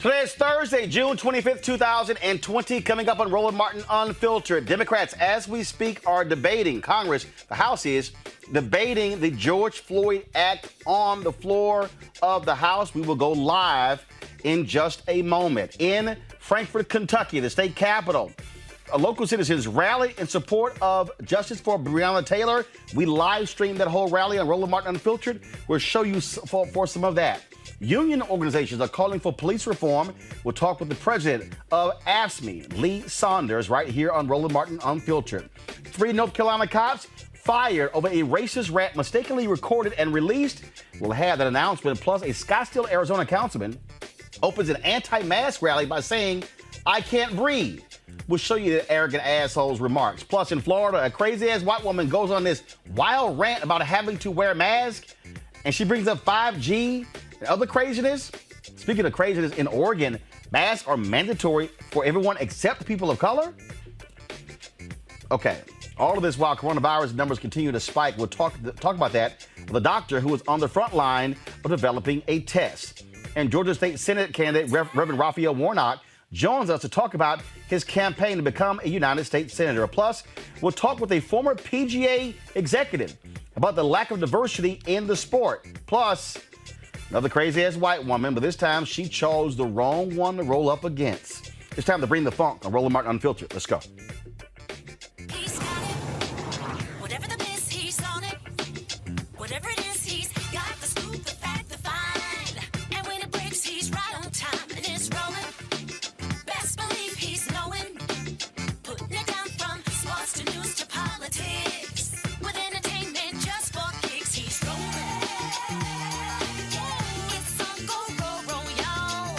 Today is Thursday, June 25th, 2020. Coming up on Roland Martin Unfiltered. Democrats, as we speak, are debating, Congress, the House is, debating the George Floyd Act on the floor of the House. We will go live in just a moment. In Frankfort, Kentucky, the state capital, local citizens rally in support of justice for Breonna Taylor. We live streamed that whole rally on Roland Martin Unfiltered. We'll show you for some of that. Union organizations are calling for police reform. We'll talk with the president of AFSCME, Lee Saunders, right here on Roland Martin Unfiltered. 3 North Carolina cops fired over a racist rant mistakenly recorded and released. We'll have that announcement. Plus, a Scottsdale, Arizona councilman opens an anti-mask rally by saying, "I can't breathe." We'll show you the arrogant asshole's remarks. Plus, in Florida, a crazy-ass white woman goes on this wild rant about having to wear a mask, and she brings up 5G and other craziness. Speaking of craziness, in Oregon, masks are mandatory for everyone except people of color. Okay, all of this while coronavirus numbers continue to spike. We'll talk about that with a doctor who is on the front line of developing a test. And Georgia State Senate candidate Reverend Raphael Warnock joins us to talk about his campaign to become a United States Senator. Plus, we'll talk with a former PGA executive about the lack of diversity in the sport. Plus, another crazy-ass white woman, but this time she chose the wrong one to roll up against. It's time to bring the funk on Roland Martin Unfiltered. Let's go. He's got it. Whatever the miss, he's on it. Whatever it is, he's got the scoop, the fact, the find. And when it breaks, he's right on time and it's rolling. Best believe he's knowing. Putting it down from sports to news to politics. With entertainment just for kicks, he's rolling. It's on go, roll, y'all.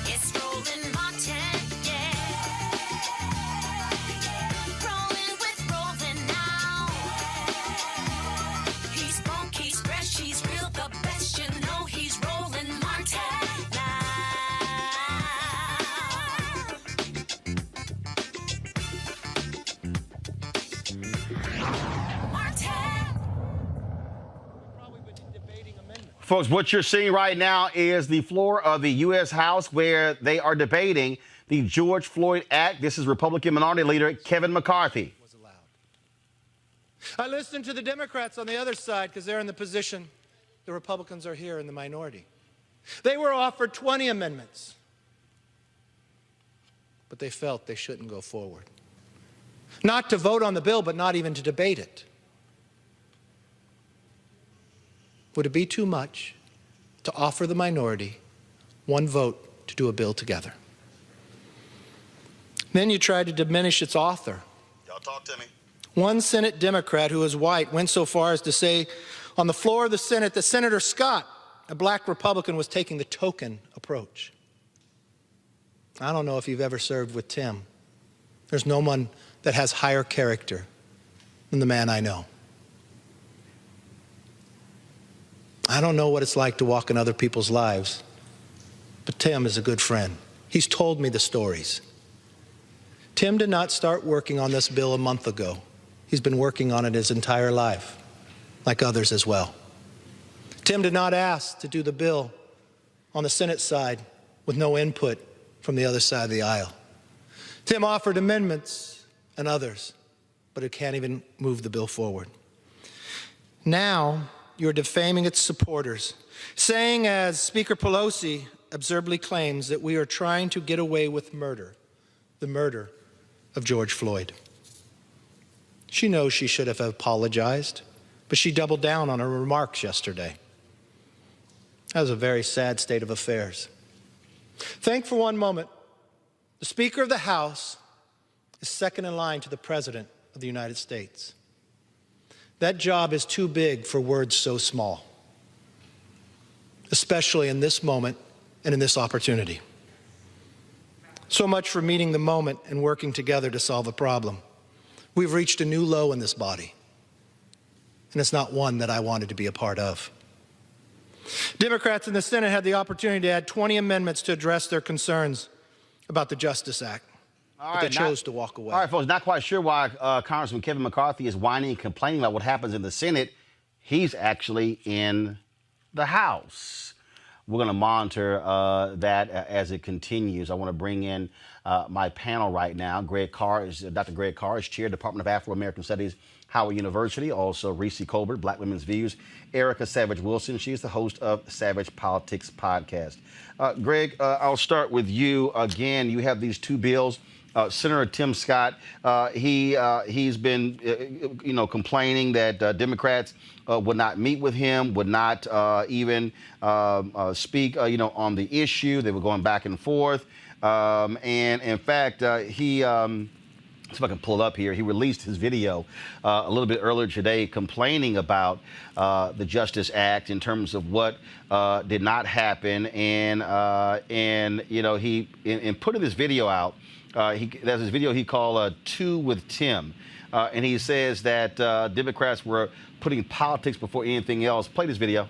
It's Roland Martin, rolling with Roland now. He's funk, he's fresh, he's real, the best, you know he's Roland Martin now. Martin. Folks, what you're seeing right now is the floor of the U.S. House where they are debating the George Floyd Act. This is Republican Minority Leader Kevin McCarthy. Was allowed. I listened to the Democrats on the other side because they're in the position the Republicans are here in the minority. They were offered 20 amendments, but they felt they shouldn't go forward. Not to vote on the bill, but not even to debate it. Would it be too much to offer the minority one vote to do a bill together? Then you tried to diminish its author. Y'all talk to me. One Senate Democrat who is white went so far as to say on the floor of the Senate that Senator Scott, a black Republican, was taking the token approach. I don't know if you've ever served with Tim. There's no one that has higher character than the man I know. I don't know what it's like to walk in other people's lives, but Tim is a good friend. He's told me the stories. Tim did not start working on this bill a month ago. He's been working on it his entire life, like others as well. Tim did not ask to do the bill on the Senate side with no input from the other side of the aisle. Tim offered amendments and others, but it can't even move the bill forward. Now, you're defaming its supporters, saying, as Speaker Pelosi absurdly claims, that we are trying to get away with murder, the murder of George Floyd. She knows she should have apologized, but she doubled down on her remarks yesterday. That was a very sad state of affairs. Think for one moment, the Speaker of the House is second in line to the President of the United States. That job is too big for words so small, especially in this moment and in this opportunity. So much for meeting the moment and working together to solve a problem. We've reached a new low in this body, and it's not one that I wanted to be a part of. Democrats in the Senate had the opportunity to add 20 amendments to address their concerns about the Justice Act. But they chose to walk away. All right, folks, not quite sure why Congressman Kevin McCarthy is whining and complaining about what happens in the Senate. He's actually in the House. We're going to monitor that as it continues. I want to bring in my panel right now. Dr. Greg Carr is Chair, Department of Afro-American Studies, Howard University. Also, Reese Colbert, Black Women's Views. Erica Savage Wilson, she's the host of Savage Politics Podcast. Greg, I'll start with you. Again, you have these two bills. Senator Tim Scott, he's been, complaining that Democrats would not meet with him, would not even speak, on the issue. They were going back and forth. And in fact, he if I can pull it up here, he released his video a little bit earlier today complaining about the Justice Act in terms of what did not happen. And you know, he, in putting this video out, there's this video he called Two with Tim. And he says that Democrats were putting politics before anything else. Play this video.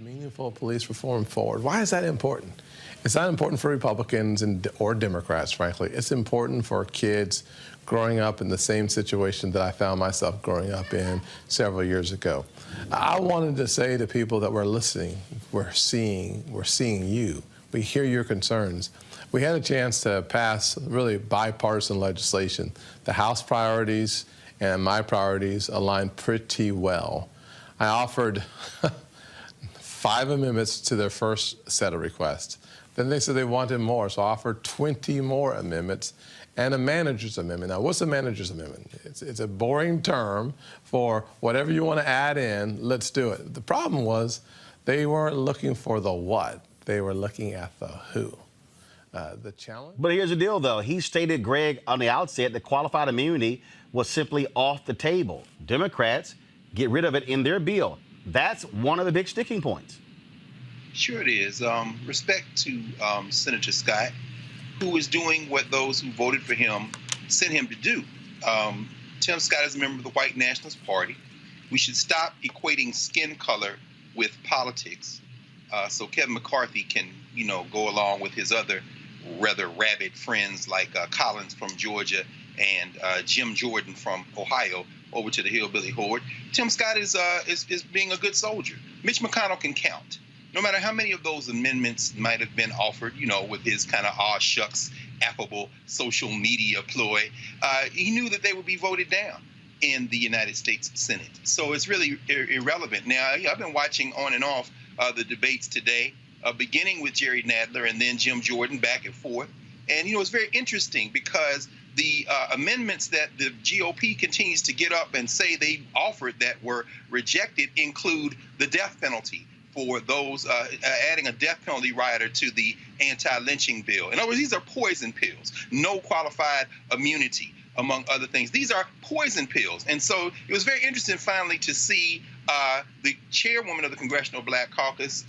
Meaningful police reform forward. Why is that important? It's not important for Republicans or Democrats, frankly. It's important for kids growing up in the same situation that I found myself growing up in several years ago. I wanted to say to people that we're listening, we're seeing you. We hear your concerns. We had a chance to pass really bipartisan legislation. The House priorities and my priorities aligned pretty well. I offered 5 amendments to their first set of requests. Then they said they wanted more, so I offered 20 more amendments and a manager's amendment. Now, what's a manager's amendment? It's a boring term for whatever you want to add in, let's do it. The problem was they weren't looking for the what, they were looking at the who. The challenge? But here's the deal, though. He stated, Greg, on the outset that qualified immunity was simply off the table. Democrats get rid of it in their bill. That's one of the big sticking points. Sure it is. Respect to Senator Scott, who is doing what those who voted for him sent him to do. Tim Scott is a member of the White Nationalist Party. We should stop equating skin color with politics so Kevin McCarthy can, you know, go along with his other rather rabid friends like Collins from Georgia and Jim Jordan from Ohio over to the hillbilly horde. Tim Scott is being a good soldier. Mitch McConnell can count. No matter how many of those amendments might have been offered, you know, with his kind of aw shucks, affable social media ploy, he knew that they would be voted down in the United States Senate. So it's really irrelevant. Now, I've been watching on and off the debates today, beginning with Jerry Nadler and then Jim Jordan back and forth. And, you know, it's very interesting because the amendments that the GOP continues to get up and say they offered that were rejected include the death penalty for those adding a death penalty rider to the anti-lynching bill. In other words, these are poison pills, no qualified immunity, among other things. These are poison pills. And so it was very interesting finally to see the chairwoman of the Congressional Black Caucus,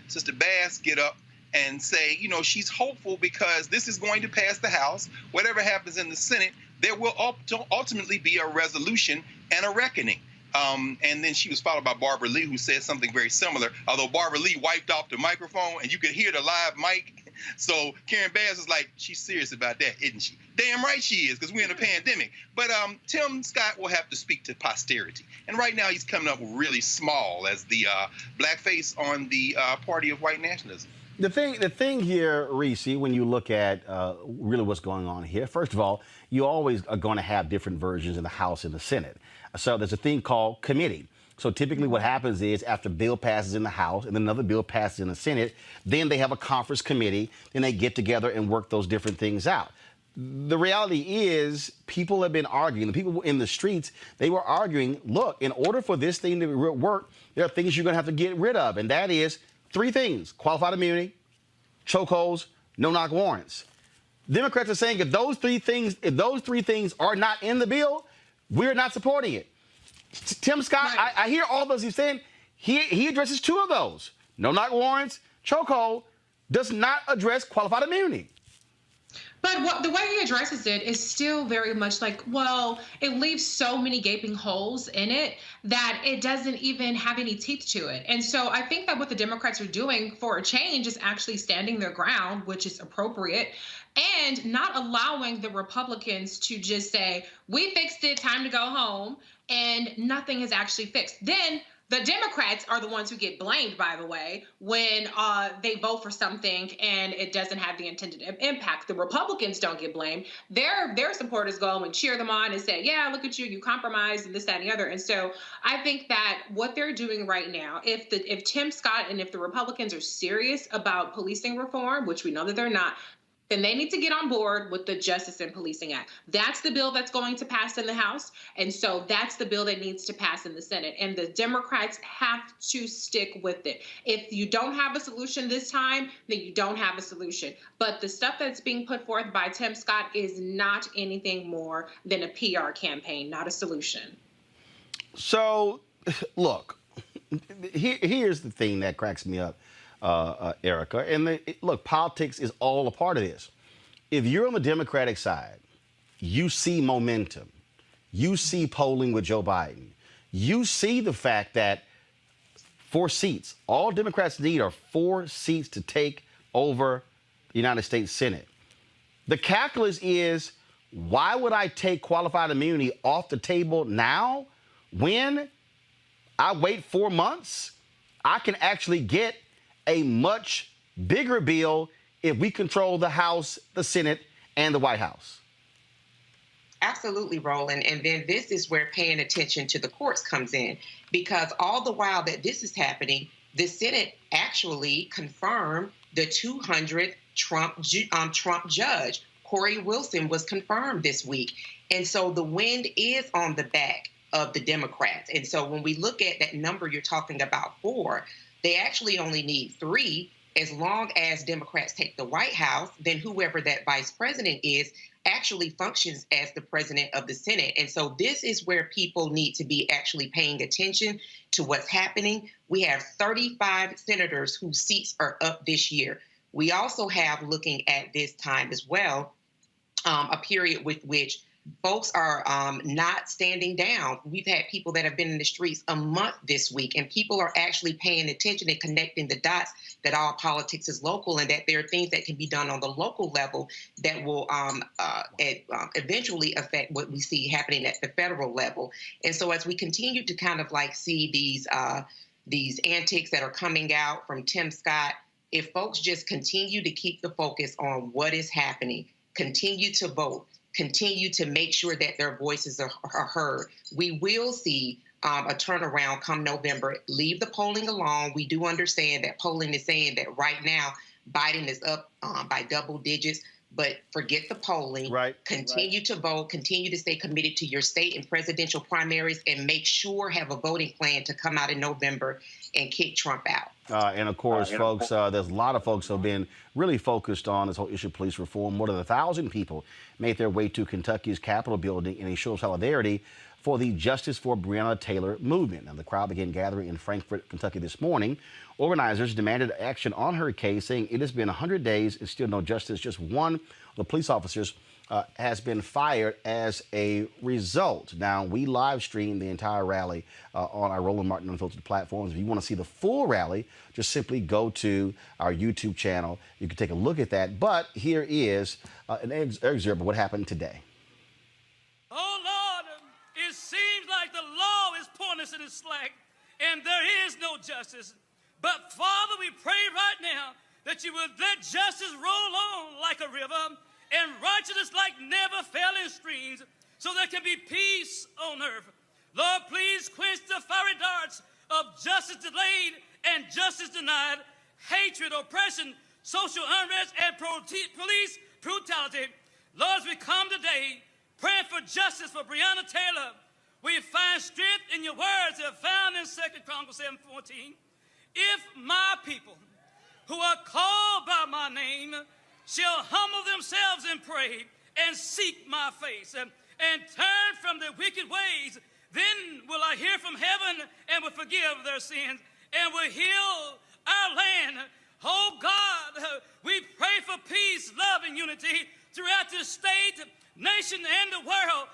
Sister Bass, get up and say, you know, she's hopeful because this is going to pass the House. Whatever happens in the Senate, there will ultimately be a resolution and a reckoning. And then she was followed by Barbara Lee, who said something very similar, although Barbara Lee wiped off the microphone and you could hear the live mic. So Karen Bass was like, she's serious about that, isn't she? Damn right she is, because we're in a pandemic. But Tim Scott will have to speak to posterity. And right now he's coming up really small as the blackface on the party of white nationalism. The thing here, Reese, when you look at really what's going on here, first of all, you always are going to have different versions in the House and the Senate. So there's a thing called committee. So typically what happens is after a bill passes in the House and then another bill passes in the Senate, then they have a conference committee, then they get together and work those different things out. The reality is people have been arguing, the people in the streets, they were arguing, look, in order for this thing to work, there are things you're going to have to get rid of, and that is 3 things: qualified immunity, chokeholds, no-knock warrants. Democrats are saying if those three things are not in the bill, we're not supporting it. Tim Scott, right. I hear all those he's saying. He addresses 2 of those. No-knock warrants, chokehold, does not address qualified immunity. But the way he addresses it is still very much like, well, it leaves so many gaping holes in it that it doesn't even have any teeth to it. And so I think that what the Democrats are doing for a change is actually standing their ground, which is appropriate, and not allowing the Republicans to just say, we fixed it, time to go home, and nothing is actually fixed. Then the Democrats are the ones who get blamed, by the way, when they vote for something and it doesn't have the intended impact. The Republicans don't get blamed. Their supporters go and cheer them on and say, yeah, look at you, you compromised and this, that, and the other. And so I think that what they're doing right now, if Tim Scott and if the Republicans are serious about policing reform, which we know that they're not, then they need to get on board with the Justice and Policing Act. That's the bill that's going to pass in the House. And so that's the bill that needs to pass in the Senate. And the Democrats have to stick with it. If you don't have a solution this time, then you don't have a solution. But the stuff that's being put forth by Tim Scott is not anything more than a PR campaign, not a solution. So, look, here's the thing that cracks me up, Erica. And look, politics is all a part of this. If you're on the Democratic side, you see momentum. You see polling with Joe Biden. You see the fact that 4 seats, all Democrats need are 4 seats to take over the United States Senate. The calculus is, why would I take qualified immunity off the table now when I wait 4 months? I can actually get a much bigger bill if we control the House, the Senate, and the White House. Absolutely, Roland. And then this is where paying attention to the courts comes in, because all the while that this is happening, the Senate actually confirmed the 200th Trump judge. Corey Wilson was confirmed this week. And so the wind is on the back of the Democrats. And so when we look at that number you're talking about, 4, they actually only need 3. As long as Democrats take the White House, then whoever that vice president is actually functions as the president of the Senate. And so this is where people need to be actually paying attention to what's happening. We have 35 senators whose seats are up this year. We also have, looking at this time as well, a period with which folks are not standing down. We've had people that have been in the streets a month this week, and people are actually paying attention and connecting the dots that all politics is local, and that there are things that can be done on the local level that will eventually affect what we see happening at the federal level. And so as we continue to kind of like see these antics that are coming out from Tim Scott, if folks just continue to keep the focus on what is happening, continue to vote, continue to make sure that their voices are heard, we will see a turnaround come November. Leave the polling alone. We do understand that polling is saying that right now Biden is up by double digits, but forget the polling. Right. Continue to vote. Continue to stay committed to your state and presidential primaries, and make sure have a voting plan to come out in November and kick Trump out. And of course, folks, there's a lot of folks who have been really focused on this whole issue of police reform. More than 1,000 people made their way to Kentucky's Capitol building in a show of solidarity for the Justice for Breonna Taylor movement. Now, the crowd began gathering in Frankfort, Kentucky this morning. Organizers demanded action on her case, saying it has been 100 days and still no justice. Just one of the police officers has been fired as a result. Now, we live streamed the entire rally on our Roland Martin Unfiltered platforms. If you want to see the full rally, just simply go to our YouTube channel. You can take a look at that. But here is an excerpt of what happened today. Oh, Lord, it seems like the law is pointing us in its slack, and there is no justice. But, Father, we pray right now that you would let justice roll on like a river and righteousness like never failing streams, so there can be peace on earth. Lord, please quench the fiery darts of justice delayed and justice denied, hatred, oppression, social unrest, and police brutality. Lord, as we come today, praying for justice for Breonna Taylor, we find strength in your words that are found in 2 Chronicles 7:14. If my people who are called by my name shall humble themselves and pray and seek my face and turn from their wicked ways, then will I hear from heaven and will forgive their sins and will heal our land. Oh God, we pray for peace, love, and unity throughout this state, nation, and the world.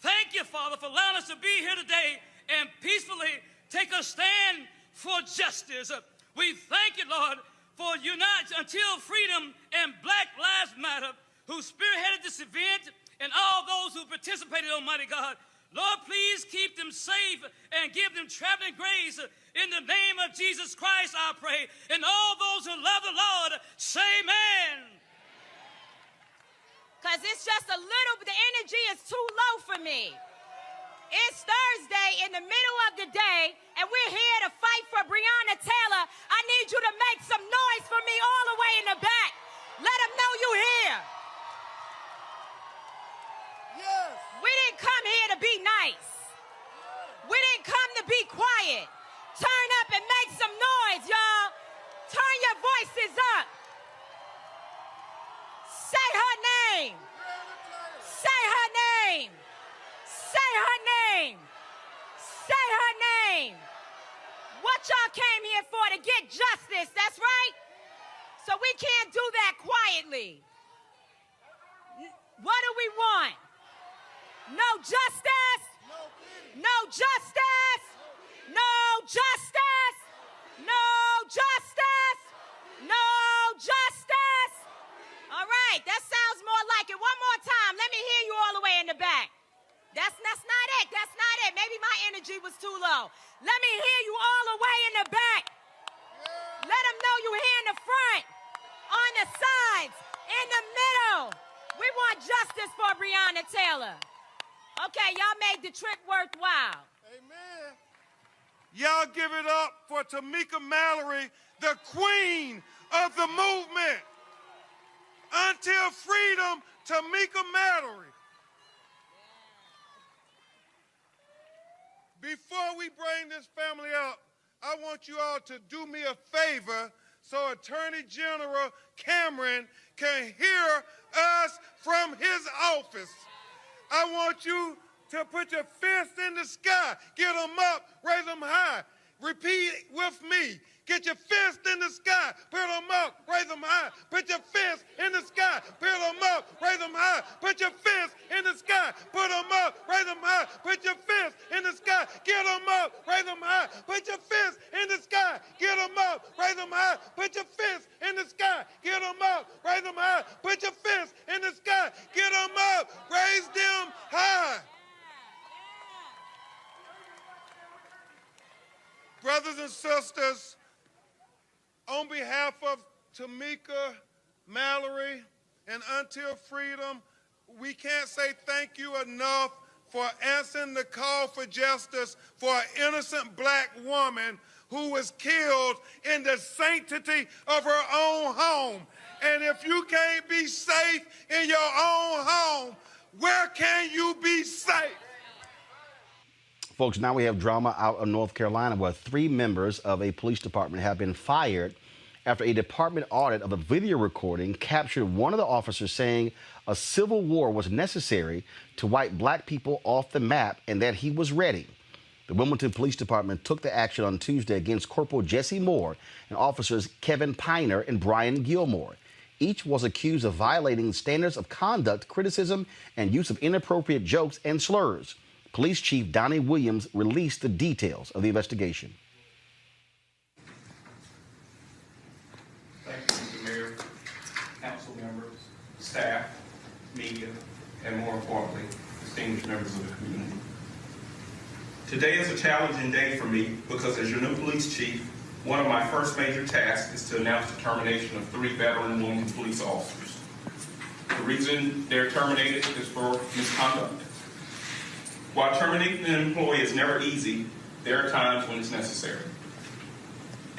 Thank you, Father, for allowing us to be here today and peacefully take a stand for justice. We thank you, Lord, for Unite Until Freedom and Black Lives Matter, who spearheaded this event, and all those who participated, Almighty God. Lord, please keep them safe and give them traveling grace. In the name of Jesus Christ, I pray. And all those who love the Lord, say amen. Because it's just a little, the energy is too low for me. It's Thursday in the middle of the day, and we're here to fight for Breonna Taylor. I need you to make some noise for me all the way in the back. Let them know you here. Yes. We didn't come here to be nice. We didn't come to be quiet. Turn up and make some noise, y'all. Turn your voices up. Say her name. Say her name. Say her name. Say her name. What y'all came here for, to get justice, that's right? So we can't do that quietly. What do we want? No justice? No justice? No justice? No justice? No justice? All right, that sounds more like it. One more time. Let me hear you all the way in the back. That's not it. That's not it. Maybe my energy was too low. Let me hear you all the way in the back. Let them know you here in the front, on the sides, in the middle. We want justice for Breonna Taylor. Okay, y'all made the trip worthwhile. Amen. Y'all give it up for Tamika Mallory, the queen of the movement. Until freedom, Tamika Mallory. Before we bring this family up, I want you all to do me a favor so Attorney General Cameron can hear us from his office. I want you to put your fist in the sky. Get them up, raise them high. Repeat with me. Get your fist in the sky, put them up, raise them high. Put your fist in the sky, put them up, raise them high. Put your fist in the sky, put them up, raise them high. Put your fist in the sky, get them up, raise them high. Put your fist in the sky, get them up, raise them high. Put your fist in the sky, get them up, raise them high. Put your fist in the sky, get them up, raise them high. Brothers and sisters, on behalf of Tamika Mallory and Until Freedom, we can't say thank you enough for answering the call for justice for an innocent black woman who was killed in the sanctity of her own home. And if you can't be safe in your own home, where can you be safe? Folks, now we have drama out of North Carolina where 3 members of a police department have been fired after a department audit of a video recording captured one of the officers saying a civil war was necessary to wipe black people off the map and that he was ready. The Wilmington Police Department took the action on Tuesday against Corporal Jesse Moore and officers Kevin Piner and Brian Gilmore. Each was accused of violating standards of conduct, criticism, and use of inappropriate jokes and slurs. Police Chief Donnie Williams released the details of the investigation. Thank you, Mr. Mayor, council members, staff, media, and more importantly, distinguished members of the community. Today is a challenging day for me because as your new police chief, one of my first major tasks is to announce the termination of 3 veteran Wilmington police officers. The reason they're terminated is for misconduct. While terminating an employee is never easy, there are times when it's necessary.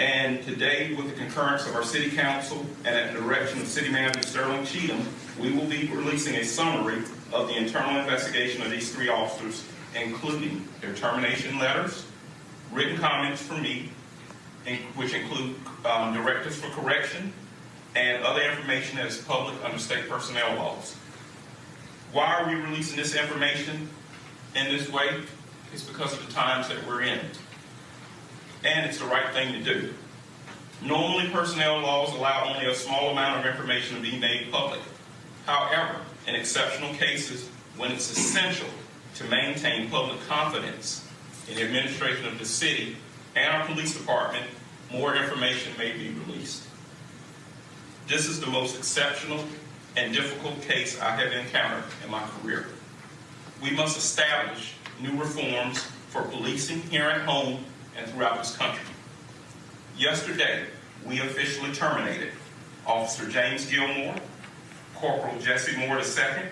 And today, with the concurrence of our City Council and at the direction of City Manager Sterling Cheatham, we will be releasing a summary of the internal investigation of these 3 officers, including their termination letters, written comments from me, which include directives for correction, and other information that is public under state personnel laws. Why are we releasing this information in this way? It's because of the times that we're in. And it's the right thing to do. Normally, personnel laws allow only a small amount of information to be made public. However, in exceptional cases, when it's essential to maintain public confidence in the administration of the city and our police department, more information may be released. This is the most exceptional and difficult case I have encountered in my career. We must establish new reforms for policing here at home and throughout this country. Yesterday, we officially terminated Officer James Gilmore, Corporal Jesse Moore II,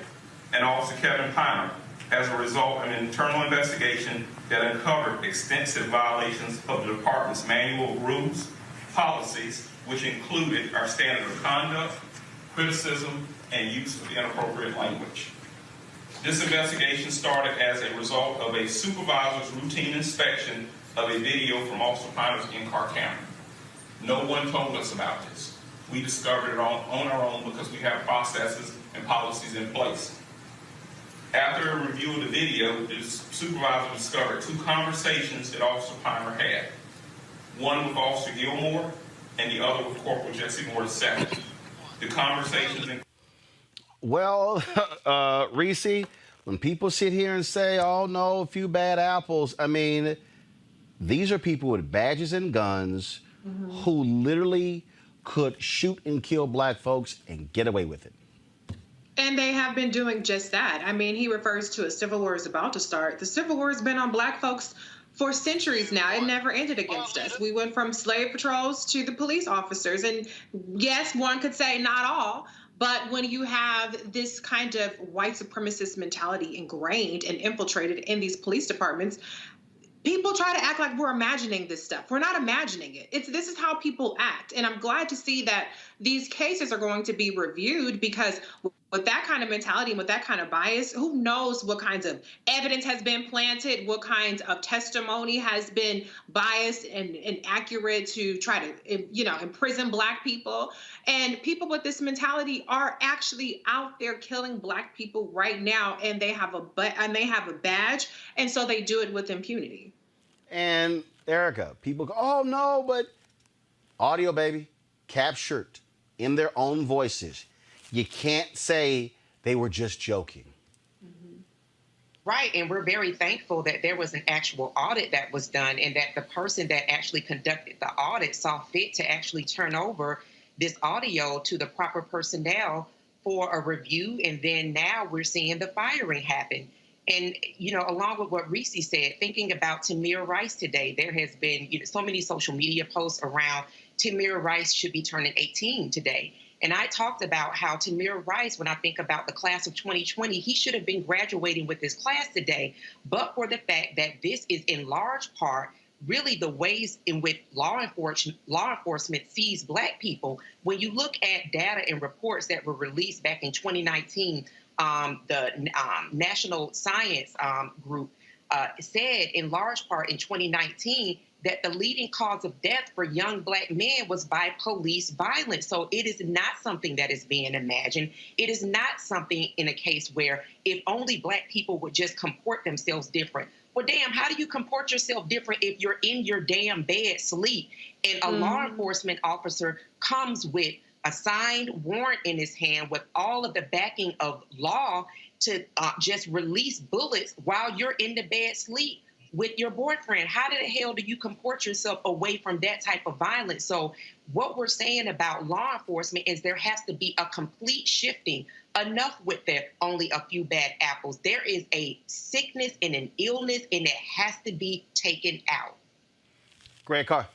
and Officer Kevin Piner as a result of an internal investigation that uncovered extensive violations of the department's manual of rules, policies, which included our standard of conduct, criticism, and use of inappropriate language. This investigation started as a result of a supervisor's routine inspection of a video from Officer Piner's in-car camera. No one told us about this. We discovered it on our own because we have processes and policies in place. After a review of the video, the supervisor discovered 2 conversations that Officer Piner had. One with Officer Gilmore and the other with Corporal Jesse Moore II. The conversations... Well, Reese, when people sit here and say, oh, no, a few bad apples, I mean, these are people with badges and guns who literally could shoot and kill black folks and get away with it. And they have been doing just that. I mean, he refers to a civil war is about to start. The civil war has been on black folks for centuries now. It never ended against us. We went from slave patrols to the police officers. And yes, one could say not all, but when you have this kind of white supremacist mentality ingrained and infiltrated in these police departments, people try to act like we're imagining this stuff. We're not imagining it. This is how people act. And I'm glad to see that these cases are going to be reviewed, because with that kind of mentality and with that kind of bias, who knows what kinds of evidence has been planted, what kinds of testimony has been biased and inaccurate to try to, imprison black people. And people with this mentality are actually out there killing black people right now, and they have a badge, and so they do it with impunity. And Erica, people go, oh no, but audio, baby, captured in their own voices. You can't say they were just joking. Right, and we're very thankful that there was an actual audit that was done, and that the person that actually conducted the audit saw fit to actually turn over this audio to the proper personnel for a review, and then now we're seeing the firing happen. And, along with what Reese said, thinking about Tamir Rice today, there has been so many social media posts around Tamir Rice should be turning 18 today. And I talked about how Tamir Rice, when I think about the class of 2020, he should have been graduating with this class today, but for the fact that this is in large part really the ways in which law enforcement sees black people. When you look at data and reports that were released back in 2019, the National Science Group said in large part in 2019 that the leading cause of death for young black men was by police violence. So it is not something that is being imagined. It is not something in a case where if only black people would just comport themselves different. Well, damn, how do you comport yourself different if you're in your damn bed sleep and a law enforcement officer comes with a signed warrant in his hand with all of the backing of law to just release bullets while you're in the bed sleep with your boyfriend? How the hell do you comport yourself away from that type of violence? So what we're saying about law enforcement is there has to be a complete shifting. Enough with there only a few bad apples. There is a sickness and an illness, and it has to be taken out. Greg Carr.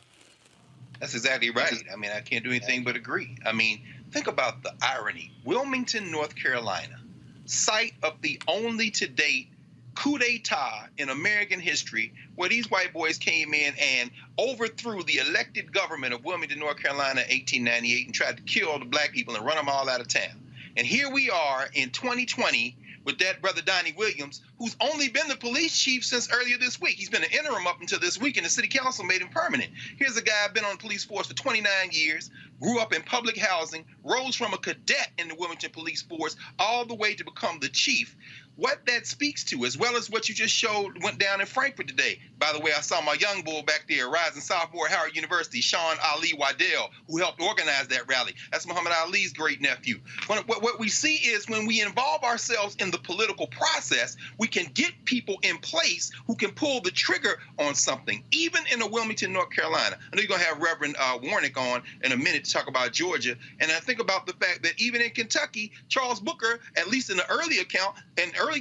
That's exactly right. I mean, I can't do anything but agree. I mean, think about the irony. Wilmington, North Carolina, site of the only to date coup d'etat in American history, where these white boys came in and overthrew the elected government of Wilmington, North Carolina in 1898 and tried to kill all the black people and run them all out of town. And here we are in 2020 with that brother Donnie Williams, who's only been the police chief since earlier this week. He's been an interim up until this week, and the city council made him permanent. Here's a guy been on the police force for 29 years, grew up in public housing, rose from a cadet in the Wilmington Police Force all the way to become the chief. What that speaks to, as well as what you just showed went down in Frankfurt today. By the way, I saw my young bull back there, rising sophomore at Howard University, Sean Ali Waddell, who helped organize that rally. That's Muhammad Ali's great nephew. What we see is when we involve ourselves in the political process, we can get people in place who can pull the trigger on something, even in a Wilmington, North Carolina. I know you're going to have Reverend Warnock on in a minute to talk about Georgia. And I think about the fact that even in Kentucky, Charles Booker, at least in the early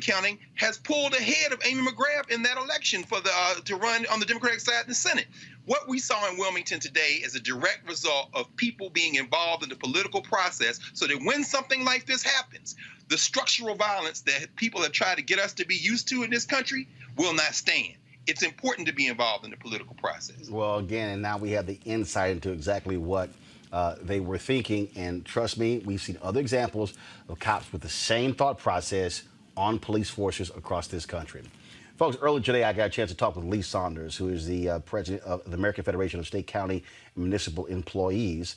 counting, has pulled ahead of Amy McGrath in that election for to run on the Democratic side in the Senate. What we saw in Wilmington today is a direct result of people being involved in the political process, so that when something like this happens, the structural violence that people have tried to get us to be used to in this country will not stand. It's important to be involved in the political process. Well, again, and now we have the insight into exactly what they were thinking. And trust me, we've seen other examples of cops with the same thought process on police forces across this country. Folks, earlier today, I got a chance to talk with Lee Saunders, who is the president of the American Federation of State, County, and Municipal Employees,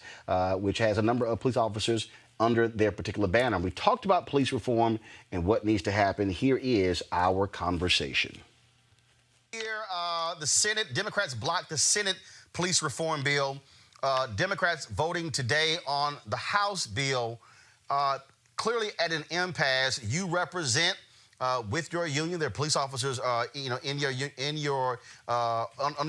which has a number of police officers under their particular banner. We talked about police reform and what needs to happen. Here is our conversation. Here, the Senate, Democrats blocked the Senate police reform bill. Democrats voting today on the House bill, clearly at an impasse. You represent with your union, there are police officers, under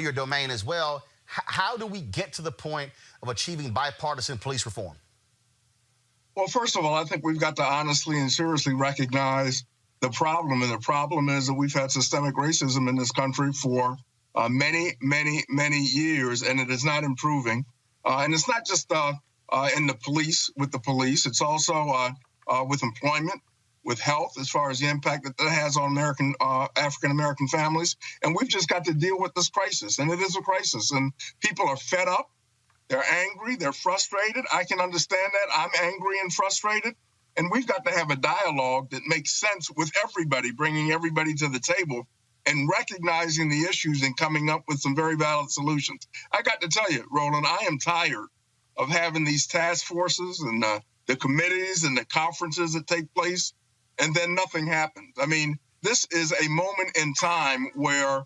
your domain as well. How do we get to the point of achieving bipartisan police reform? Well, first of all, I think we've got to honestly and seriously recognize the problem. And the problem is that we've had systemic racism in this country for many, many, many years, and it is not improving. And it's not just in the police, with the police. It's also with employment, with health, as far as the impact that has on African-American families. And we've just got to deal with this crisis. And it is a crisis. And people are fed up. They're angry. They're frustrated. I can understand that. I'm angry and frustrated. And we've got to have a dialogue that makes sense with everybody, bringing everybody to the table and recognizing the issues and coming up with some very valid solutions. I got to tell you, Roland, I am tired of having these task forces and the committees and the conferences that take place, and then nothing happens. I mean, this is a moment in time where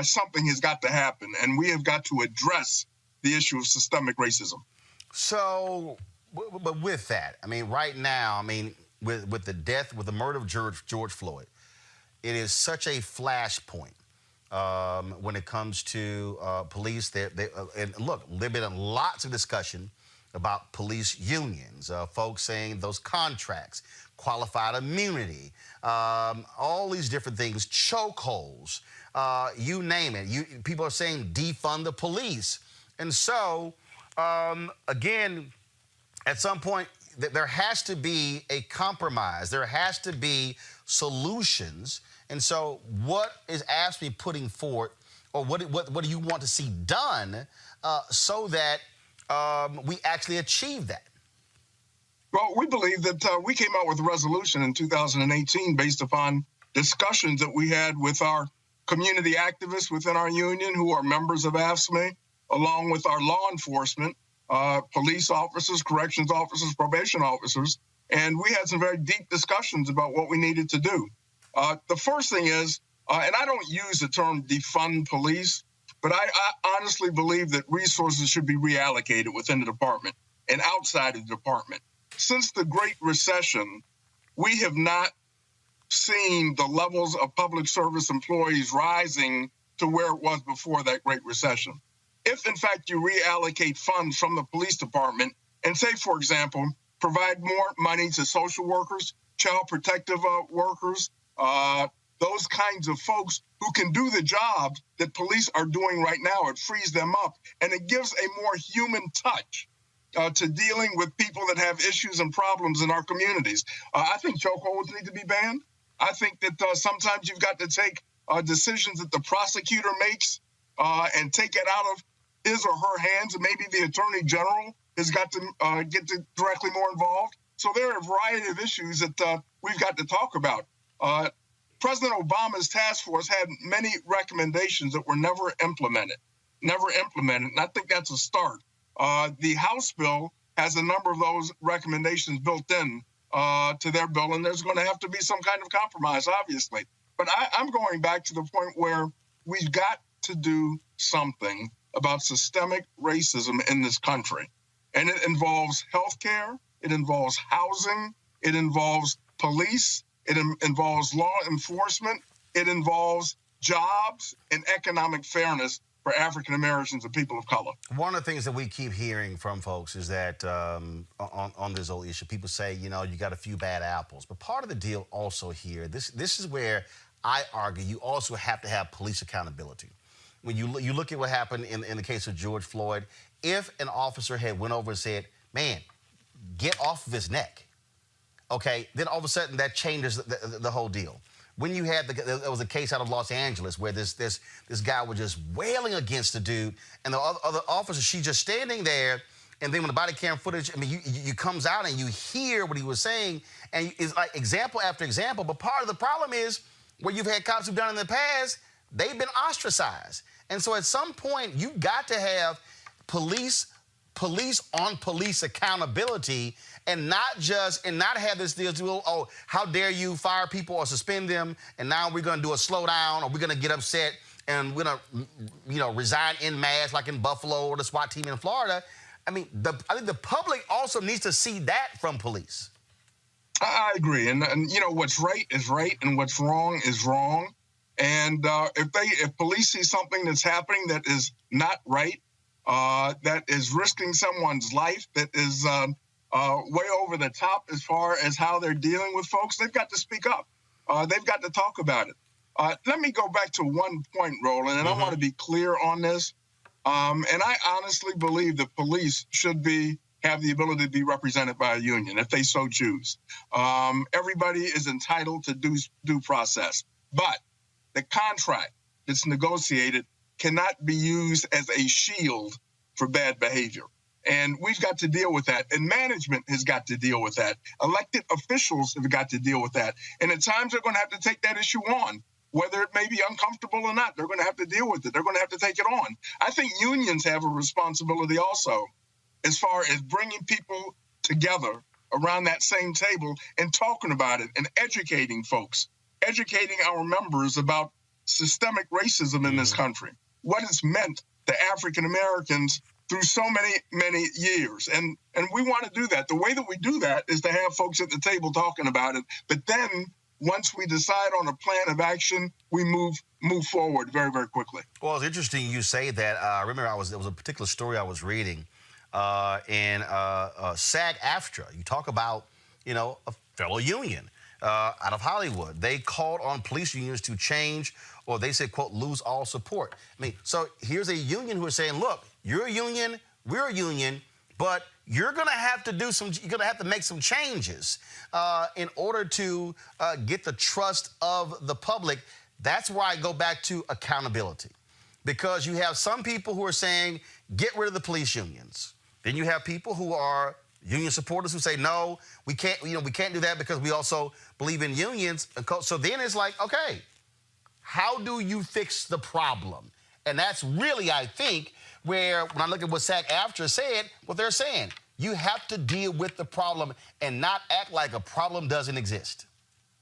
something has got to happen, and we have got to address the issue of systemic racism. So, but with that, I mean, right now, I mean, with the murder of George Floyd, it is such a flashpoint when it comes to police. And look, there've been lots of discussion about police unions, folks saying those contracts, qualified immunity, all these different things, chokeholds, you name it. People are saying defund the police. And so, again, at some point, there has to be a compromise. There has to be solutions. And so what is AFSCME putting forth, or what do you want to see done so that we actually achieve that? Well, we believe that we came out with a resolution in 2018 based upon discussions that we had with our community activists within our union who are members of AFSCME, along with our law enforcement, police officers, corrections officers, probation officers, and we had some very deep discussions about what we needed to do. The first thing is, and I don't use the term defund police, but I honestly believe that resources should be reallocated within the department and outside of the department. Since the Great Recession, we have not seen the levels of public service employees rising to where it was before that Great Recession. If, in fact, you reallocate funds from the police department and say, for example, provide more money to social workers, child protective workers, those kinds of folks who can do the job that police are doing right now, it frees them up, and it gives a more human touch to dealing with people that have issues and problems in our communities. I think chokeholds need to be banned. I think that sometimes you've got to take decisions that the prosecutor makes and take it out of his or her hands, and maybe the attorney general has got to get directly more involved. So there are a variety of issues that we've got to talk about. President Obama's task force had many recommendations that were never implemented, and I think that's a start. The House bill has a number of those recommendations built in to their bill, and there's going to have to be some kind of compromise, obviously. But I'm going back to the point where we've got to do something about systemic racism in this country. And it involves healthcare, it involves housing, it involves police, it involves law enforcement, it involves jobs and economic fairness for African Americans and people of color. One of the things that we keep hearing from folks is that on this whole issue, people say, you know, you got a few bad apples. But part of the deal also here, this is where I argue you also have to have police accountability. When you look at what happened in the case of George Floyd, if an officer had went over and said, man, get off of his neck, okay, then all of a sudden that changes the whole deal. When you had there was a case out of Los Angeles where this guy was just wailing against the dude, and the other officer, she's just standing there, And then when the body cam footage, I mean, you comes out and you hear what he was saying, and it's like example after example. But part of the problem is where you've had cops who've done in the past, they've been ostracized. And so at some point, you've got to have police on police accountability, and not have this deal, oh, how dare you fire people or suspend them, and now we're going to do a slowdown, or we're going to get upset and we're going to, resign en masse like in Buffalo or the SWAT team in Florida. I mean, I think the public also needs to see that from police. I agree. And what's right is right, and what's wrong is wrong. And if police see something that's happening that is not right, that is risking someone's life, that is way over the top as far as how they're dealing with folks, they've got to speak up. They've got to talk about it. Let me go back to one point, Roland, and I want to be clear on this. And I honestly believe that police should have the ability to be represented by a union if they so choose. Everybody is entitled to due process, but the contract that's negotiated cannot be used as a shield for bad behavior. And we've got to deal with that. And management has got to deal with that. Elected officials have got to deal with that. And at times they're going to have to take that issue on, whether it may be uncomfortable or not. They're going to have to deal with it. They're going to have to take it on. I think unions have a responsibility also as far as bringing people together around that same table and talking about it and educating folks, educating our members about systemic racism in this country, what it's meant to African Americans through so many years. And we want to do that. The way that we do that is to have folks at the table talking about it. But then once we decide on a plan of action, we move forward very, very quickly. Well, it's interesting you say that. I remember there was a particular story I was reading in SAG-AFTRA. You talk about, a fellow union out of Hollywood. They called on police unions to change, or they said, quote, lose all support. I mean, so here's a union who is saying, look, you're a union, we're a union, but you're going to have to make some changes in order to get the trust of the public. That's where I go back to accountability, because you have some people who are saying, get rid of the police unions. Then you have people who are union supporters who say, no, we can't do that because we also believe in unions. So then it's like, okay, how do you fix the problem? And that's really, I think, where when I look at what SAG-AFTRA said, what they're saying, you have to deal with the problem and not act like a problem doesn't exist.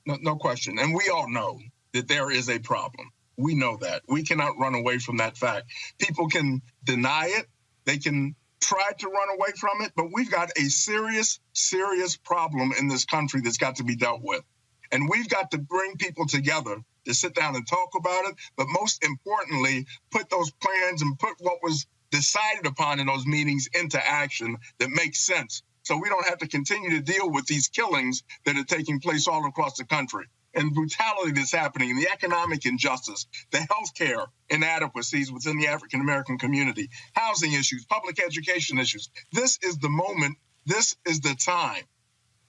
No question. And we all know that there is a problem. We know that. We cannot run away from that fact. People can deny it. They can try to run away from it, but we've got a serious, serious problem in this country that's got to be dealt with. And we've got to bring people together to sit down and talk about it, but most importantly, put those plans and put what was decided upon in those meetings into action that makes sense, so we don't have to continue to deal with these killings that are taking place all across the country, and brutality that's happening, and the economic injustice, the healthcare inadequacies within the African American community, housing issues, public education issues. This is the moment, this is the time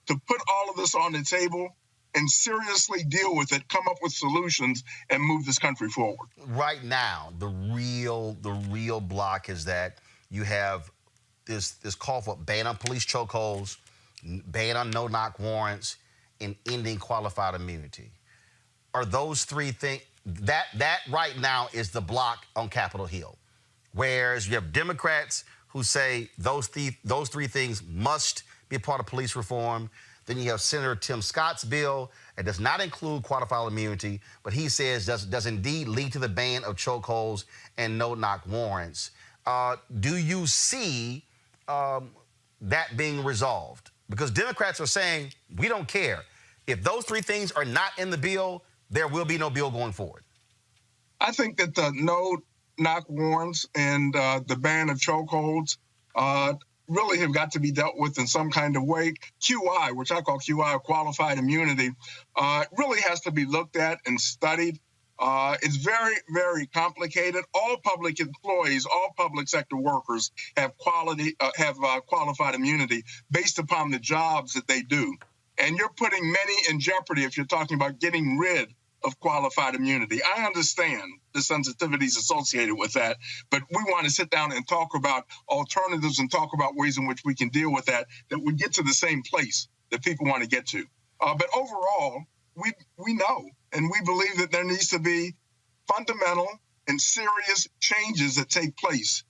to put all of this on the table and seriously deal with it, come up with solutions, and move this country forward. Right now, the real block is that you have this call for ban on police chokeholds, ban on no-knock warrants, and ending qualified immunity. Are those three things, that right now is the block on Capitol Hill. Whereas you have Democrats who say those three things must be a part of police reform. Then you have Senator Tim Scott's bill. It does not include qualified immunity, but he says does indeed lead to the ban of chokeholds and no-knock warrants. Do you see that being resolved? Because Democrats are saying, we don't care. If those three things are not in the bill, there will be no bill going forward. I think that the no-knock warrants and the ban of chokeholds really have got to be dealt with in some kind of way. QI, which I call QI, qualified immunity, really has to be looked at and studied. It's very, very complicated. All public employees, all public sector workers have qualified immunity based upon the jobs that they do. And you're putting many in jeopardy if you're talking about getting rid of qualified immunity. I understand the sensitivities associated with that, but we want to sit down and talk about alternatives and talk about ways in which we can deal with that would get to the same place that people want to get to. But overall, we know and we believe that there needs to be fundamental and serious changes that take place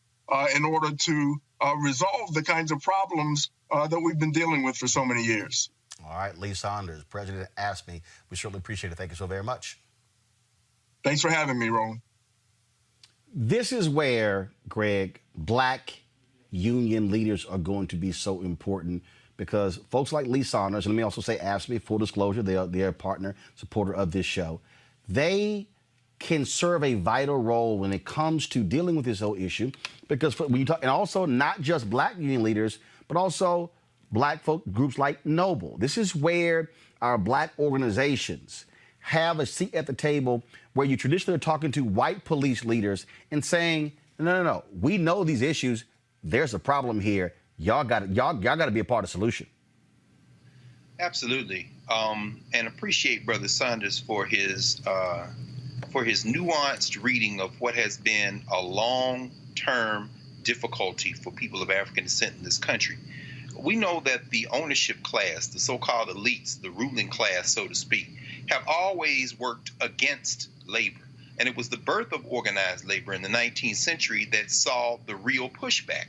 in order to resolve the kinds of problems that we've been dealing with for so many years. All right, Lee Saunders, President asked me. We certainly appreciate it. Thank you so very much. Thanks for having me, Roland. This is where, Greg, black union leaders are going to be so important because folks like Lee Saunders, and let me also say AFSCME, full disclosure, they're a partner, supporter of this show. They can serve a vital role when it comes to dealing with this whole issue because when you talk, and also not just black union leaders, but also black folk groups like Noble. This is where our black organizations have a seat at the table where you traditionally are talking to white police leaders and saying, no, we know these issues. There's a problem here. Y'all got to be a part of the solution. Absolutely. And appreciate Brother Saunders for his nuanced reading of what has been a long-term difficulty for people of African descent in this country. We know that the ownership class, the so-called elites, the ruling class, so to speak, have always worked against labor. And it was the birth of organized labor in the 19th century that saw the real pushback.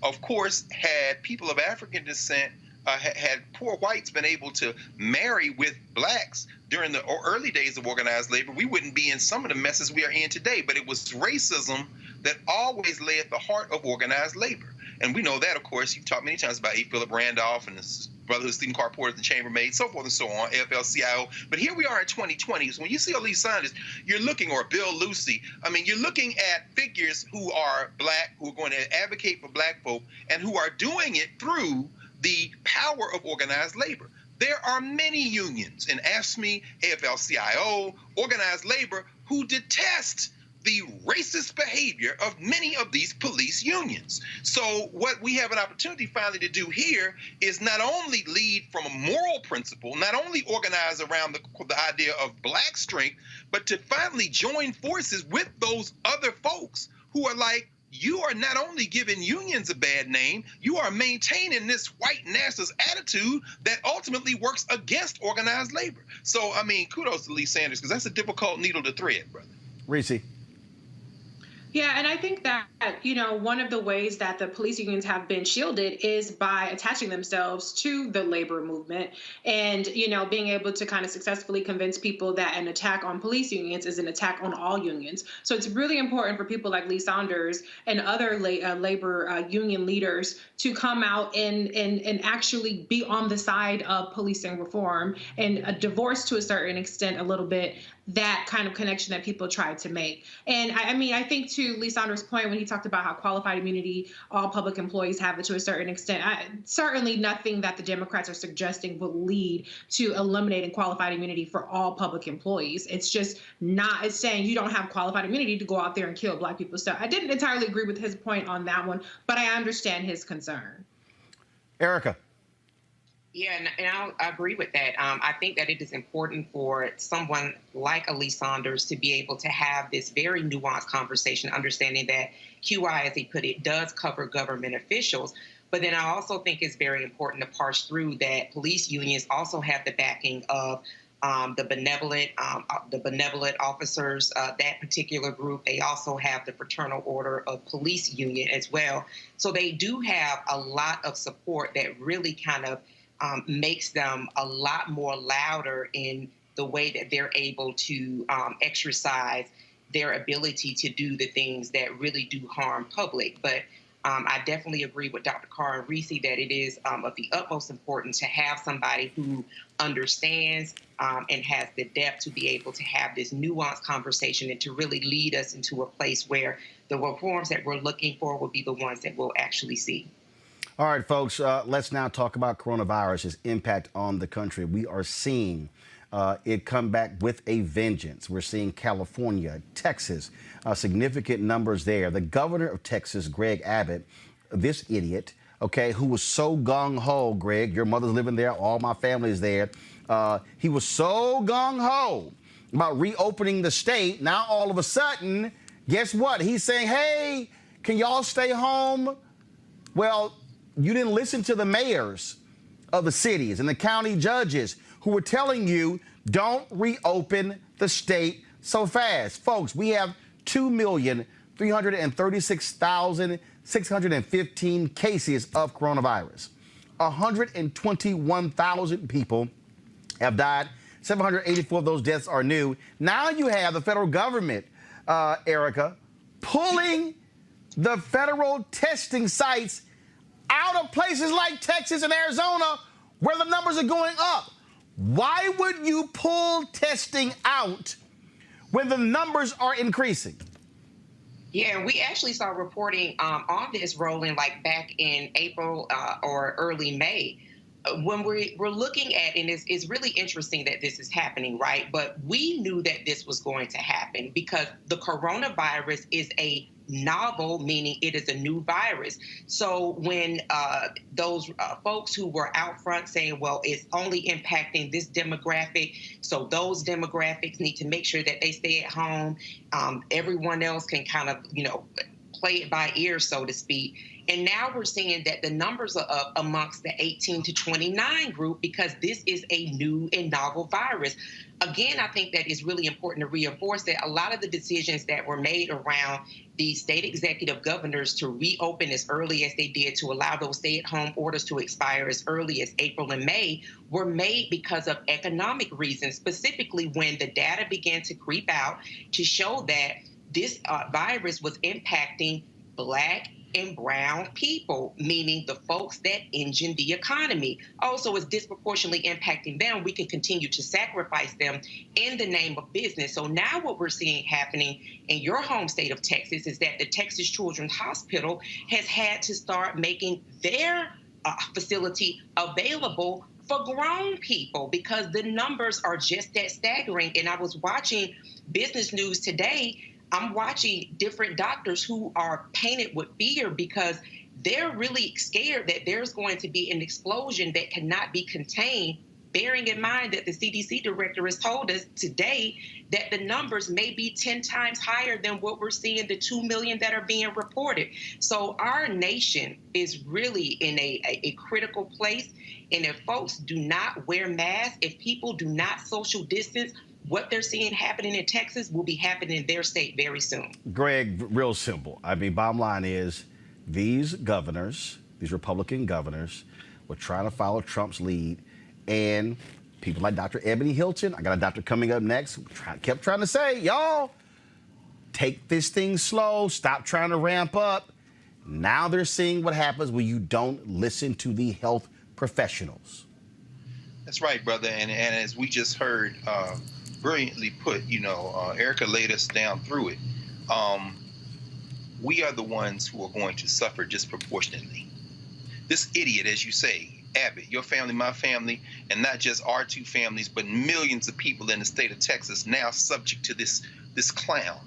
Of course, had people of African descent, had poor whites been able to marry with blacks during the early days of organized labor, we wouldn't be in some of the messes we are in today. But it was racism that always lay at the heart of organized labor. And we know that, of course, you've talked many times about A. Philip Randolph and his Brotherhood of Steam Car Porters and Chambermaids, so forth and so on, AFL-CIO. But here we are in 2020. So when you see a Lee Saunders, you're looking, or Bill Lucy, you're looking at figures who are black, who are going to advocate for black folk, and who are doing it through the power of organized labor. There are many unions in AFSCME, AFL-CIO, organized labor, who detest the racist behavior of many of these police unions. So what we have an opportunity finally to do here is not only lead from a moral principle, not only organize around the idea of black strength, but to finally join forces with those other folks who are like, you are not only giving unions a bad name, you are maintaining this white nationalist attitude that ultimately works against organized labor. So, kudos to Lee Saunders, because that's a difficult needle to thread, brother. Reese. Yeah, and I think that, one of the ways that the police unions have been shielded is by attaching themselves to the labor movement and, being able to kind of successfully convince people that an attack on police unions is an attack on all unions. So it's really important for people like Lee Saunders and other labor union leaders to come out and actually be on the side of policing reform and divorce to a certain extent a little bit that kind of connection that people tried to make. And I think to Lee Saunders' point when he talked about how qualified immunity all public employees have it to a certain extent, certainly nothing that the Democrats are suggesting will lead to eliminating qualified immunity for all public employees. It's just not, it's saying you don't have qualified immunity to go out there and kill black people. So I didn't entirely agree with his point on that one, but I understand his concern. Erica. Yeah, and I agree with that. I think that it is important for someone like a Lee Saunders to be able to have this very nuanced conversation, understanding that QI, as he put it, does cover government officials. But then I also think it's very important to parse through that police unions also have the backing of the benevolent officers, that particular group. They also have the Fraternal Order of Police Union as well. So they do have a lot of support that really kind of makes them a lot more louder in the way that they're able to exercise their ability to do the things that really do harm public. But I definitely agree with Dr. Carr and Reese that it is of the utmost importance to have somebody who understands and has the depth to be able to have this nuanced conversation and to really lead us into a place where the reforms that we're looking for will be the ones that we'll actually see. All right, folks, let's now talk about coronavirus's impact on the country. We are seeing it come back with a vengeance. We're seeing California, Texas, significant numbers there. The governor of Texas, Greg Abbott, this idiot, who was so gung-ho, Greg, your mother's living there, all my family is there. He was so gung-ho about reopening the state. Now, all of a sudden, guess what? He's saying, hey, can y'all stay home? Well, you didn't listen to the mayors of the cities and the county judges who were telling you, don't reopen the state so fast. Folks, we have 2,336,615 cases of coronavirus. 121,000 people have died. 784 of those deaths are new. Now you have the federal government, Erica, pulling the federal testing sites out of places like Texas and Arizona where the numbers are going up. Why would you pull testing out when the numbers are increasing? Yeah, and we actually saw reporting on this, Roland, like back in April or early May. When we're looking at, and it's really interesting that this is happening, right? But we knew that this was going to happen because the coronavirus is a novel, meaning it is a new virus. So when those folks who were out front saying, well, it's only impacting this demographic, so those demographics need to make sure that they stay at home, everyone else can kind of, play it by ear, so to speak. And now we're seeing that the numbers are up amongst the 18 to 29 group because this is a new and novel virus. Again, I think that it's really important to reinforce that a lot of the decisions that were made around the state executive governors to reopen as early as they did, to allow those stay-at-home orders to expire as early as April and May, were made because of economic reasons, specifically when the data began to creep out to show that this virus was impacting Black and brown people, meaning the folks that engine the economy. Also, it's disproportionately impacting them. We can continue to sacrifice them in the name of business. So now what we're seeing happening in your home state of Texas is that the Texas Children's Hospital has had to start making their facility available for grown people because the numbers are just that staggering. And I was watching Business News today. I'm watching different doctors who are painted with fear because they're really scared that there's going to be an explosion that cannot be contained, bearing in mind that the CDC director has told us today that the numbers may be 10 times higher than what we're seeing, the 2 million that are being reported. So our nation is really in a critical place. And if folks do not wear masks, if people do not social distance, what they're seeing happening in Texas will be happening in their state very soon. Greg, real simple. I mean, bottom line is these governors, these Republican governors, were trying to follow Trump's lead. And people like Dr. Ebony Hilton, I got a doctor coming up next, kept trying to say, y'all, take this thing slow, stop trying to ramp up. Now they're seeing what happens when you don't listen to the health professionals. That's right, brother. And as we just heard, brilliantly put, Erica laid us down through it. We are the ones who are going to suffer disproportionately. This idiot, as you say, Abbott, your family, my family, and not just our two families, but millions of people in the state of Texas now subject to this clown.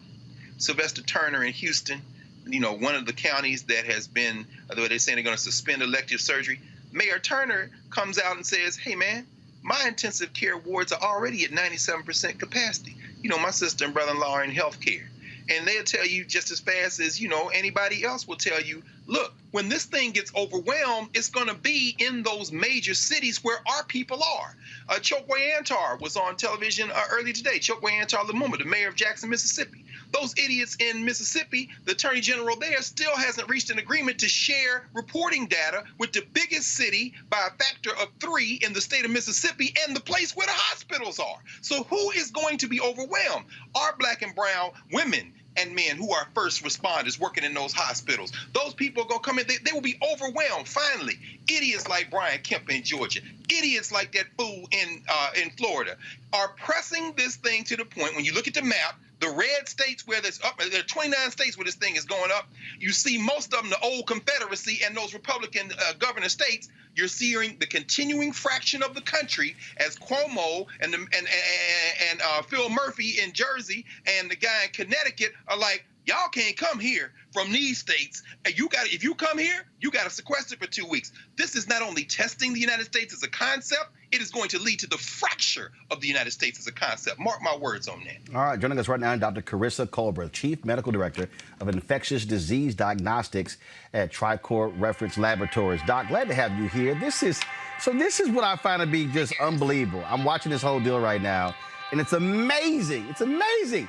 Sylvester Turner in Houston, one of the counties that has been, although they're saying they're going to suspend elective surgery, Mayor Turner comes out and says, hey, man, my intensive care wards are already at 97% capacity. My sister and brother-in-law are in healthcare. And they'll tell you just as fast as, anybody else will tell you, look, when this thing gets overwhelmed, it's going to be in those major cities where our people are. Chokwe Antar was on television early today. Chokwe Antar Lumumba, the mayor of Jackson, Mississippi. Those idiots in Mississippi, the attorney general there still hasn't reached an agreement to share reporting data with the biggest city by a factor of 3 in the state of Mississippi and the place where the hospitals are. So who is going to be overwhelmed? Our Black and brown women and men who are first responders working in those hospitals. Those people are going to come in. They will be overwhelmed. Finally, idiots like Brian Kemp in Georgia, idiots like that fool in Florida are pressing this thing to the point, when you look at the map, the red states where there's up, there are 29 states where this thing is going up. You see most of them, the old Confederacy and those Republican governor states. You're seeing the continuing fraction of the country as Cuomo and Phil Murphy in Jersey and the guy in Connecticut are like, y'all can't come here from these states. And if you come here, you got to sequester for 2 weeks. This is not only testing the United States as a concept, it is going to lead to the fracture of the United States as a concept. Mark my words on that. All right, joining us right now, Dr. Carissa Colbert, Chief Medical Director of Infectious Disease Diagnostics at Tricor Reference Laboratories. Doc, glad to have you here. This is what I find to be just unbelievable. I'm watching this whole deal right now, and it's amazing. It's amazing.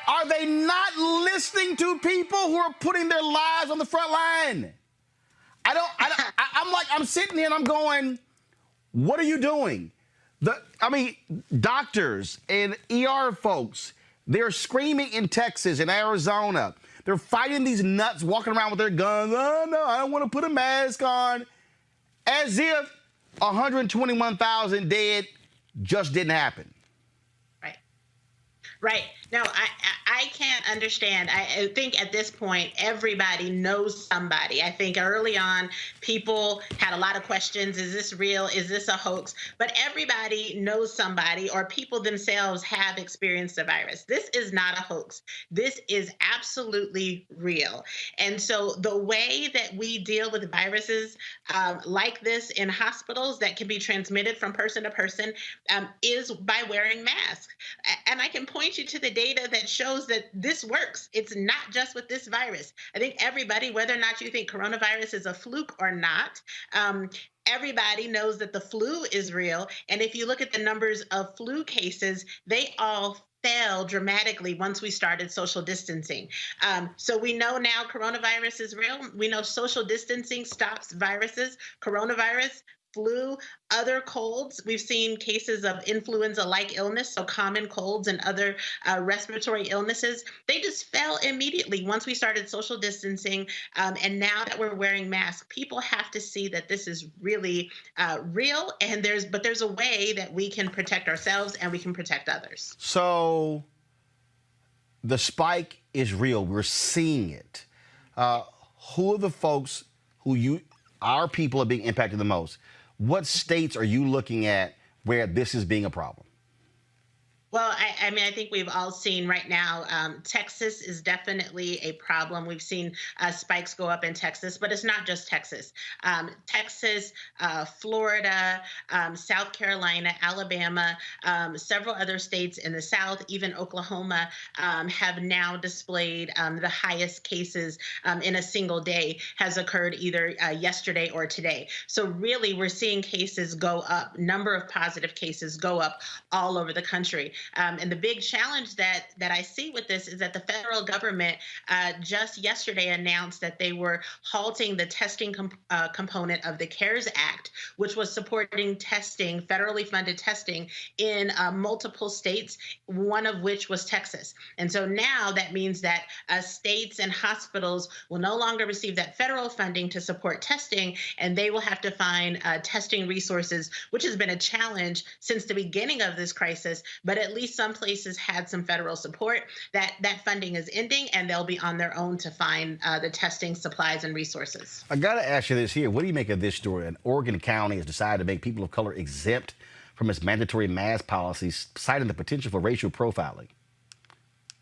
Are they not listening to people who are putting their lives on the front line? I'm sitting here and I'm going, what are you doing? Doctors and ER folks, they're screaming in Texas and Arizona. They're fighting these nuts walking around with their guns. Oh, no, I don't want to put a mask on. As if 121,000 dead just didn't happen. Right. No, I can't understand. I think at this point, everybody knows somebody. I think early on, people had a lot of questions. Is this real? Is this a hoax? But everybody knows somebody, or people themselves have experienced the virus. This is not a hoax. This is absolutely real. And so the way that we deal with viruses like this in hospitals that can be transmitted from person to person is by wearing masks. And I can point you to the data that shows that this works. It's not just with this virus. I think everybody, whether or not you think coronavirus is a fluke or not, everybody knows that the flu is real. And if you look at the numbers of flu cases, they all fell dramatically once we started social distancing. So we know now coronavirus is real. We know social distancing stops viruses. Coronavirus, flu, other colds. We've seen cases of influenza-like illness, so common colds and other respiratory illnesses. They just fell immediately once we started social distancing. And now that we're wearing masks, people have to see that this is really real. And there's a way that we can protect ourselves and we can protect others. So the spike is real. We're seeing it. Who are the folks our people are being impacted the most? What states are you looking at where this is being a problem? Well, I think we've all seen right now, Texas is definitely a problem. We've seen spikes go up in Texas, but it's not just Texas. Texas, Florida, South Carolina, Alabama, several other states in the South, even Oklahoma, have now displayed the highest cases in a single day has occurred either yesterday or today. So really, we're seeing cases go up, number of positive cases go up all over the country. And the big challenge that I see with this is that the federal government just yesterday announced that they were halting the testing component of the CARES Act, which was supporting testing, federally funded testing in multiple states, one of which was Texas. And so now that means that states and hospitals will no longer receive that federal funding to support testing, and they will have to find testing resources, which has been a challenge since the beginning of this crisis. But at least some places had some federal support. That funding is ending, and they'll be on their own to find the testing supplies and resources. I got to ask you this here. What do you make of this story? An Oregon county has decided to make people of color exempt from its mandatory mask policies, citing the potential for racial profiling.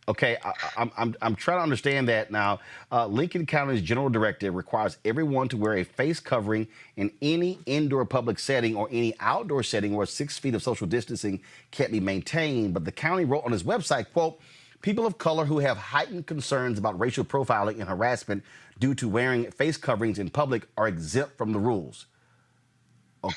Okay, I'm trying to understand that now. Lincoln County's general directive requires everyone to wear a face covering in any indoor public setting or any outdoor setting where 6 feet of social distancing can't be maintained. But the county wrote on its website, quote, people of color who have heightened concerns about racial profiling and harassment due to wearing face coverings in public are exempt from the rules. Okay,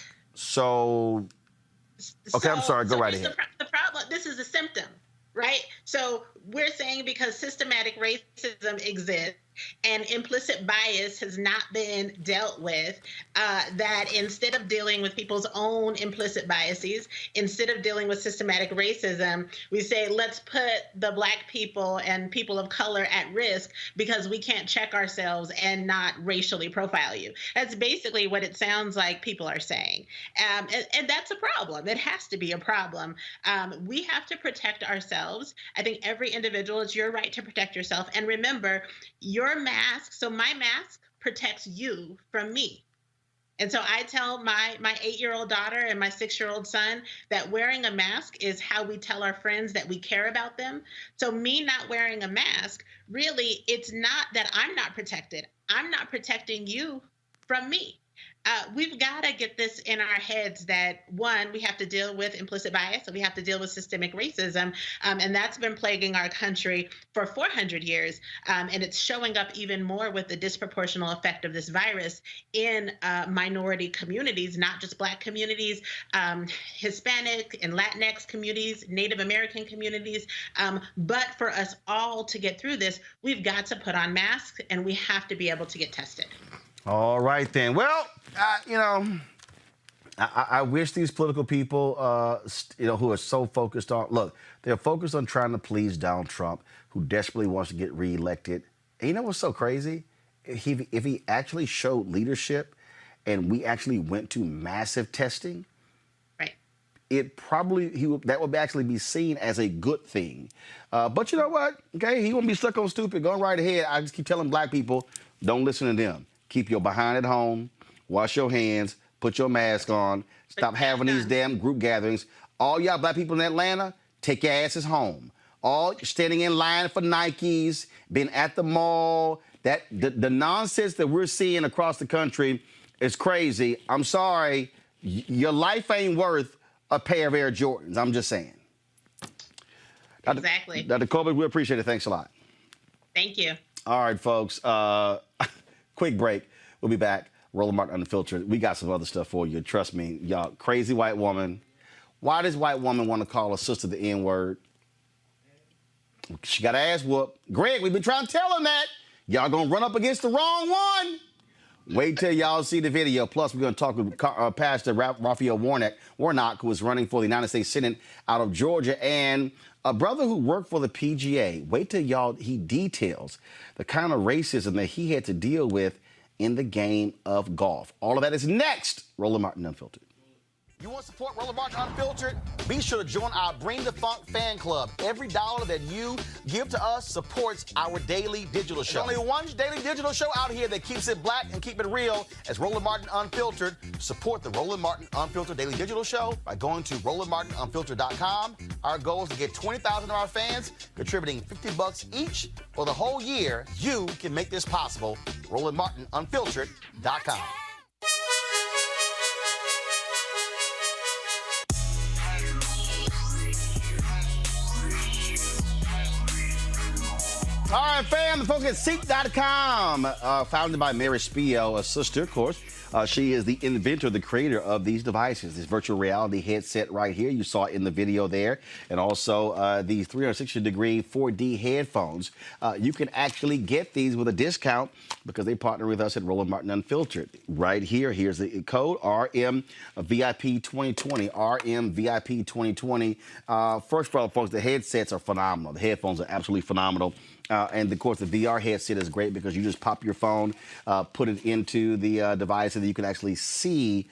I'm sorry, go right ahead. The problem, this is a symptom. Right? So we're saying because systematic racism exists and implicit bias has not been dealt with, that instead of dealing with people's own implicit biases, instead of dealing with systematic racism, we say, let's put the Black people and people of color at risk because we can't check ourselves and not racially profile you. That's basically what it sounds like people are saying. And that's a problem. It has to be a problem. We have to protect ourselves. I think every individual, it's your right to protect yourself. And remember, your mask, so my mask protects you from me. And so I tell my 8-year-old daughter and my 6-year-old son that wearing a mask is how we tell our friends that we care about them. So me not wearing a mask, really, it's not that I'm not protected. I'm not protecting you from me. We've got to get this in our heads that, one, we have to deal with implicit bias, and we have to deal with systemic racism, and that's been plaguing our country for 400 years, and it's showing up even more with the disproportional effect of this virus in minority communities, not just Black communities, Hispanic and Latinx communities, Native American communities, but for us all to get through this, we've got to put on masks, and we have to be able to get tested. All right, then. Well, I wish these political people, who are so focused on, look, they're focused on trying to please Donald Trump, who desperately wants to get reelected. And you know what's so crazy? If he actually showed leadership and we actually went to massive testing, right, that would actually be seen as a good thing. But you know what? Okay, he won't be stuck on stupid. Going right ahead. I just keep telling Black people, don't listen to them. Keep your behind at home, wash your hands, put your mask on, stop having these damn group gatherings. All y'all Black people in Atlanta, take your asses home. All standing in line for Nikes, been at the mall, the nonsense that we're seeing across the country is crazy. I'm sorry, your life ain't worth a pair of Air Jordans. I'm just saying. Exactly. Dr. Colbert, we appreciate it. Thanks a lot. Thank you. All right, folks. Quick break. We'll be back. Roland Martin Unfiltered. We got some other stuff for you. Trust me, y'all. Crazy white woman. Why does white woman want to call her sister the N-word? She got her ass whooped. Greg, we've been trying to tell him that. Y'all gonna run up against the wrong one. Wait till y'all see the video. Plus, we're gonna talk with Pastor Raphael Warnock, who is running for the United States Senate out of Georgia, and a brother who worked for the PGA. Wait till he details the kind of racism that he had to deal with in the game of golf. All of that is next. Roland Martin Unfiltered. You want to support Roland Martin Unfiltered? Be sure to join our Bring the Funk fan club. Every dollar that you give to us supports our daily digital show. There's only one daily digital show out here that keeps it black and keep it real as Roland Martin Unfiltered. Support the Roland Martin Unfiltered daily digital show by going to RolandMartinUnfiltered.com. Our goal is to get 20,000 of our fans contributing $50 each for the whole year. You can make this possible. RolandMartinUnfiltered.com. All right, fam, the folks at Ceek.com, founded by Mary Spio, a sister, of course. She is the inventor, the creator of these devices, this virtual reality headset right here. You saw it in the video there. And also these 360-degree 4D headphones. You can actually get these with a discount because they partner with us at Roland Martin Unfiltered. Right here, here's the code, RMVIP2020, RMVIP2020. First of all, folks, the headsets are phenomenal. The headphones are absolutely phenomenal. And, of course, the VR headset is great because you just pop your phone, put it into the device, and you can actually see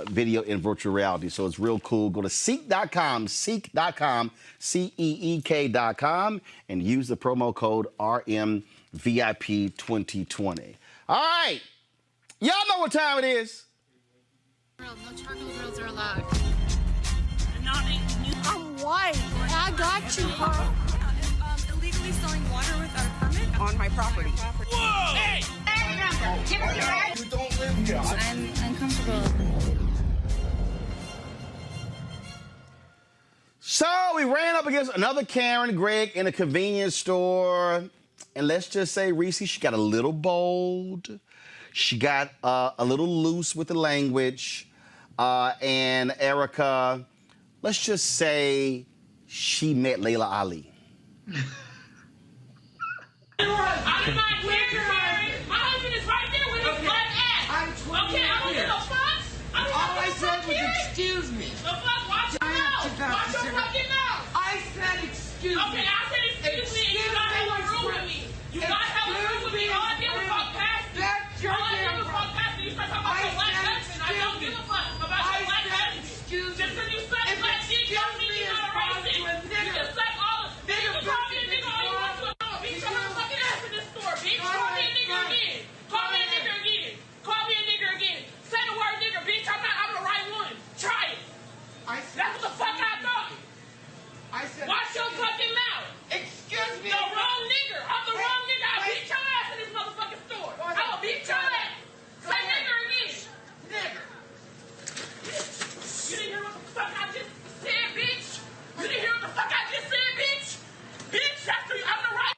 video in virtual reality. So it's real cool. Go to Ceek.com, Ceek.com, CEEK.com, and use the promo code RMVIP2020. All right. Y'all know what time it is. No charcoal grills are allowed. I'm white. I got you, huh? Illegally selling water without a permit on my property. Whoa! Hey! You don't live here. I'm uncomfortable. So we ran up against another Karen, Greg, in a convenience store. And let's just say, Reese, she got a little bold. She got a little loose with the language. And Erica, let's just say she met Layla Ali. I'm not here, Karen. My husband is right there with his black ass. I'm 20 okay, I don't years. give a fuck. All I said was excuse me. The fuck? Watch your mouth. Watch your fucking mouth. I said excuse me. Okay, I said excuse me, and you not have a room with me. You not have a room with me. All I give a fuck past you. That's your All I give a fuck past you. You start talking about your black husband. I don't give a fuck about your black husband. Just because you suck black dick don't mean you're not a racist. You just suck all of it. You can call me a nigga all you want to. Bitch, I'm not fucking ass in this store, bitch. Call me a nigga again. Call me a nigga again. Call me a nigga again. Say the word. Watch your fucking mouth. Excuse me. The wrong nigger. I'm the wrong nigger. I'll beat your ass in this motherfucking store. I'm gonna beat your ass. Say nigger again. Nigger. You didn't hear what the fuck I just said, bitch? You didn't hear what the fuck I just said, bitch? Bitch, that's the, I'm the right.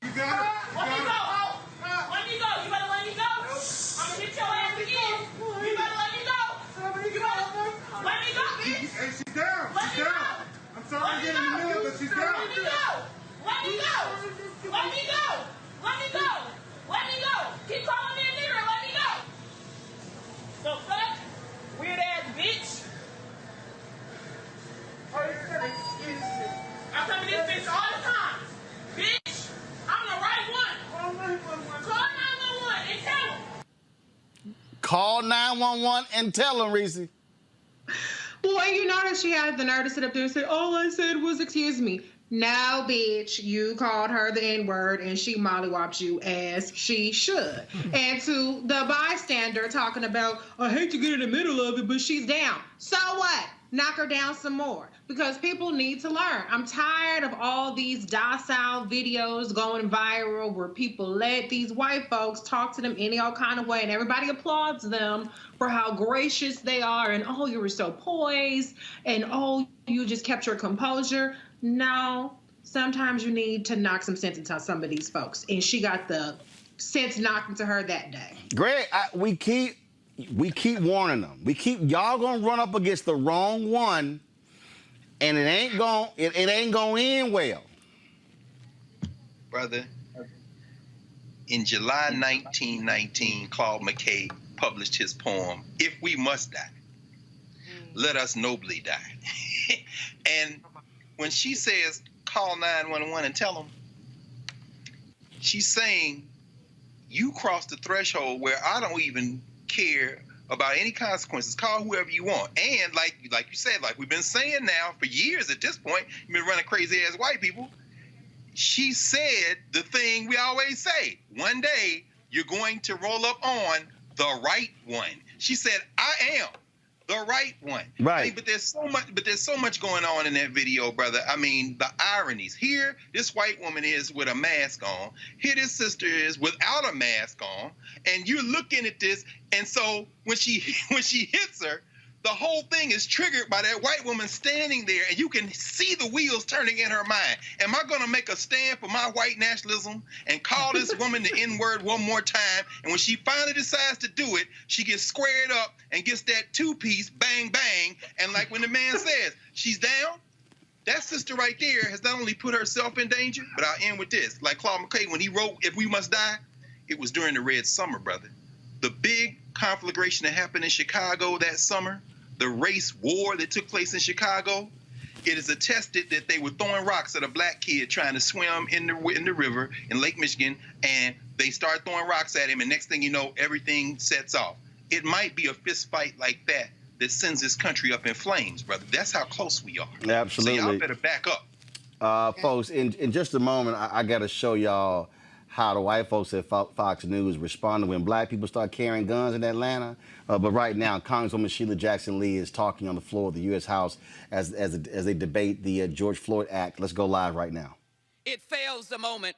You got it. Let me go. Let me go. You better let me go. I'm gonna hit your ass again. You better let me go. You better let me go, bitch. Hey, she's down. Let She's me down. go. I'm sorry to get in the middle, but she's down. Let me go. Let me go. Let me go. Let me go. Let me go. Keep calling me a nigger and let me go. The fuck? Weird ass bitch. Excuse me. I come to this bitch all the time. Bitch, I'm the right one. Call 911 and tell them. Call 911 and tell them, Reese. Well, you notice she had the nerve to sit up there and say, all I said was, excuse me. No, bitch, you called her the N-word and she mollywopped you as she should. And to the bystander talking about, I hate to get in the middle of it, but she's down. So what? Knock her down some more. Because people need to learn. I'm tired of all these docile videos going viral where people let these white folks talk to them any old kind of way and everybody applauds them for how gracious they are and, oh, you were so poised and, oh, you just kept your composure. No, sometimes you need to knock some sense into some of these folks. And she got the sense knocked into her that day. Greg, we keep warning them. Y'all gonna run up against the wrong one, and it ain't gonna end well. Brother, in July 1919, Claude McKay published his poem, If We Must Die, Let Us Nobly Die. And when she says, call 911 and tell them, she's saying, you crossed the threshold where I don't even care about any consequences. Call whoever you want. And like you said, like we've been saying now for years at this point, you've been running crazy ass white people. She said the thing we always say, one day you're going to roll up on the right one. She said, I am the right one. Right. I mean, but there's so much going on in that video, brother. I mean, the ironies. Here, this white woman is with a mask on. Here, this sister is without a mask on. And you're looking at this, and so when she hits her, the whole thing is triggered by that white woman standing there, and you can see the wheels turning in her mind. Am I going to make a stand for my white nationalism and call this woman the N-word one more time? And when she finally decides to do it, she gets squared up and gets that two-piece, bang, bang. And like when the man says, she's down, that sister right there has not only put herself in danger, but I'll end with this. Like Claude McKay, when he wrote If We Must Die, it was during the Red Summer, brother. The big conflagration that happened in Chicago that summer, the race war that took place in Chicago, it is attested that they were throwing rocks at a black kid trying to swim in the river in Lake Michigan, and they start throwing rocks at him, and next thing you know, everything sets off. It might be a fist fight like that that sends this country up in flames, brother. That's how close we are. Absolutely. So y'all better back up. Folks, in just a moment, I got to show y'all how the white folks at Fox News responded when black people start carrying guns in Atlanta. But right now, Congresswoman Sheila Jackson Lee is talking on the floor of the U.S. House as they debate the George Floyd Act. Let's go live right now. It fails the moment.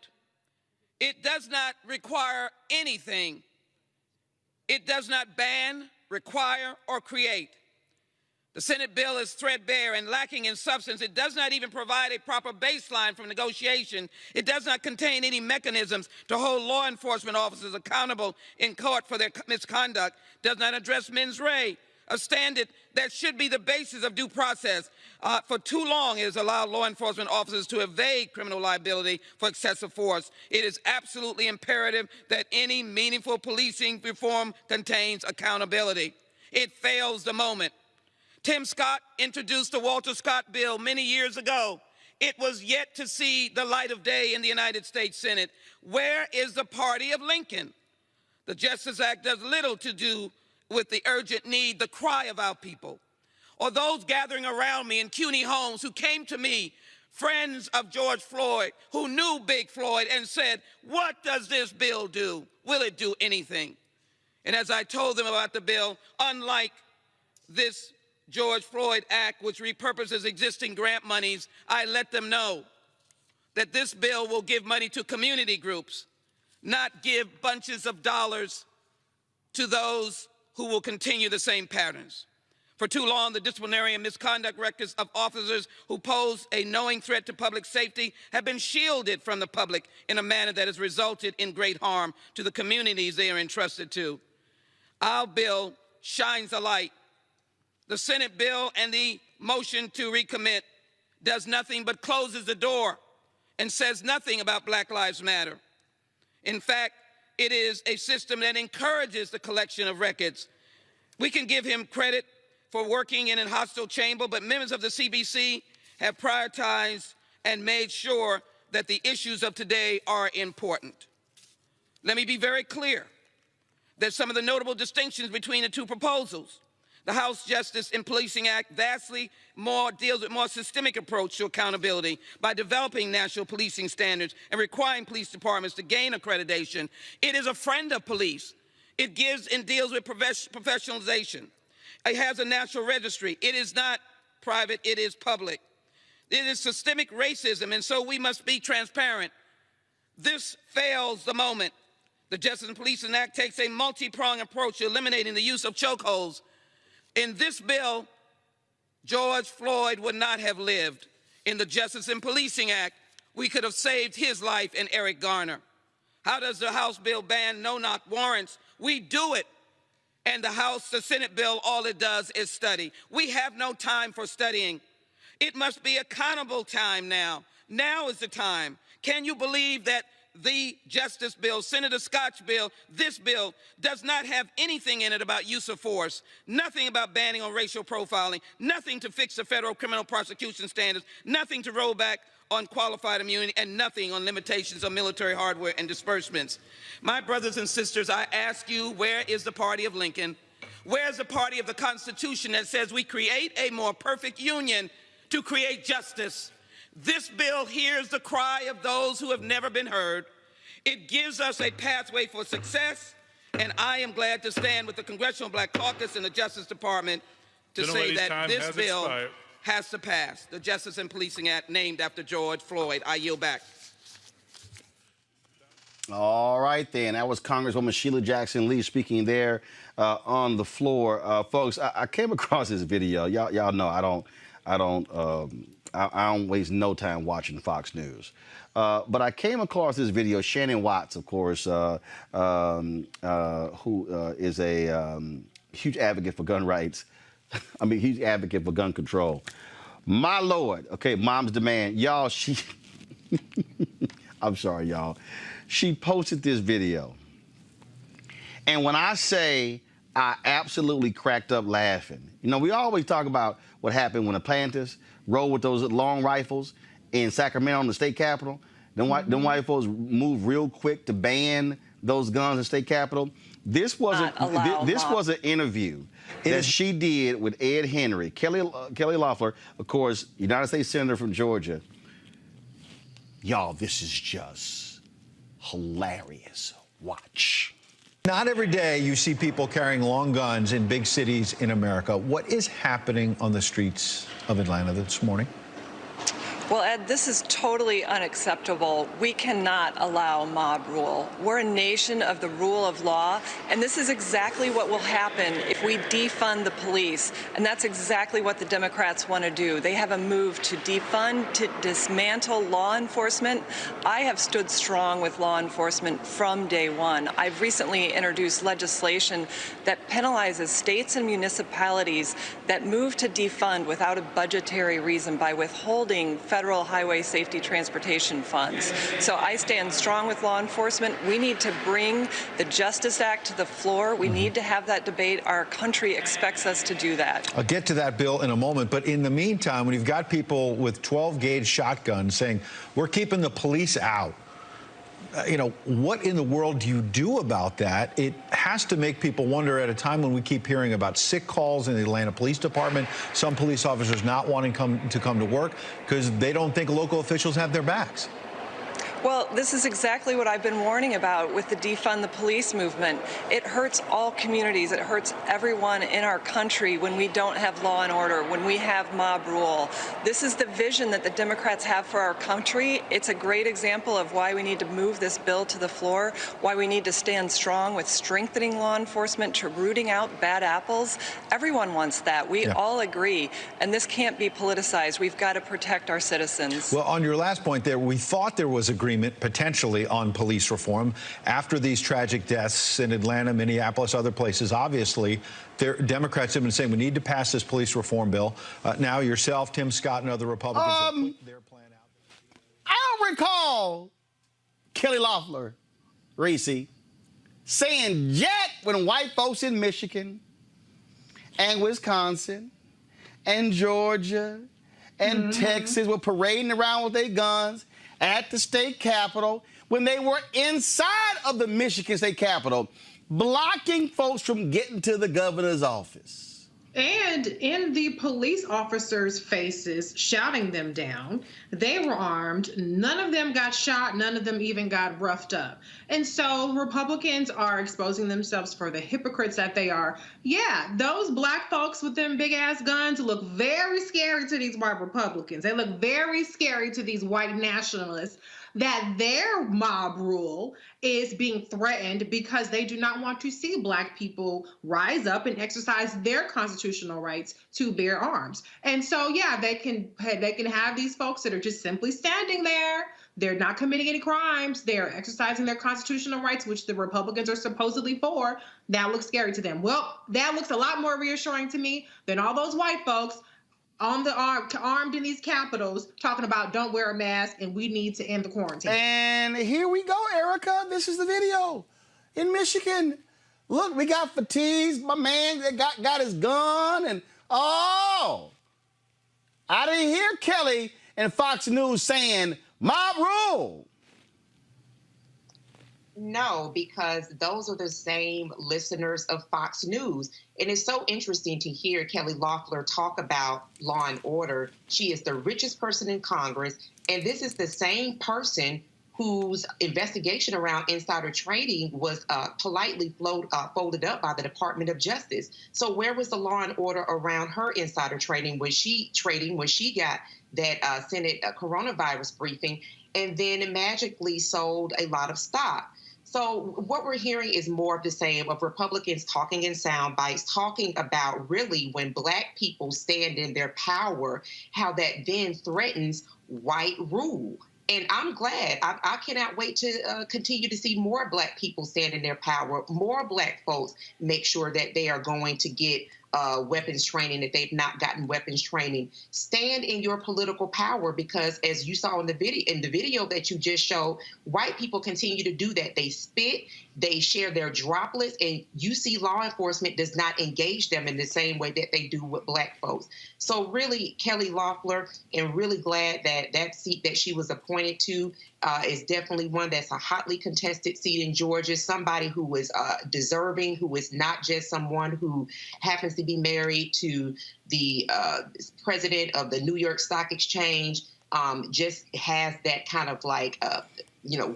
It does not require anything. It does not ban, require, or create. The Senate bill is threadbare and lacking in substance. It does not even provide a proper baseline for negotiation. It does not contain any mechanisms to hold law enforcement officers accountable in court for their misconduct. Does not address mens rea, a standard that should be the basis of due process. For too long, it has allowed law enforcement officers to evade criminal liability for excessive force. It is absolutely imperative that any meaningful policing reform contains accountability. It fails the moment. Tim Scott introduced the Walter Scott bill many years ago. It was yet to see the light of day in the United States Senate. Where is the party of Lincoln? The Justice Act does little to do with the urgent need, the cry of our people, or those gathering around me in CUNY homes who came to me, friends of George Floyd, who knew Big Floyd, and said, what does this bill do? Will it do anything? And as I told them about the bill, unlike this George Floyd Act, which repurposes existing grant monies, I let them know that this bill will give money to community groups, not give bunches of dollars to those who will continue the same patterns. For too long, the disciplinary and misconduct records of officers who pose a knowing threat to public safety have been shielded from the public in a manner that has resulted in great harm to the communities they are entrusted to. Our bill shines a light. The Senate bill and the motion to recommit does nothing but closes the door and says nothing about Black Lives Matter. In fact, it is a system that encourages the collection of records. We can give him credit for working in a hostile chamber, but members of the CBC have prioritized and made sure that the issues of today are important. Let me be very clear that some of the notable distinctions between the two proposals. The House Justice and Policing Act vastly more deals with more systemic approach to accountability by developing national policing standards and requiring police departments to gain accreditation. It is a friend of police. It gives and deals with professionalization. It has a national registry. It is not private, it is public. It is systemic racism, and so we must be transparent. This fails the moment. The Justice and Policing Act takes a multi-pronged approach to eliminating the use of chokeholds. In this bill, George Floyd would not have lived. In the Justice and Policing Act, we could have saved his life and Eric Garner. How does the House bill ban no-knock warrants? We do it. And the Senate bill, all it does is study. We have no time for studying. It must be accountable time now. Now is the time. Can you believe that the Justice bill, Senator Scott's bill, this bill does not have anything in it about use of force, nothing about banning on racial profiling, nothing to fix the federal criminal prosecution standards, nothing to roll back on qualified immunity, and nothing on limitations on military hardware and disbursements. My brothers and sisters, I ask you, where is the party of Lincoln? Where's the party of the Constitution that says we create a more perfect union to create justice? This bill hears the cry of those who have never been heard. It gives us a pathway for success, and I am glad to stand with the Congressional Black Caucus and the Justice Department to say that this bill has to pass. The Justice and Policing Act named after George Floyd. I yield back. All right, then. That was Congresswoman Sheila Jackson Lee speaking there on the floor. Folks, I came across this video. Y'all know I don't waste no time watching Fox News. But I came across this video. Shannon Watts, of course, who is a huge advocate for gun rights. I mean, huge advocate for gun control. My Lord. Okay, Mom's Demand. Y'all, I'm sorry, y'all. She posted this video. And when I say I absolutely cracked up laughing, you know, we always talk about what happened when the planters rode with those long rifles in Sacramento in the state capitol. Them white folks moved real quick to ban those guns in the state capitol. This was an interview that she did with Ed Henry, Kelly Loeffler, of course, United States Senator from Georgia. Y'all, this is just hilarious. Watch. Not every day you see people carrying long guns in big cities in America. What is happening on the streets of Atlanta this morning? Well, Ed, this is totally unacceptable. We cannot allow mob rule. We're a nation of the rule of law, and this is exactly what will happen if we defund the police. And that's exactly what the Democrats want to do. They have a move to defund, to dismantle law enforcement. I have stood strong with law enforcement from day one. I've recently introduced legislation that penalizes states and municipalities that move to defund without a budgetary reason by withholding federal highway safety transportation funds. So I stand strong with law enforcement. We need to bring the Justice Act to the floor. We need to have that debate. Our country expects us to do that. I'll get to that bill in a moment, but in the meantime, when you've got people with 12-gauge shotguns saying, we're keeping the police out, you know, what in the world do you do about that? It has to make people wonder at a time when we keep hearing about sick calls in the Atlanta Police Department, some police officers not wanting to come to work because they don't think local officials have their backs. Well, this is exactly what I've been warning about with the defund the police movement. It hurts all communities. It hurts everyone in our country when we don't have law and order, when we have mob rule. This is the vision that the Democrats have for our country. It's a great example of why we need to move this bill to the floor, why we need to stand strong with strengthening law enforcement to rooting out bad apples. Everyone wants that. We all agree. And this can't be politicized. We've got to protect our citizens. Well, on your last point there, we thought there was agreement potentially on police reform after these tragic deaths in Atlanta, Minneapolis, other places. Obviously, Democrats have been saying we need to pass this police reform bill. Now yourself, Tim Scott, and other Republicans have put their plan out. I don't recall Kelly Loeffler, Reese, saying yet when white folks in Michigan and Wisconsin and Georgia and Texas were parading around with their guns at the state capitol, when they were inside of the Michigan state capitol, blocking folks from getting to the governor's office. And in the police officers' faces, shouting them down. They were armed. None of them got shot. None of them even got roughed up. And so Republicans are exposing themselves for the hypocrites that they are. Yeah, those black folks with them big-ass guns look very scary to these white Republicans. They look very scary to these white nationalists, that their mob rule is being threatened because they do not want to see black people rise up and exercise their constitutional rights to bear arms. And so, yeah, they can have these folks that are just simply standing there. They're not committing any crimes. They're exercising their constitutional rights, which the Republicans are supposedly for. That looks scary to them. Well, that looks a lot more reassuring to me than all those white folks armed in these capitals talking about don't wear a mask and we need to end the quarantine. And here we go, Erica. This is the video in Michigan. Look, we got fatigues. My man that got his gun and I didn't hear Kelly and Fox News saying mob rule. No, because those are the same listeners of Fox News. And it's so interesting to hear Kelly Loeffler talk about law and order. She is the richest person in Congress, and this is the same person whose investigation around insider trading was politely folded up by the Department of Justice. So where was the law and order around her insider trading? Was she trading when she got that Senate coronavirus briefing and then magically sold a lot of stock? So what we're hearing is more of the same, of Republicans talking in sound bites, talking about really when black people stand in their power, how that then threatens white rule. And I'm glad. I cannot wait to continue to see more black people stand in their power, more black folks make sure that they are going to get weapons training if they've not gotten weapons training. Stand in your political power, because as you saw in the video that you just showed, white people continue to do that. They spit, they share their droplets, and you see law enforcement does not engage them in the same way that they do with black folks. So really, Kelly Loeffler, and really glad that that seat that she was appointed to is definitely one that's a hotly contested seat in Georgia, somebody who is deserving, who is not just someone who happens to be married to the president of the New York Stock Exchange, just has that kind of like,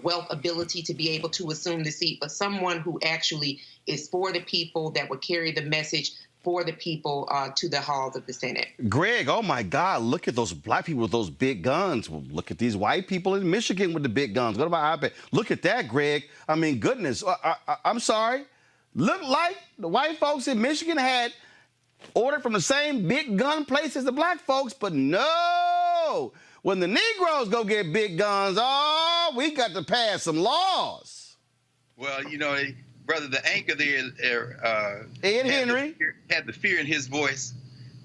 wealth ability to be able to assume the seat, but someone who actually is for the people, that would carry the message for the people to the halls of the Senate. Greg, oh my God, look at those black people with those big guns. Well, look at these white people in Michigan with the big guns. Go to my iPad. Look at that, Greg. I mean, goodness. I'm sorry. Looked like the white folks in Michigan had ordered from the same big gun place as the black folks, but no. When the Negroes go get big guns, we got to pass some laws. Well, brother, the anchor there, Ed Henry, had the fear in his voice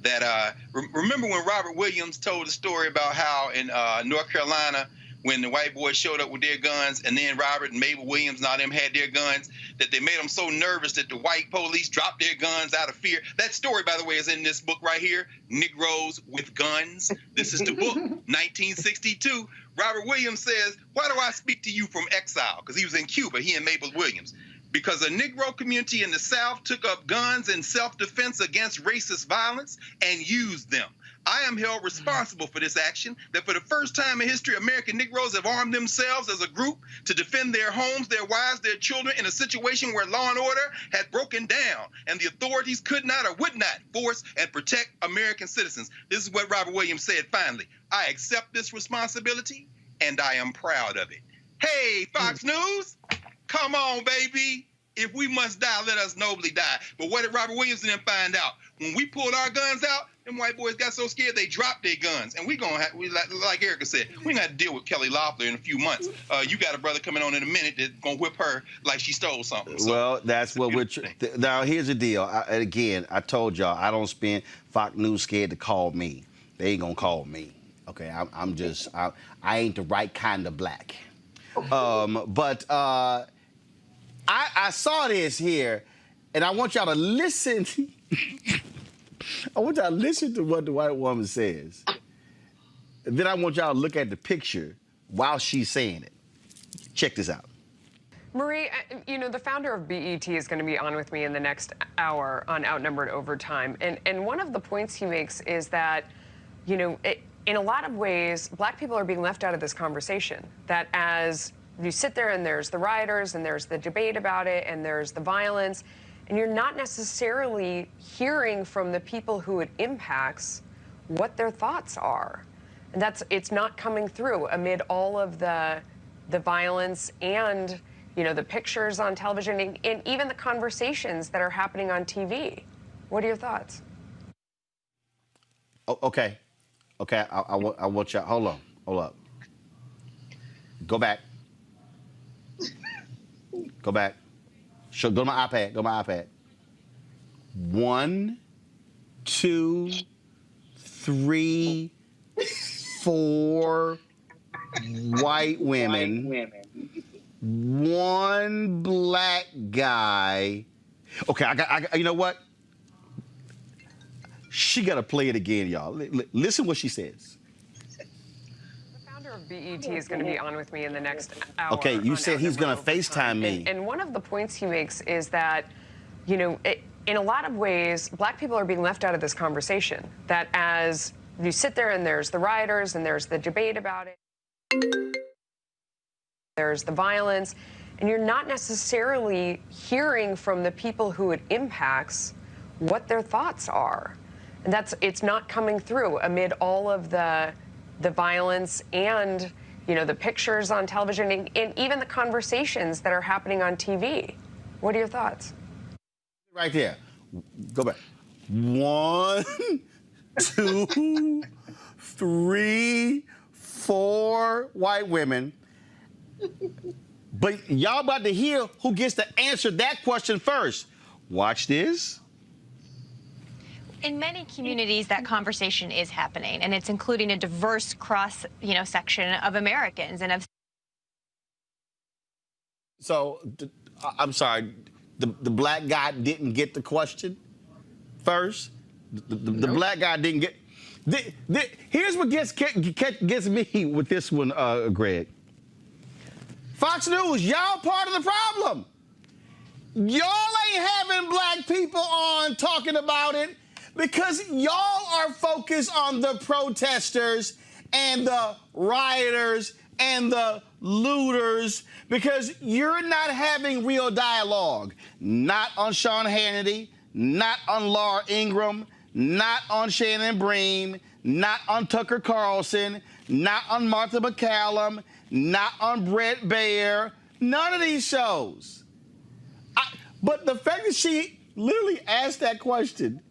that remember when Robert Williams told the story about how in North Carolina, when the white boys showed up with their guns, and then Robert and Mabel Williams and all them had their guns, that they made them so nervous that the white police dropped their guns out of fear. That story, by the way, is in this book right here, Negroes with Guns. This is the book, 1962. Robert Williams says, "Why do I speak to you from exile?" Because he was in Cuba, he and Mabel Williams. Because the Negro community in the South took up guns in self-defense against racist violence and used them. I am held responsible for this action, that for the first time in history, American Negroes have armed themselves as a group to defend their homes, their wives, their children in a situation where law and order had broken down and the authorities could not or would not force and protect American citizens. This is what Robert Williams said finally. I accept this responsibility and I am proud of it. Hey, Fox News, come on, baby. If we must die, let us nobly die. But what did Robert Williams and them find out? When we pulled our guns out, them white boys got so scared they dropped their guns. And like Erica said, we got to deal with Kelly Loeffler in a few months. You got a brother coming on in a minute that's going to whip her like she stole something. So, well, that's what we're... Now, here's the deal. Again, I told y'all, I don't spend Fox News scared to call me. They ain't going to call me. Okay, I ain't the right kind of black. I saw this here, and I want y'all to listen. I want y'all to listen to what the white woman says. And then I want y'all to look at the picture while she's saying it. Check this out. Marie, you know, the founder of BET is going to be on with me in the next hour on Outnumbered Overtime. And one of the points he makes is that, you know, in a lot of ways, black people are being left out of this conversation. That as you sit there and there's the rioters and there's the debate about it and there's the violence, and you're not necessarily hearing from the people who it impacts what their thoughts are. And it's not coming through amid all of the violence and, you know, the pictures on television and even the conversations that are happening on TV. What are your thoughts? Okay. I want y'all, hold up. Go back. Go back. Go to my iPad. 1, 2, 3, 4 white women. 1 black guy. Okay, I you know what? She got to play it again, y'all. Listen what she says. BET is going to be on with me in the next hour. Okay, you said he's going to FaceTime me. And one of the points he makes is that, you know, in a lot of ways, black people are being left out of this conversation. That as you sit there and there's the rioters and there's the debate about it, there's the violence, and you're not necessarily hearing from the people who it impacts what their thoughts are. And it's not coming through amid all of the violence and, you know, the pictures on television and even the conversations that are happening on TV. What are your thoughts? Right there. Go back. 1, 2, 3, 4 white women. But y'all about to hear who gets to answer that question first. Watch this. In many communities, that conversation is happening, and it's including a diverse cross, section of Americans and of. So, I'm sorry, the black guy didn't get the question first. The black guy didn't get. Here's what gets me with this one, Greg. Fox News, y'all part of the problem. Y'all ain't having black people on talking about it, because y'all are focused on the protesters and the rioters and the looters, because you're not having real dialogue. Not on Sean Hannity, not on Laura Ingraham, not on Shannon Breen, not on Tucker Carlson, not on Martha McCallum, not on Brett Baer, none of these shows. But the fact that she literally asked that question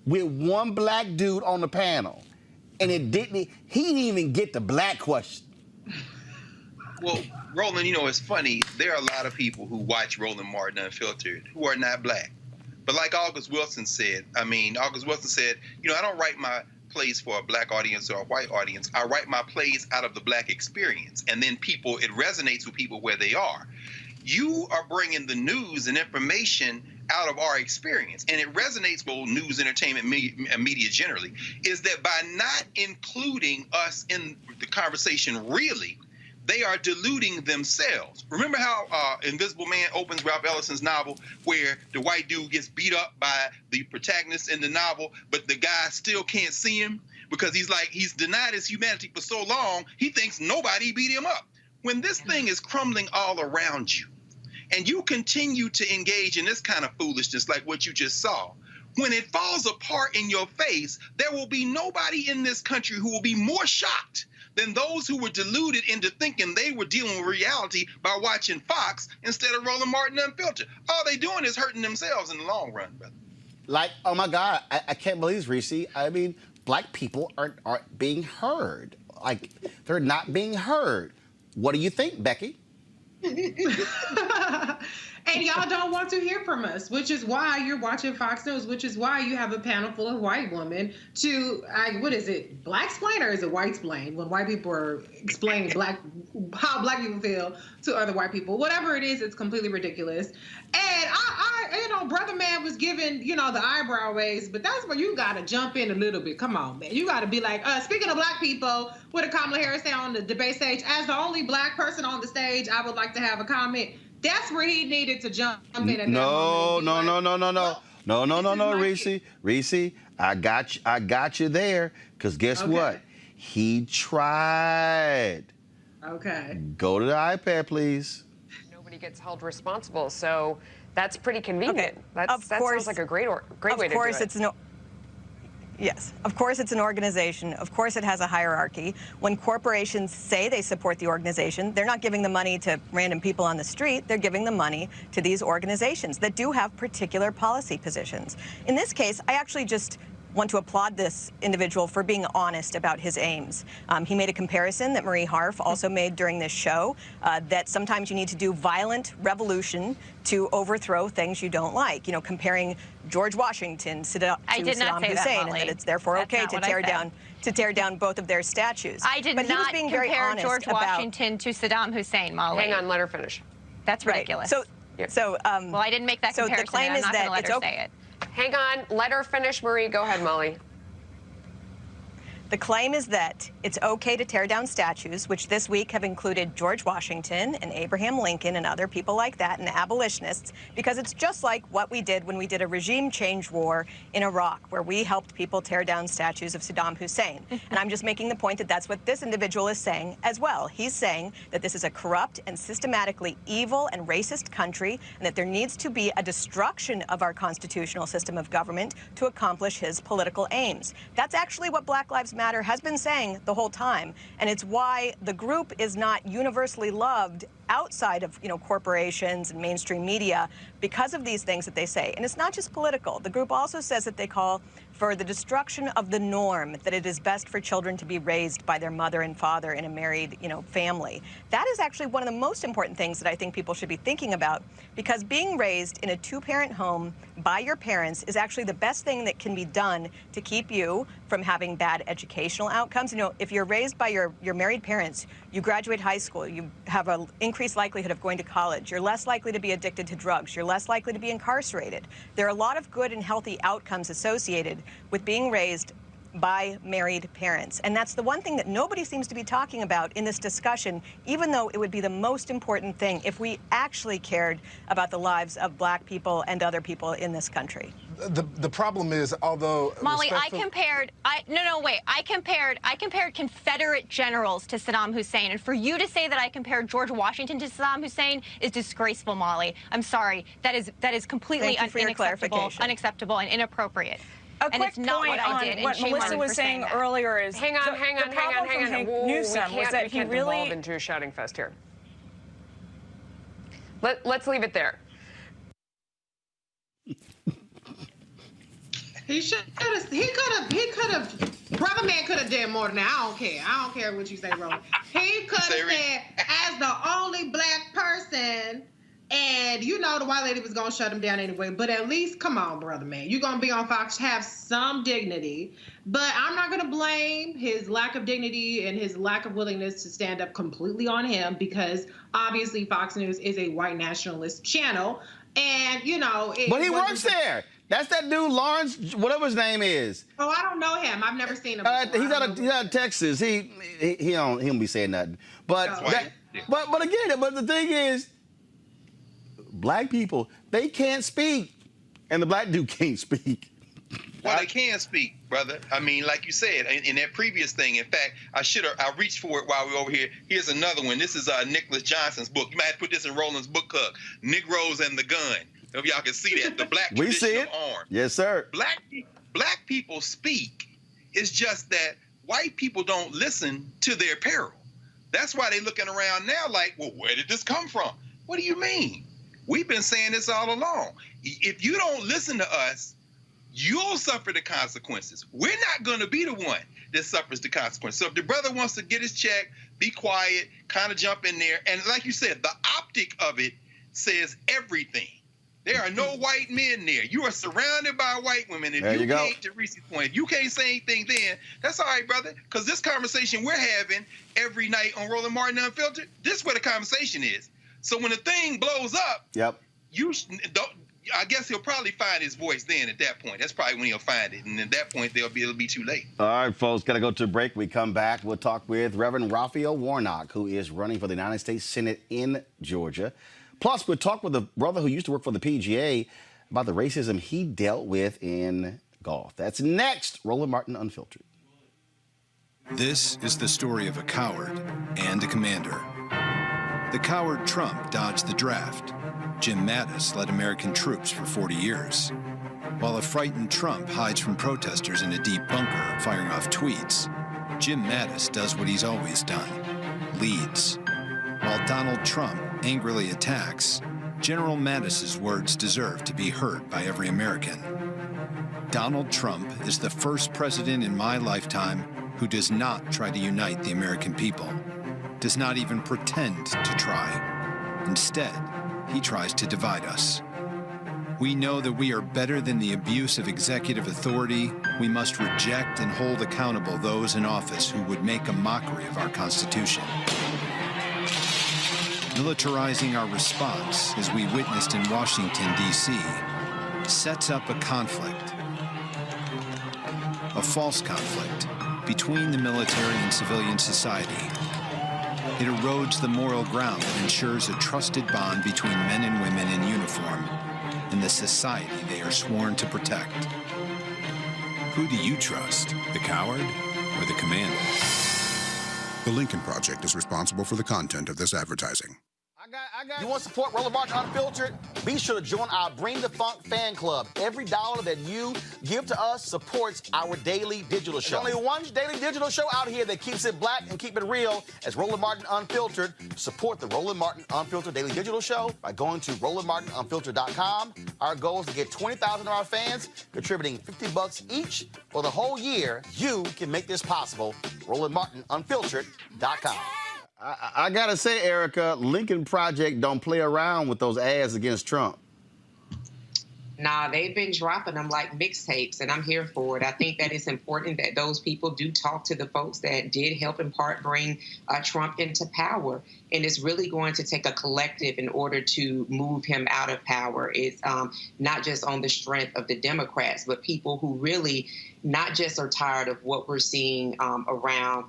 with one black dude on the panel, and he didn't even get the black question. Well, Roland, it's funny. There are a lot of people who watch Roland Martin Unfiltered who are not black. But like August Wilson said, I don't write my plays for a black audience or a white audience. I write my plays out of the black experience. And then it resonates with people where they are. You are bringing the news and information out of our experience, and it resonates with news, entertainment, media generally, is that by not including us in the conversation really, they are deluding themselves. Remember how Invisible Man opens Ralph Ellison's novel, where the white dude gets beat up by the protagonist in the novel, but the guy still can't see him? because he's denied his humanity for so long, he thinks nobody beat him up. When this thing is crumbling all around you, and you continue to engage in this kind of foolishness like what you just saw, when it falls apart in your face, there will be nobody in this country who will be more shocked than those who were deluded into thinking they were dealing with reality by watching Fox instead of Roland Martin Unfiltered. All they doing is hurting themselves in the long run, brother. Like, oh my God, I can't believe this, Reese. I mean, black people aren't being heard. Like, they're not being heard. What do you think, Becky? And y'all don't want to hear from us, which is why you're watching Fox News, which is why you have a panel full of white women to, what is it, black-splain or is it white-splain? When white people are explaining how black people feel to other white people. Whatever it is, it's completely ridiculous. And Brother Man was giving, the eyebrow raise, but that's where you got to jump in a little bit. Come on, man. You got to be like, speaking of black people, what did Kamala Harris say on the debate stage? As the only black person on the stage, I would like to have a comment. That's where he needed to jump in at that moment. No, Reese, I got you there. Because guess what? He tried. Okay. Go to the iPad, please. Nobody gets held responsible, so that's pretty convenient. Okay. That sounds like a great way to do it. Yes, of course it's an organization. Of course it has a hierarchy. When corporations say they support the organization, they're not giving the money to random people on the street. They're giving the money to these organizations that do have particular policy positions. In this case, I actually just want to applaud this individual for being honest about his aims. He made a comparison that Marie Harf also made during this show, that sometimes you need to do violent revolution to overthrow things you don't like. Comparing George Washington to Saddam Hussein, and that it's therefore okay to tear down both of their statues. I did not compare George Washington to Saddam Hussein, Molly. Hang on, let her finish. That's ridiculous. Right. Well, I didn't make that comparison. So the claim is that it's okay. Say it. Hang on, let her finish, Marie. Go ahead, Molly. The claim is that it's okay to tear down statues, which this week have included George Washington and Abraham Lincoln and other people like that and abolitionists, because it's just like what we did when we did a regime change war in Iraq, where we helped people tear down statues of Saddam Hussein. And I'm just making the point that that's what this individual is saying as well. He's saying that this is a corrupt and systematically evil and racist country, and that there needs to be a destruction of our constitutional system of government to accomplish his political aims. That's actually what Black Lives Matter has been saying the whole time, and it's why the group is not universally loved outside of corporations and mainstream media because of these things that they say. And it's not just political. The group also says that they call for the destruction of the norm, that it is best for children to be raised by their mother and father in a married family. That is actually one of the most important things that I think people should be thinking about, because being raised in a two-parent home by your parents is actually the best thing that can be done to keep you from having bad educational outcomes. If you're raised by your married parents, you graduate high school, you have an increased likelihood of going to college, you're less likely to be addicted to drugs, you're less likely to be incarcerated. There are a lot of good and healthy outcomes associated with being raised by married parents. And that's the one thing that nobody seems to be talking about in this discussion, even though it would be the most important thing if we actually cared about the lives of black people and other people in this country. The problem is, although Molly, I compared Confederate generals to Saddam Hussein, and for you to say that I compared George Washington to Saddam Hussein is disgraceful, Molly. I'm sorry. That is completely unacceptable and inappropriate. A quick point on what Melissa was saying earlier is hang on. Newsom was that we can't devolve into a shouting fest here. Let's leave it there. He could have. Brother Man could have done more than that. I don't care what you say, Roland. He could have said, as the only black person. And the white lady was going to shut him down anyway. But at least, come on, Brother Man. You're going to be on Fox, have some dignity. But I'm not going to blame his lack of dignity and his lack of willingness to stand up completely on him, because obviously Fox News is a white nationalist channel. And, But he works there. That's that dude, Lawrence, whatever his name is. Oh, I don't know him. I've never seen him. He's out of Texas. He don't be saying nothing. But but the thing is, black people, they can't speak. And the black dude can't speak. Well, they can speak, brother. I mean, like you said, in that previous thing, in fact, I reached for it while we were over here. Here's another one. This is Nicholas Johnson's book. You might have to put this in Roland's book club, Negroes and the Gun. If y'all can see that, the black we see it. Arm. Yes, sir. Black people speak. It's just that white people don't listen to their peril. That's why they're looking around now like, well, where did this come from? What do you mean? We've been saying this all along. If you don't listen to us, you'll suffer the consequences. We're not going to be the one that suffers the consequences. So if the brother wants to get his check, be quiet, kind of jump in there. And like you said, the optic of it says everything. There are no white men there. You are surrounded by white women. If you can't, to Reese's point, if you can't say anything then, that's all right, brother, because this conversation we're having every night on Roland Martin Unfiltered, this is where the conversation is. So when the thing blows up, I guess he'll probably find his voice then at that point. That's probably when he'll find it. And at that point, it'll be too late. All right, folks, got to go to a break. We come back. We'll talk with Reverend Raphael Warnock, who is running for the United States Senate in Georgia. Plus, we'll talk with a brother who used to work for the PGA about the racism he dealt with in golf. That's next. Roland Martin Unfiltered. This is the story of a coward and a commander. The coward Trump dodged the draft. Jim Mattis led American troops for 40 years. While a frightened Trump hides from protesters in a deep bunker firing off tweets, Jim Mattis does what he's always done, leads. While Donald Trump angrily attacks, General Mattis's words deserve to be heard by every American. Donald Trump is the first president in my lifetime who does not try to unite the American people, does not even pretend to try. Instead, he tries to divide us. We know that we are better than the abuse of executive authority. We must reject and hold accountable those in office who would make a mockery of our Constitution. Militarizing our response, as we witnessed in Washington, D.C., sets up a conflict, a false conflict, between the military and civilian society. It erodes the moral ground that ensures a trusted bond between men and women in uniform and the society they are sworn to protect. Who do you trust, the coward or the commander? The Lincoln Project is responsible for the content of this advertising. You want to support Roland Martin Unfiltered? Be sure to join our Bring the Funk fan club. Every dollar that you give to us supports our daily digital show. There's only one daily digital show out here that keeps it black and keep it real as Roland Martin Unfiltered. Support the Roland Martin Unfiltered daily digital show by going to RolandMartinUnfiltered.com. Our goal is to get 20,000 of our fans contributing $50 each for the whole year. You can make this possible. RolandMartinUnfiltered.com. I gotta say, Erica, Lincoln Project don't play around with those ads against Trump. Nah, they've been dropping them like mixtapes, and I'm here for it. I think that it's important that those people do talk to the folks that did help in part bring Trump into power. And it's really going to take a collective in order to move him out of power. It's not just on the strength of the Democrats, but people who really not just are tired of what we're seeing around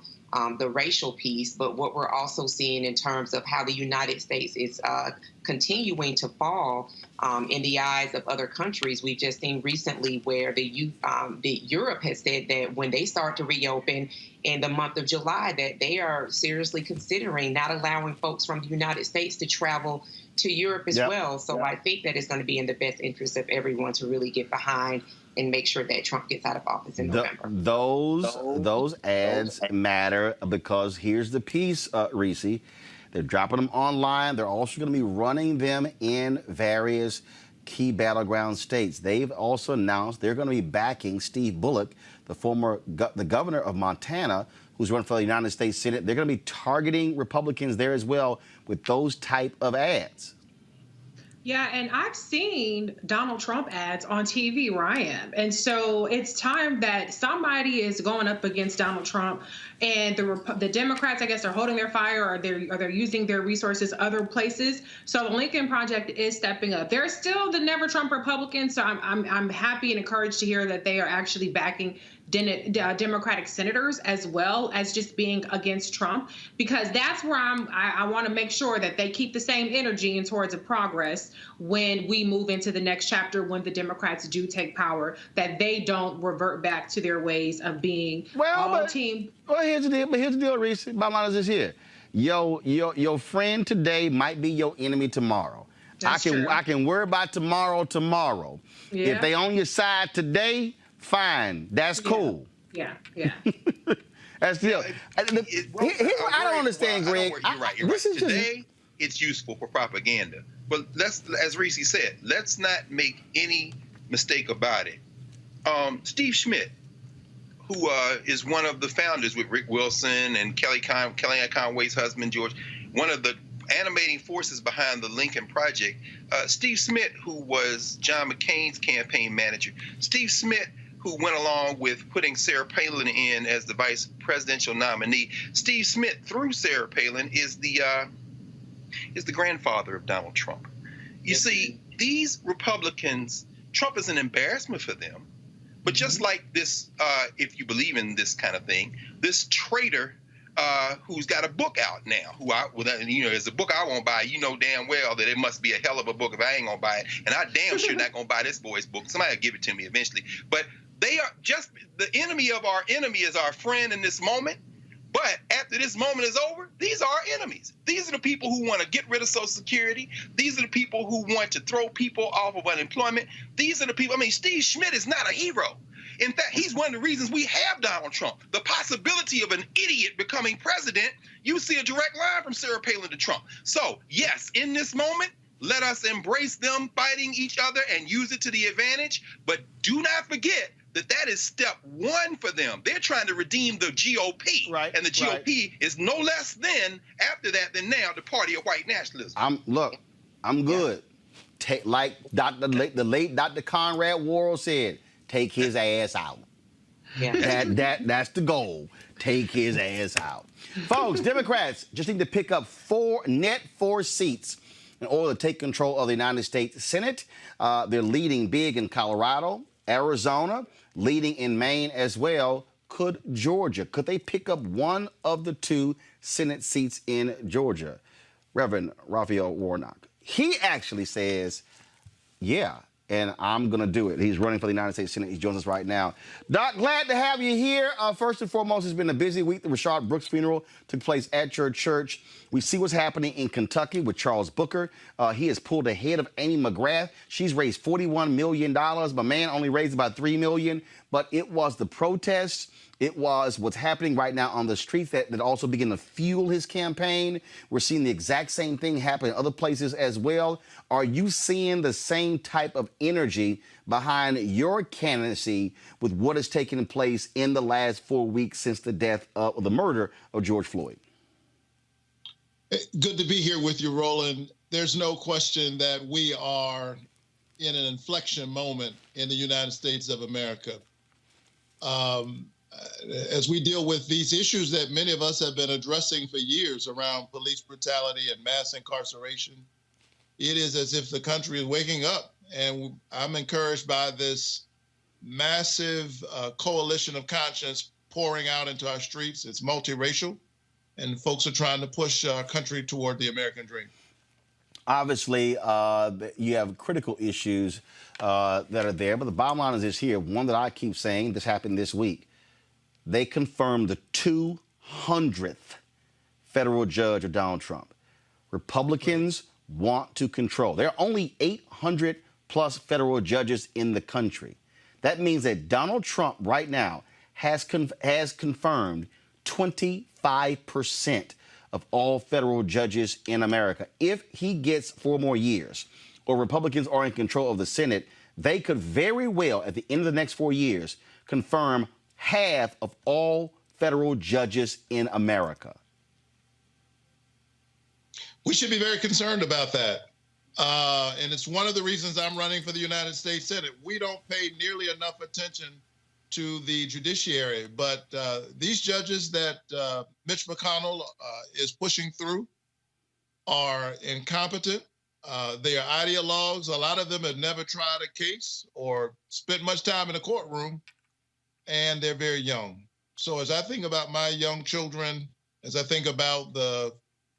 the racial piece, but what we're also seeing in terms of how the United States is continuing to fall in the eyes of other countries. We've just seen recently where Europe has said that when they start to reopen in the month of July, that they are seriously considering not allowing folks from the United States to travel to Europe as well. So I think that it's going to be in the best interest of everyone to really get behind and make sure that Trump gets out of office in November. Those ads matter because here's the piece, Reese. They're dropping them online. They're also going to be running them in various key battleground states. They've also announced they're going to be backing Steve Bullock, the governor of Montana, who's running for the United States Senate. They're going to be targeting Republicans there as well with those type of ads. Yeah, and I've seen Donald Trump ads on TV where I am. And so it's time that somebody is going up against Donald Trump, and the Democrats, I guess, are holding their fire, or they're using their resources other places. So the Lincoln Project is stepping up. They're still the Never Trump Republicans, so I'm happy and encouraged to hear that they are actually backing Democratic senators, as well as just being against Trump, because that's where I want to make sure that they keep the same energy and towards of progress when we move into the next chapter, when the Democrats do take power, that they don't revert back to their ways of being team. Well, here's the deal, Reese. Bottom line is this here. Your friend today might be your enemy tomorrow. I can worry about tomorrow. Yeah. If they on your side today, fine. That's cool. Yeah. That's the deal. I don't understand, Greg. You're right. Today, it's useful for propaganda. But as Reese said, let's not make any mistake about it. Steve Schmidt, who is one of the founders with Rick Wilson and Kellyanne Conway's husband, George, one of the animating forces behind the Lincoln Project. Steve Schmidt, who was John McCain's campaign manager. Steve Schmidt, who went along with putting Sarah Palin in as the vice presidential nominee. Steve Schmidt, through Sarah Palin, is the grandfather of Donald Trump. You see, these Republicans, Trump is an embarrassment for them. But just like this, if you believe in this kind of thing, this traitor who's got a book out now, is a book I won't buy. You know damn well that it must be a hell of a book if I ain't gonna buy it. And I damn sure not gonna buy this boy's book. Somebody will give it to me eventually. But they are just the enemy of our enemy is our friend in this moment. But after this moment is over, these are our enemies. These are the people who want to get rid of Social Security. These are the people who want to throw people off of unemployment. These are the people. I mean, Steve Schmidt is not a hero. In fact, he's one of the reasons we have Donald Trump. The possibility of an idiot becoming president, you see a direct line from Sarah Palin to Trump. So, yes, in this moment, let us embrace them fighting each other and use it to the advantage. But do not forget that is step one for them. They're trying to redeem the GOP. Right. And the GOP is no less than, after that than now, the party of white nationalism. I'm good. Like the late Dr. Conrad Worrell said, take his ass out. Yeah. That's the goal. Take his ass out. Folks, Democrats just need to pick up four seats in order to take control of the United States Senate. They're leading big in Colorado, Arizona, leading in Maine as well. Could they pick up one of the two Senate seats in Georgia? Reverend Raphael Warnock. He actually says, yeah, and I'm going to do it. He's running for the United States Senate. He joins us right now. Doc, glad to have you here. First and foremost, it's been a busy week. The Rashad Brooks funeral took place at your church. We see what's happening in Kentucky with Charles Booker. He has pulled ahead of Amy McGrath. She's raised $41 million. My man only raised about $3 million. But it was the protests. It was what's happening right now on the streets that also begin to fuel his campaign. We're seeing the exact same thing happen in other places as well. Are you seeing the same type of energy behind your candidacy with what is taking place in the last 4 weeks since the death of the murder of George Floyd? Good to be here with you, Roland. There's no question that we are in an inflection moment in the United States of America. As we deal with these issues that many of us have been addressing for years around police brutality and mass incarceration, it is as if the country is waking up. And I'm encouraged by this massive coalition of conscience pouring out into our streets. It's multiracial, and folks are trying to push our country toward the American dream. Obviously, you have critical issues that are there, but the bottom line is this here. One that I keep saying, this happened this week. They confirmed the 200th federal judge of Donald Trump. Republicans want to control. There are only 800 plus federal judges in the country. That means that Donald Trump right now has confirmed 25% of all federal judges in America. If he gets 4 more years, or Republicans are in control of the Senate, they could very well, at the end of the next 4 years, confirm half of all federal judges in America. We should be very concerned about that. And it's one of the reasons I'm running for the United States Senate. We don't pay nearly enough attention to the judiciary, but these judges that Mitch McConnell is pushing through are incompetent. They are ideologues. A lot of them have never tried a case or spent much time in a courtroom. and they're very young. So as I think about my young children, as I think about the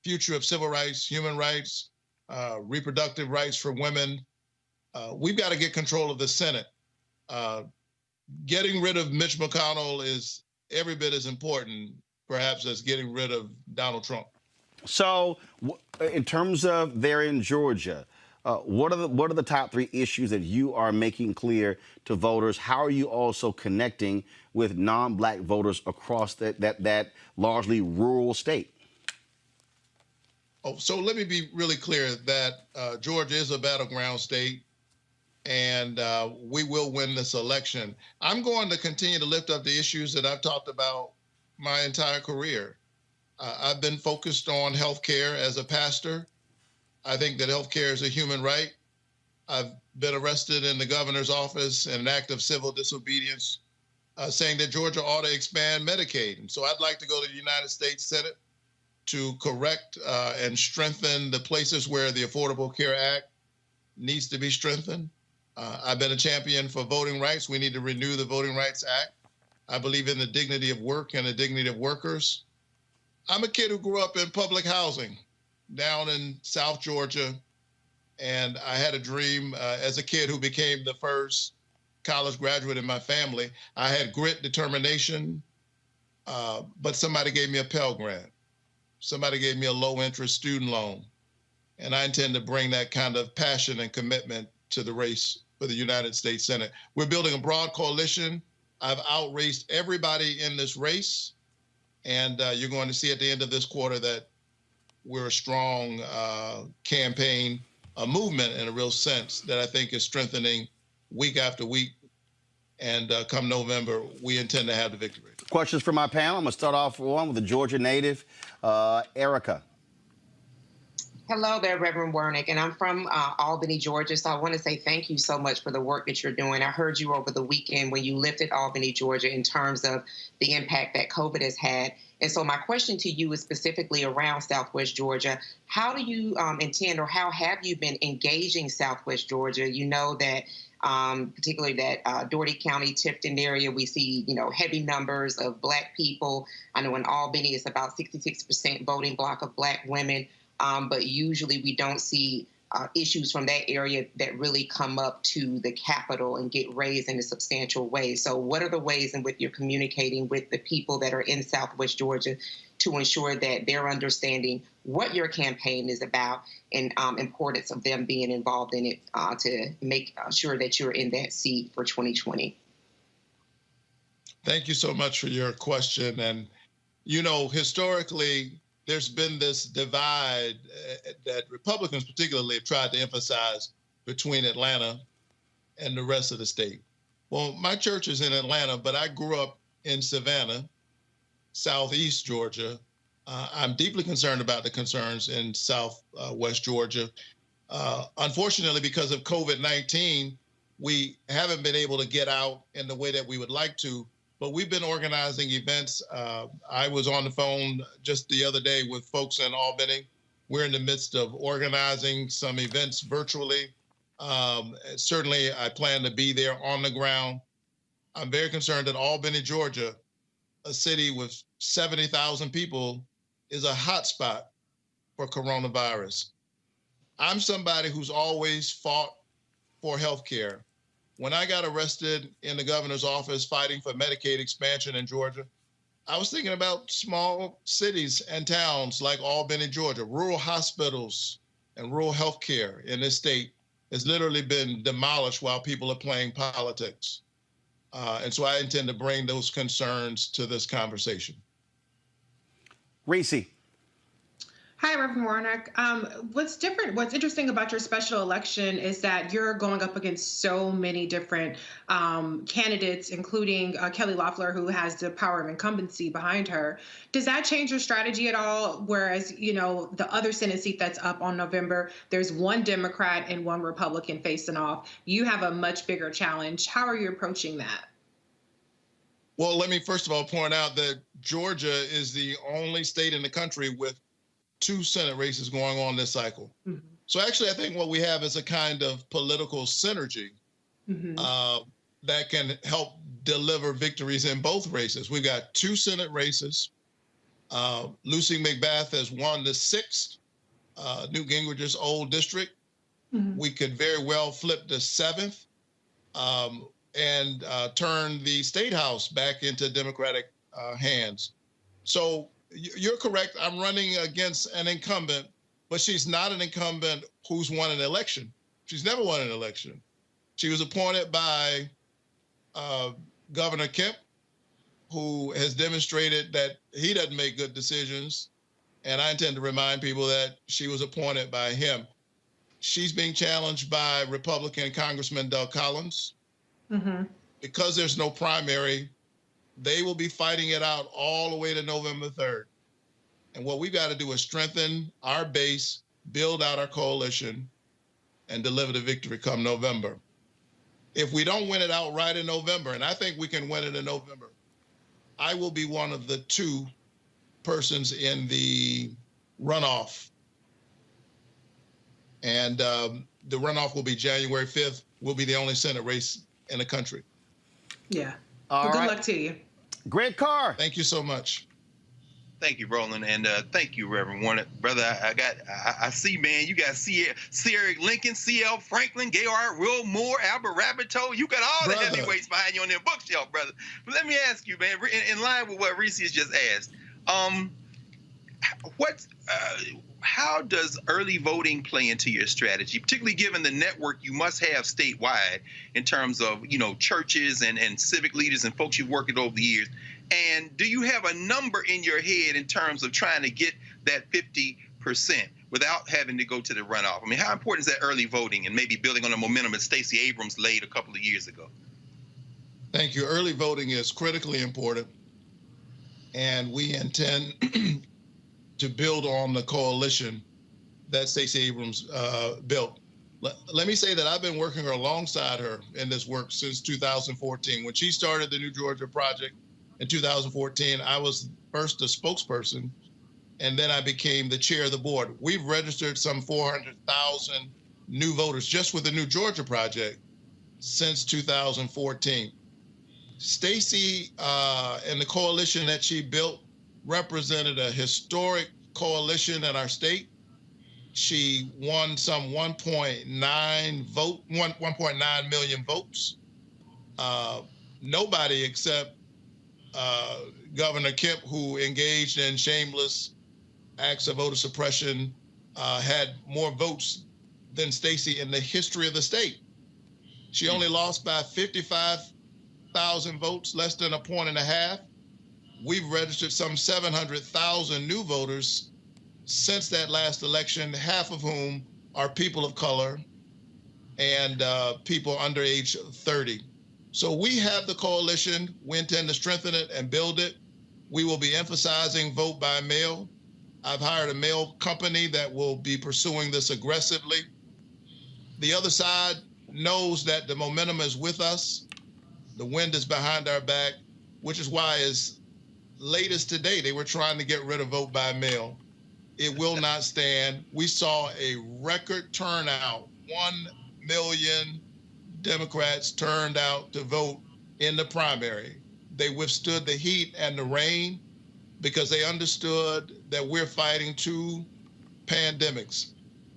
future of civil rights, human rights, reproductive rights for women, we've got to get control of the Senate. Getting rid of Mitch McConnell is every bit as important, perhaps, as getting rid of Donald Trump. So, in terms of there in Georgia, what are the top 3 issues that you are making clear to voters? How are you also connecting with non-black voters across that largely rural state? Oh, so let me be really clear that Georgia is a battleground state, and we will win this election. I'm going to continue to lift up the issues that I've talked about my entire career. I've been focused on health care as a pastor. I think that health care is a human right. I've been arrested in the governor's office in an act of civil disobedience, saying that Georgia ought to expand Medicaid. And so I'd like to go to the United States Senate to correct and strengthen the places where the Affordable Care Act needs to be strengthened. I've been a champion for voting rights. We need to renew the Voting Rights Act. I believe in the dignity of work and the dignity of workers. I'm a kid who grew up in public housing down in South Georgia, and I had a dream as a kid who became the first college graduate in my family. I had grit, determination, but somebody gave me a Pell Grant. Somebody gave me a low-interest student loan, and I intend to bring that kind of passion and commitment to the race for the United States Senate. We're building a broad coalition. I've outraced everybody in this race, and you're going to see at the end of this quarter that we're a strong campaign, a movement in a real sense that I think is strengthening week after week. And come November, we intend to have the victory. Questions from my panel. I'm going to start off with the Georgia native, Erica. Hello there, Reverend Warnock, and I'm from Albany, Georgia, so I want to say thank you so much for the work that you're doing. I heard you over the weekend when you lifted Albany, Georgia, in terms of the impact that COVID has had. And so my question to you is specifically around Southwest Georgia. How do you intend, or how have you been engaging Southwest Georgia? You know that particularly that Dougherty County, Tifton area, we see, heavy numbers of Black people. I know in Albany it's about 66% voting block of Black women. But usually we don't see issues from that area that really come up to the Capitol and get raised in a substantial way. So what are the ways in which you're communicating with the people that are in Southwest Georgia to ensure that they're understanding what your campaign is about and importance of them being involved in it to make sure that you're in that seat for 2020? Thank you so much for your question. And, historically, there's been this divide that Republicans particularly have tried to emphasize between Atlanta and the rest of the state. Well, my church is in Atlanta, but I grew up in Savannah, Southeast Georgia. I'm deeply concerned about the concerns in Southwest Georgia. Unfortunately, because of COVID-19, we haven't been able to get out in the way that we would like to. But we've been organizing events. I was on the phone just the other day with folks in Albany. We're in the midst of organizing some events virtually. Certainly, I plan to be there on the ground. I'm very concerned that Albany, Georgia, a city with 70,000 people, is a hotspot for coronavirus. I'm somebody who's always fought for health care. When I got arrested in the governor's office fighting for Medicaid expansion in Georgia, I was thinking about small cities and towns like Albany, Georgia. Rural hospitals and rural health care in this state has literally been demolished while people are playing politics. And so I intend to bring those concerns to this conversation. Reese. Hi, Reverend Warnock. What's interesting about your special election is that you're going up against so many different candidates, including Kelly Loeffler, who has the power of incumbency behind her. Does that change your strategy at all? Whereas, the other Senate seat that's up on November, there's one Democrat and one Republican facing off. You have a much bigger challenge. How are you approaching that? Well, let me first of all point out that Georgia is the only state in the country with 2 Senate races going on this cycle. Mm-hmm. So actually, I think what we have is a kind of political synergy. Mm-hmm. that can help deliver victories in both races. We've got 2 Senate races. Lucy McBath has won the 6th, Newt Gingrich's old district. We could very well flip the 7th and turn the state house back into Democratic hands. So you're correct. I'm running against an incumbent, but she's not an incumbent who's won an election. She's never won an election. She was appointed by Governor Kemp, who has demonstrated that he doesn't make good decisions. And I intend to remind people that she was appointed by him. She's being challenged by Republican Congressman Doug Collins. Because there's no primary, they will be fighting it out all the way to November 3rd. And what we've got to do is strengthen our base, build out our coalition, and deliver the victory come November. If we don't win it outright in November, and I think we can win it in November, I will be one of the 2 persons in the runoff. And the runoff will be January 5th. We'll be the only Senate race in the country. Yeah. All Good right. luck to you. Greg Carr. Thank you so much. Thank you, Roland, and thank you, Reverend Warnock. Brother, I see, man, you got Sierra Lincoln, C.L. Franklin, Gayard Wilmore, Albert Rabbitoe. You got all the heavyweights behind you on their bookshelf, brother. But let me ask you, man, in line with what Reese has just asked, how does early voting play into your strategy, particularly given the network you must have statewide in terms of, churches and civic leaders and folks you've worked with over the years? And do you have a number in your head in terms of trying to get that 50% without having to go to the runoff? I mean, how important is that early voting and maybe building on the momentum that Stacey Abrams laid a couple of years ago? Thank you. Early voting is critically important, and we intend to build on the coalition that Stacey Abrams built. Let me say that I've been working alongside her in this work since 2014. When she started the New Georgia Project in 2014, I was first a spokesperson, and then I became the chair of the board. We've registered some 400,000 new voters just with the New Georgia Project since 2014. Stacey and the coalition that she built represented a historic coalition in our state. She won some 1.9 million votes. Nobody except Governor Kemp, who engaged in shameless acts of voter suppression, had more votes than Stacey in the history of the state. She only lost by 55,000 votes, less than a point and a half. We've registered some 700,000 new voters since that last election, half of whom are people of color and people under age 30. So we have the coalition. We intend to strengthen it and build it. We will be emphasizing vote by mail. I've hired a mail company that will be pursuing this aggressively. The other side knows that the momentum is with us. The wind is behind our back, which is why as late as today, they were trying to get rid of vote by mail. It will not stand. We saw a record turnout. 1 million Democrats turned out to vote in the primary. They withstood the heat and the rain because they understood that we're fighting 2 pandemics,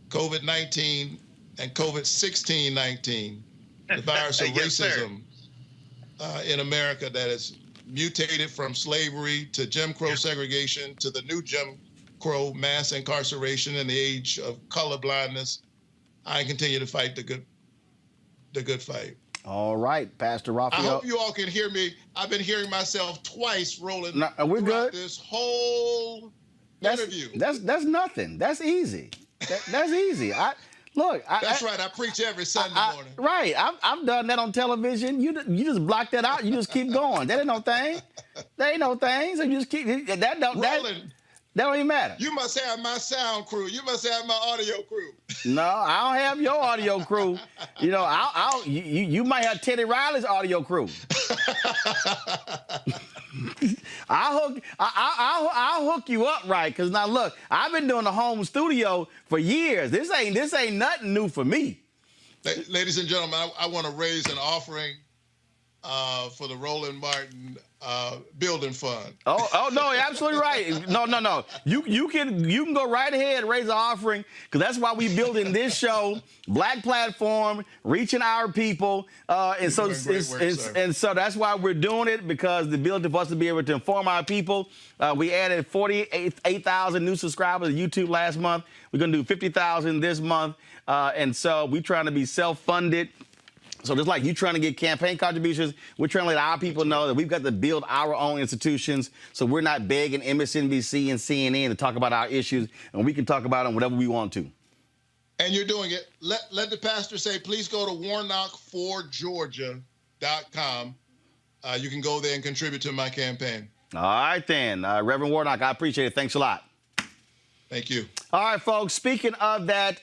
COVID-19 and COVID-16-19, the virus of racism in America that has mutated from slavery to Jim Crow segregation to the new Jim Crow mass incarceration in the age of colorblindness. I continue to fight the good fight. All right, Pastor Raphael. I hope you all can hear me. I've been hearing myself twice, Roland. No, we're good. This whole interview. That's nothing. That's easy. That's easy. That's right. I preach every Sunday morning. Right. I've done that on television. You just block that out. You just keep going. That ain't no thing. That ain't no thing. So you just keep Roland, that don't even matter. You must have my sound crew. You must have my audio crew. No, I don't have your audio crew. You might have Teddy Riley's audio crew. I'll hook you up right, because now look, I've been doing the home studio for years. This ain't nothing new for me. Ladies and gentlemen, I want to raise an offering for the Roland Martin building fund. Oh no, you're absolutely right. No. You can go right ahead and raise an offering, because that's why we building this show, Black platform, reaching our people, and so that's why we're doing it, because the ability for us to be able to inform our people. We added 48,000 new subscribers to YouTube last month. We're gonna do 50,000 this month, and so we're trying to be self-funded. So just like you trying to get campaign contributions, we're trying to let our people know that we've got to build our own institutions, so we're not begging MSNBC and CNN to talk about our issues, and we can talk about them whatever we want to. And you're doing it. Let the pastor say, please go to warnock4georgia.com. You can go there and contribute to my campaign. All right, then. Reverend Warnock, I appreciate it. Thanks a lot. Thank you. All right, folks. Speaking of that,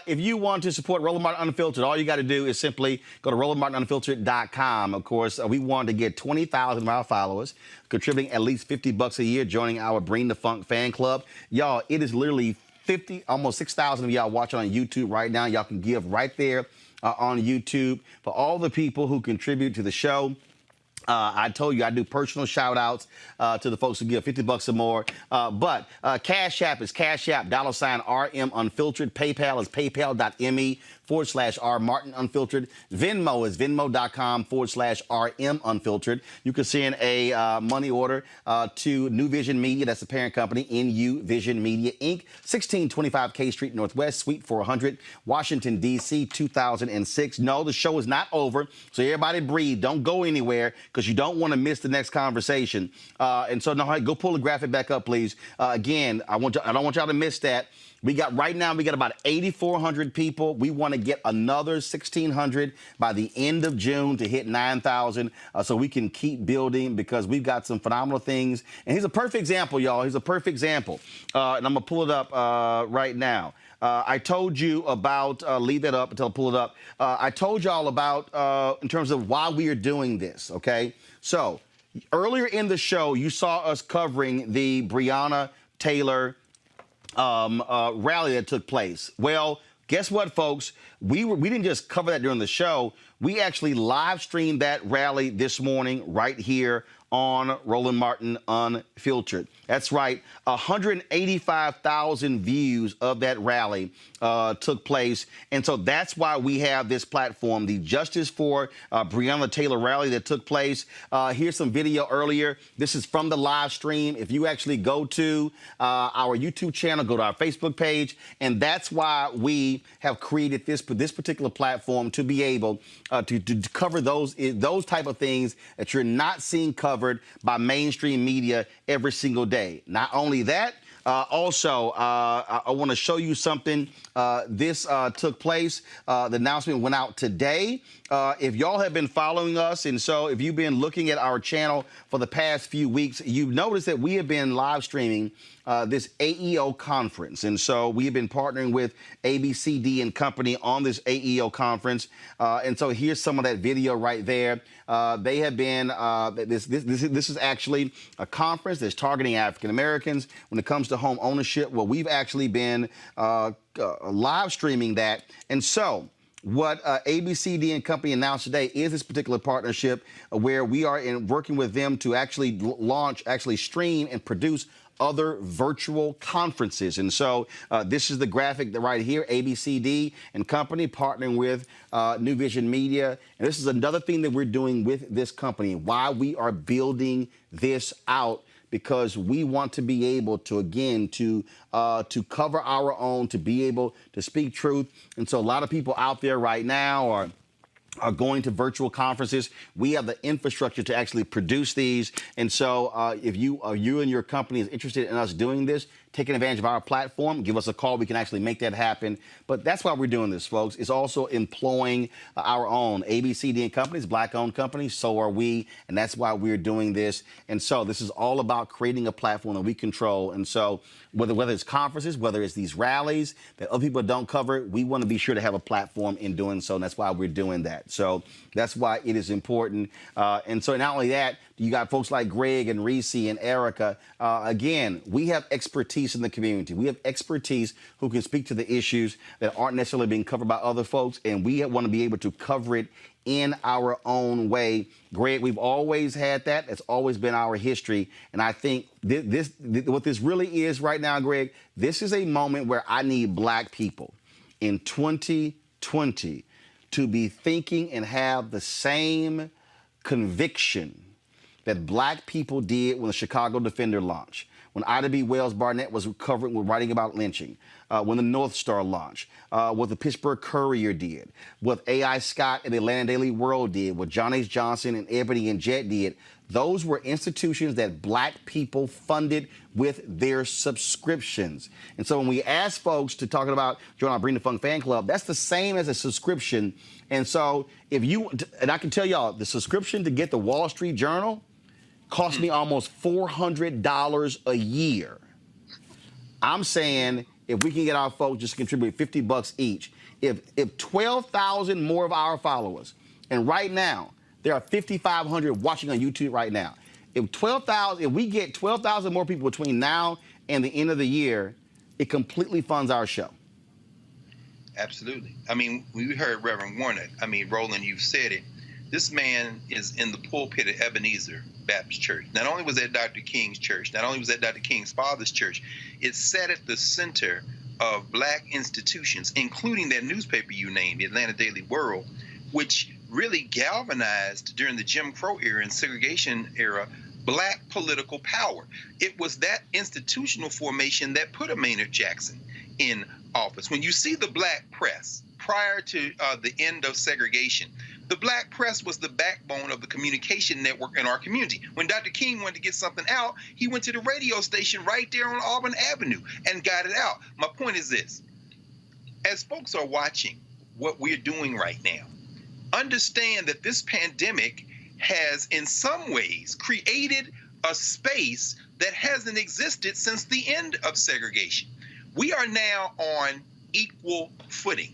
if you want to support Roland Martin Unfiltered, all you got to do is simply go to RolandMartinUnfiltered.com. Of course, we want to get 20,000 of our followers contributing at least $50 a year, joining our Bring the Funk fan club. Y'all, it is literally 50, almost 6,000 of y'all watching on YouTube right now. Y'all can give right there on YouTube. For all the people who contribute to the show, I told you I do personal shout outs to the folks who give $50 or more. But Cash App is Cash App, $RM Unfiltered. PayPal is paypal.me/R Martin Unfiltered. Venmo is venmo.com/RM Unfiltered. You can send a money order to New Vision Media, that's the parent company, NU Vision Media Inc., 1625 K Street Northwest, Suite 400, Washington, D.C., 2006. No, the show is not over, so everybody breathe. Don't go anywhere, because you don't want to miss the next conversation. And so, no, go pull the graphic back up, please. Again, I don't want y'all to miss that. Right now we got about 8,400 people. We want to get another 1,600 by the end of June to hit 9,000, so we can keep building, because we've got some phenomenal things. And here's a perfect example, y'all. Here's a perfect example. And I'm going to pull it up right now. I told you about, leave that up until I pull it up. I told y'all about, in terms of why we are doing this, okay? So earlier in the show, you saw us covering the Breonna Taylor rally that took place. Well, guess what, folks? We didn't just cover that during the show. We actually live streamed that rally this morning right here on Roland Martin Unfiltered. That's right, 185,000 views of that rally took place. And so that's why we have this platform, the Justice for Breonna Taylor rally that took place. Here's some video earlier. This is from the live stream. If you actually go to our YouTube channel, go to our Facebook page, and that's why we have created this particular platform, to be able to cover those type of things that you're not seeing covered by mainstream media every single day. Not only that, also, I want to show you something. This took place. The announcement went out today. If y'all have been following us, and so if you've been looking at our channel for the past few weeks, you've noticed that we have been live streaming this AEO conference. And so we have been partnering with ABCD and Company on this AEO conference. And so here's some of that video right there. They have been, this is actually a conference that's targeting African Americans when it comes to home ownership. Well, we've actually been live streaming that. And so what ABCD and Company announced today is this particular partnership where we are working with them to actually stream and produce other virtual conferences. And so this is the graphic right here, ABCD and Company partnering with New Vision Media. And this is another thing that we're doing with this company, why we are building this out, because we want to be able to, again, to cover our own, to be able to speak truth. And so a lot of people out there right now are going to virtual conferences. We have the infrastructure to actually produce these. And so if you and your company is interested in us doing this, taking advantage of our platform, give us a call. We can actually make that happen. But that's why we're doing this, folks. It's also employing our own ABCD and Companies, Black-owned companies. So are we, and that's why we're doing this. And so this is all about creating a platform that we control. And so whether it's conferences, whether it's these rallies that other people don't cover, we want to be sure to have a platform in doing so. And that's why we're doing that. So that's why it is important. And so not only that, you got folks like Greg and Reese and Erica. Again, we have expertise expertise in the community. We have expertise who can speak to the issues that aren't necessarily being covered by other folks, and we want to be able to cover it in our own way. Greg, we've always had that. It's always been our history. And I think what this really is right now, Greg, this is a moment where I need black people in 2020 to be thinking and have the same conviction that black people did when the Chicago Defender launched, when Ida B. Wells Barnett was writing about lynching, when the North Star launched, what the Pittsburgh Courier did, what A.I. Scott and the Atlanta Daily World did, what John H. Johnson and Ebony and Jet did. Those were institutions that black people funded with their subscriptions. And so when we ask folks to talk about join our Bring the Funk fan club, that's the same as a subscription. And so if you, and I can tell y'all, the subscription to get the Wall Street Journal cost me almost $400 a year. I'm saying if we can get our folks just contribute $50 each, if 12,000 more of our followers, and right now there are 5,500 watching on YouTube right now. If we get 12,000 more people between now and the end of the year, it completely funds our show. Absolutely. I mean, we heard Reverend Warnock. I mean, Roland, you've said it. This man is in the pulpit at Ebenezer Baptist Church. Not only was that Dr. King's church, not only was that Dr. King's father's church, it sat at the center of black institutions, including that newspaper you named, the Atlanta Daily World, which really galvanized during the Jim Crow era and segregation era black political power. It was that institutional formation that put a Maynard Jackson in office. When you see the black press prior to the end of segregation, the black press was the backbone of the communication network in our community. When Dr. King wanted to get something out, he went to the radio station right there on Auburn Avenue and got it out. My point is this. As folks are watching what we're doing right now, understand that this pandemic has in some ways created a space that hasn't existed since the end of segregation. We are now on equal footing.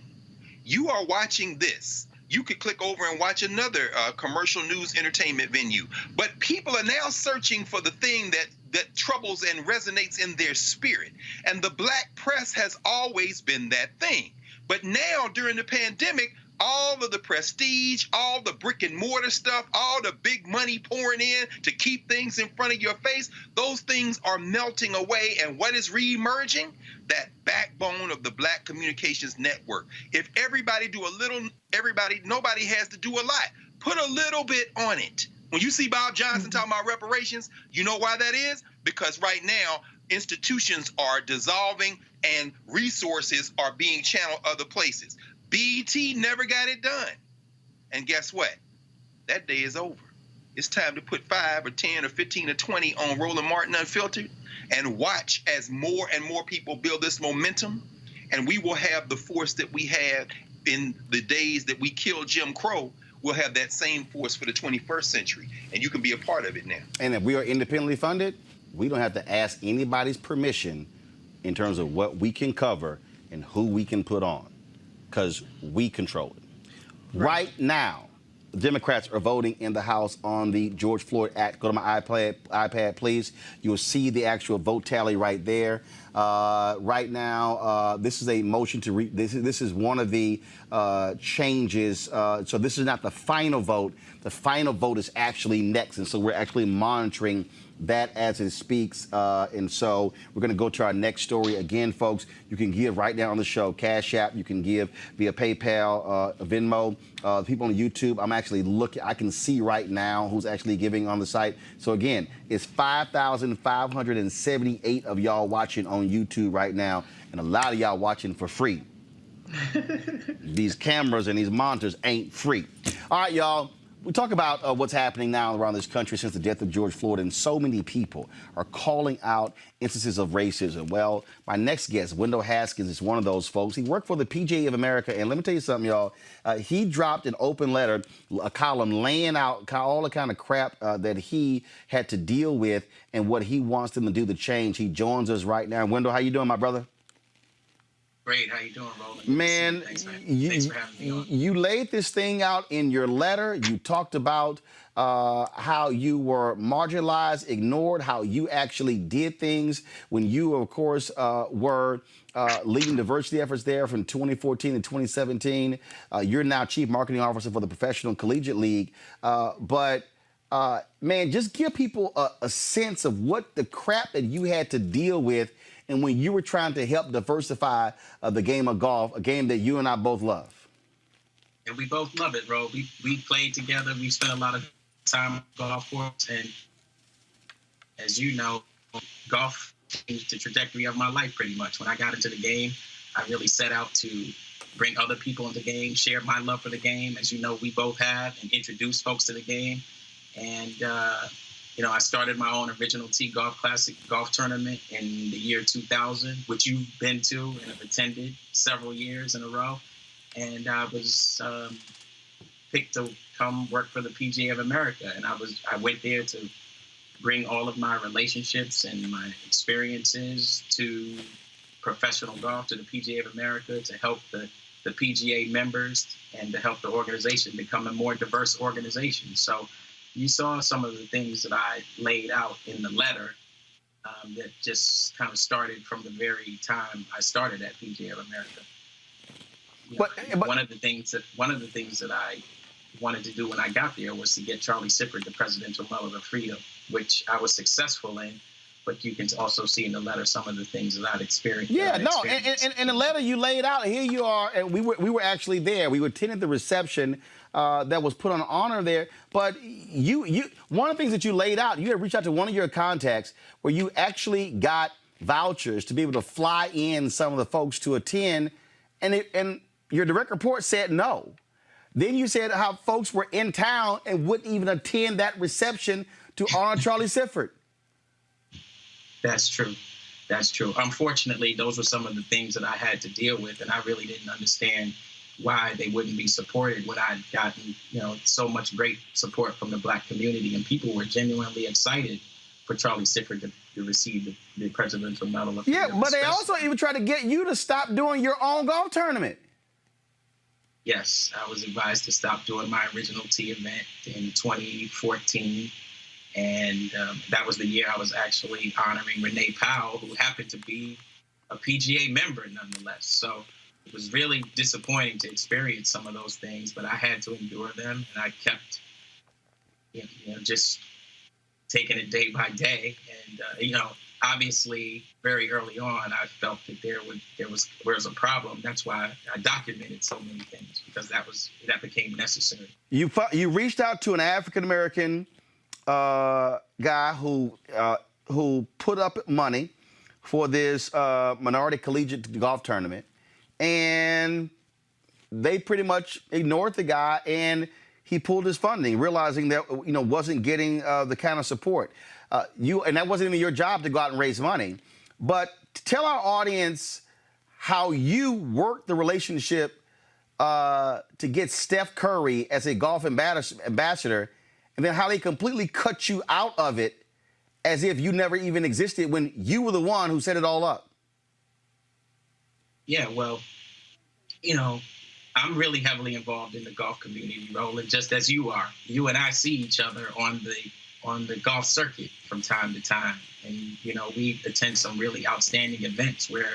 You are watching this. You could click over and watch another commercial news entertainment venue. But people are now searching for the thing that troubles and resonates in their spirit. And the black press has always been that thing. But now during the pandemic, all of the prestige, all the brick and mortar stuff, all the big money pouring in to keep things in front of your face, those things are melting away. And what is re-emerging? That backbone of the black communications network. If everybody do a little, nobody has to do a lot. Put a little bit on it. When you see Bob Johnson talking about reparations, you know why that is? Because right now, institutions are dissolving and resources are being channeled other places. BET never got it done. And guess what? That day is over. It's time to put 5 or 10 or 15 or 20 on Roland Martin Unfiltered and watch as more and more people build this momentum. And we will have the force that we had in the days that we killed Jim Crow. We'll have that same force for the 21st century. And you can be a part of it now. And if we are independently funded, we don't have to ask anybody's permission in terms of what we can cover and who we can put on, because we control it. Right now, the Democrats are voting in the House on the George Floyd Act. Go to my iPad, please. You will see the actual vote tally right there. Right now, this is a motion to this is one of the changes. So this is not the final vote. The final vote is actually next, and so we're actually monitoring that as it speaks. And so we're going to go to our next story. Again, folks, you can give right now on the show, Cash App. You can give via PayPal, Venmo. People on YouTube, I'm actually looking. I can see right now who's actually giving on the site. So again, it's 5,578 of y'all watching on YouTube right now, and a lot of y'all watching for free. These cameras and these monitors ain't free. All right, y'all. We talk about what's happening now around this country since the death of George Floyd, and so many people are calling out instances of racism. Well, my next guest, Wendell Haskins, is one of those folks. He worked for the PGA of America, and let me tell you something, y'all. He dropped an open letter, a column laying out all the kind of crap that he had to deal with and what he wants them to do to change. He joins us right now. Wendell, how you doing, my brother? Great. How you doing, Roland? Man, Thanks for having me on. You laid this thing out in your letter. You talked about how you were marginalized, ignored, how you actually did things when you, of course, were leading diversity efforts there from 2014 to 2017. You're now Chief Marketing Officer for the Professional Collegiate League. Man, just give people a sense of what the crap that you had to deal with and when you were trying to help diversify the game of golf, a game that you and I both love. And we both love it, bro. We played together. We spent a lot of time on golf course. And as you know, golf changed the trajectory of my life pretty much. When I got into the game, I really set out to bring other people into the game, share my love for the game, as you know we both have, and introduce folks to the game. And I started my own Original Tee Golf Classic golf tournament in the year 2000, which you've been to and have attended several years in a row. And I was picked to come work for the PGA of America. And I went there to bring all of my relationships and my experiences to professional golf, to the PGA of America, to help the PGA members and to help the organization become a more diverse organization. So you saw some of the things that I laid out in the letter that just kind of started from the very time I started at PGA of America. But one of the things that I wanted to do when I got there was to get Charlie Sippert the Presidential Medal of Freedom, which I was successful in. But you can also see in the letter some of the things that I've experienced. Yeah, no, and in the letter you laid out, here you are, and we were actually there. We attended the reception that was put on honor there. But you one of the things that you laid out, you had reached out to one of your contacts where you actually got vouchers to be able to fly in some of the folks to attend, and your direct report said no. Then you said how folks were in town and wouldn't even attend that reception to honor Charlie Sippert. That's true. That's true. Unfortunately, those were some of the things that I had to deal with, and I really didn't understand why they wouldn't be supported when I'd gotten, so much great support from the Black community, and people were genuinely excited for Charlie Sippert to receive the Presidential Medal of Freedom. Yeah, but they also even tried to get you to stop doing your own golf tournament. Yes, I was advised to stop doing my Original Tee event in 2014. And that was the year I was actually honoring Renee Powell, who happened to be a PGA member nonetheless. So it was really disappointing to experience some of those things, but I had to endure them. And I kept, just taking it day by day. And, obviously very early on, I felt that there was a problem. That's why I documented so many things, because that became necessary. You reached out to an African-American guy who put up money for this minority collegiate golf tournament, and they pretty much ignored the guy, and he pulled his funding, realizing that wasn't getting the kind of support and that wasn't even your job to go out and raise money. But tell our audience how you worked the relationship to get Steph Curry as a golf ambassador. And then how they completely cut you out of it as if you never even existed when you were the one who set it all up. Yeah, well, I'm really heavily involved in the golf community, Roland, just as you are. You and I see each other on the golf circuit from time to time. And, we attend some really outstanding events where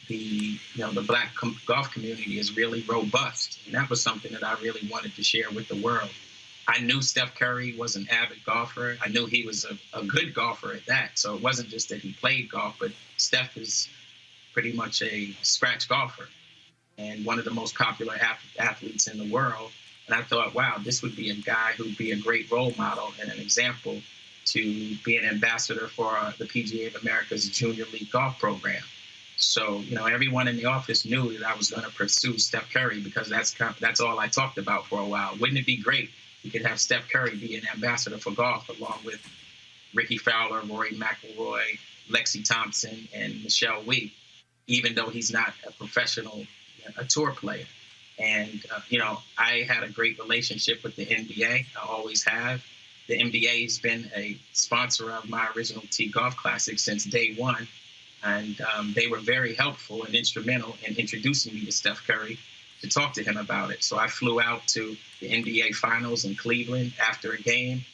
the Black golf community is really robust. And that was something that I really wanted to share with the world. I knew Steph Curry was an avid golfer. I knew he was a good golfer at that. So it wasn't just that he played golf, but Steph is pretty much a scratch golfer and one of the most popular athletes in the world. And I thought, wow, this would be a guy who'd be a great role model and an example to be an ambassador for the PGA of America's Junior League Golf Program. So, everyone in the office knew that I was going to pursue Steph Curry because that's all I talked about for a while. Wouldn't it be great? You could have Steph Curry be an ambassador for golf along with Ricky Fowler, Rory McIlroy, Lexi Thompson, and Michelle Wie, even though he's not a professional, a tour player. And, I had a great relationship with the NBA. I always have. The NBA has been a sponsor of my Original Tee Golf Classic since day one. And they were very helpful and instrumental in introducing me to Steph Curry to talk to him about it. So I flew out to the NBA Finals in Cleveland after a game.